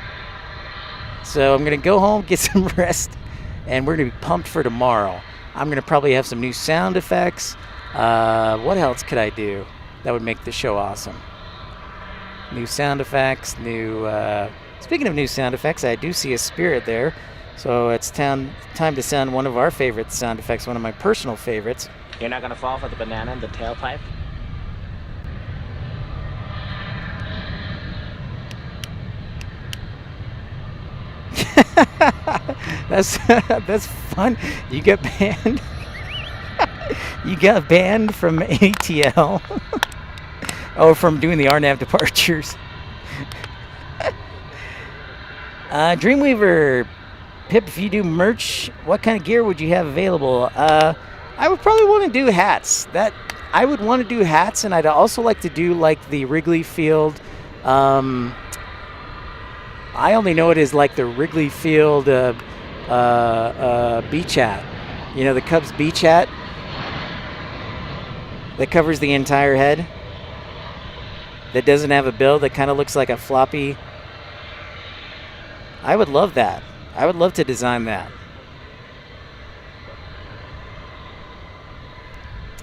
[SPEAKER 1] So I'm going to go home, get some rest, and we're going to be pumped for tomorrow. I'm going to probably have some new sound effects. What else could I do that would make the show awesome? New sound effects, speaking of new sound effects, I do see a spirit there. So it's time to sound one of our favorite sound effects, one of my personal favorites.
[SPEAKER 3] You're not gonna fall for the banana in the tailpipe?
[SPEAKER 1] That's fun. You got banned. You got banned from ATL. Oh, from doing the RNAV departures. Dreamweaver, Pip, if you do merch, what kind of gear would you have available? I would probably want to do hats. I would want to do hats, and I'd also like to do like the Wrigley Field. I only know it as like the Wrigley Field beach hat. You know, the Cubs beach hat that covers the entire head. That doesn't have a bill. That kind of looks like a floppy. I would love that. I would love to design that.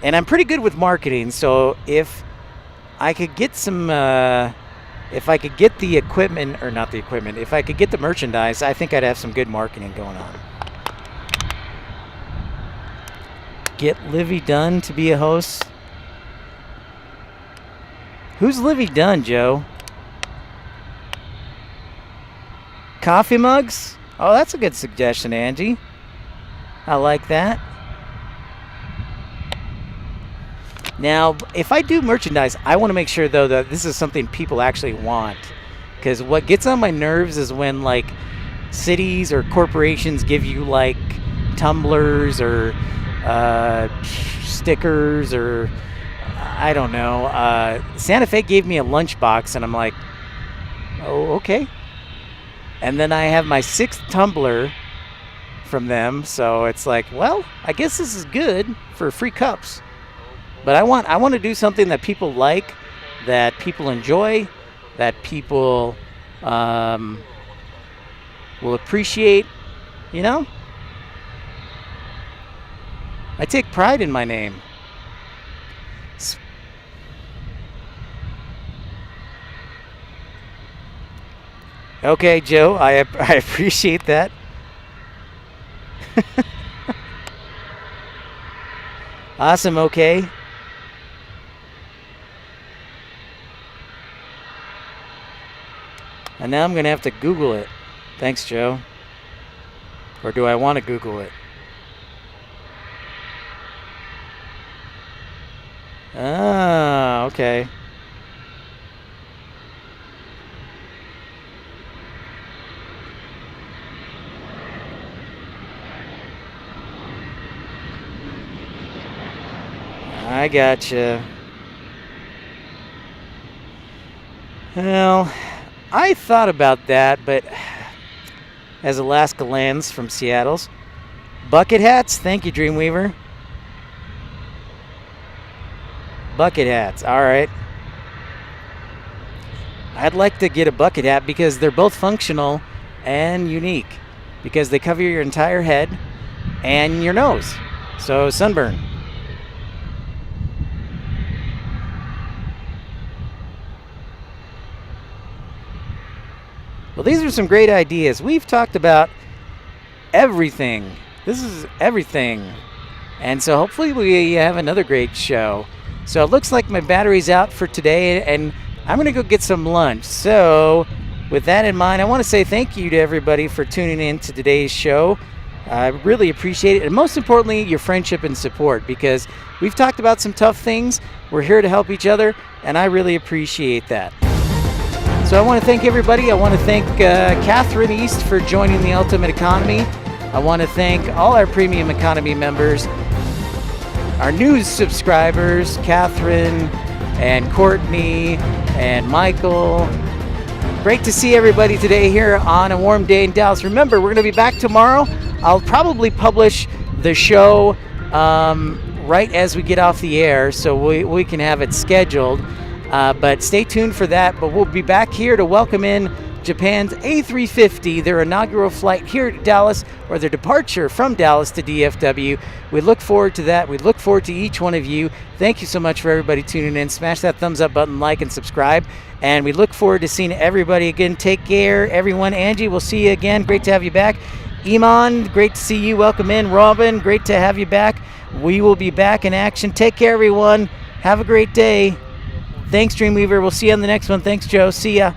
[SPEAKER 1] And I'm pretty good with marketing, so if I could get some, if I could get the equipment, or not the equipment, if I could get the merchandise, I think I'd have some good marketing going on. Get Livy Dunn to be a host. Who's Livy Dunn, Joe? Coffee mugs? Oh, that's a good suggestion, Angie. I like that. Now, if I do merchandise, I want to make sure, though, that this is something people actually want. Because what gets on my nerves is when, like, cities or corporations give you, like, tumblers or stickers or, I don't know. Santa Fe gave me a lunchbox, and I'm like, oh, okay. And then I have my 6th tumbler from them, so it's like, well, I guess this is good for free cups. But I want to do something that people like, that people enjoy, that people will appreciate, you know? I take pride in my name. Okay, Joe, I appreciate that. Awesome, okay. And now I'm going to have to Google it. Thanks, Joe. Or do I want to Google it? Ah, okay. I gotcha. Well, I thought about that, but as Alaska Lands from Seattle's. Bucket hats? Thank you, Dreamweaver. Bucket hats, all right. I'd like to get a bucket hat because they're both functional and unique because they cover your entire head and your nose. So, sunburn. Well, these are some great ideas. We've talked about everything. This is everything. And so hopefully we have another great show. So it looks like my battery's out for today, and I'm going to go get some lunch. So with that in mind, I want to say thank you to everybody for tuning in to today's show. I really appreciate it. And most importantly, your friendship and support, because we've talked about some tough things. We're here to help each other, and I really appreciate that. So I want to thank everybody. I want to thank Catherine East for joining the Ultimate Economy. I want to thank all our Premium Economy members, our new subscribers, Catherine and Courtney and Michael. Great to see everybody today here on a warm day in Dallas. Remember, we're going to be back tomorrow. I'll probably publish the show right as we get off the air so we can have it scheduled. But stay tuned for that. But we'll be back here to welcome in Japan's A350, their inaugural flight here to Dallas, or their departure from Dallas to DFW. We look forward to that. We look forward to each one of you. Thank you so much for everybody tuning in. Smash that thumbs up button, like, and subscribe. And we look forward to seeing everybody again. Take care, everyone. Angie, we'll see you again. Great to have you back. Iman, great to see you. Welcome in. Robin, great to have you back. We will be back in action. Take care, everyone. Have a great day. Thanks, Dreamweaver. We'll see you on the next one. Thanks, Joe. See ya.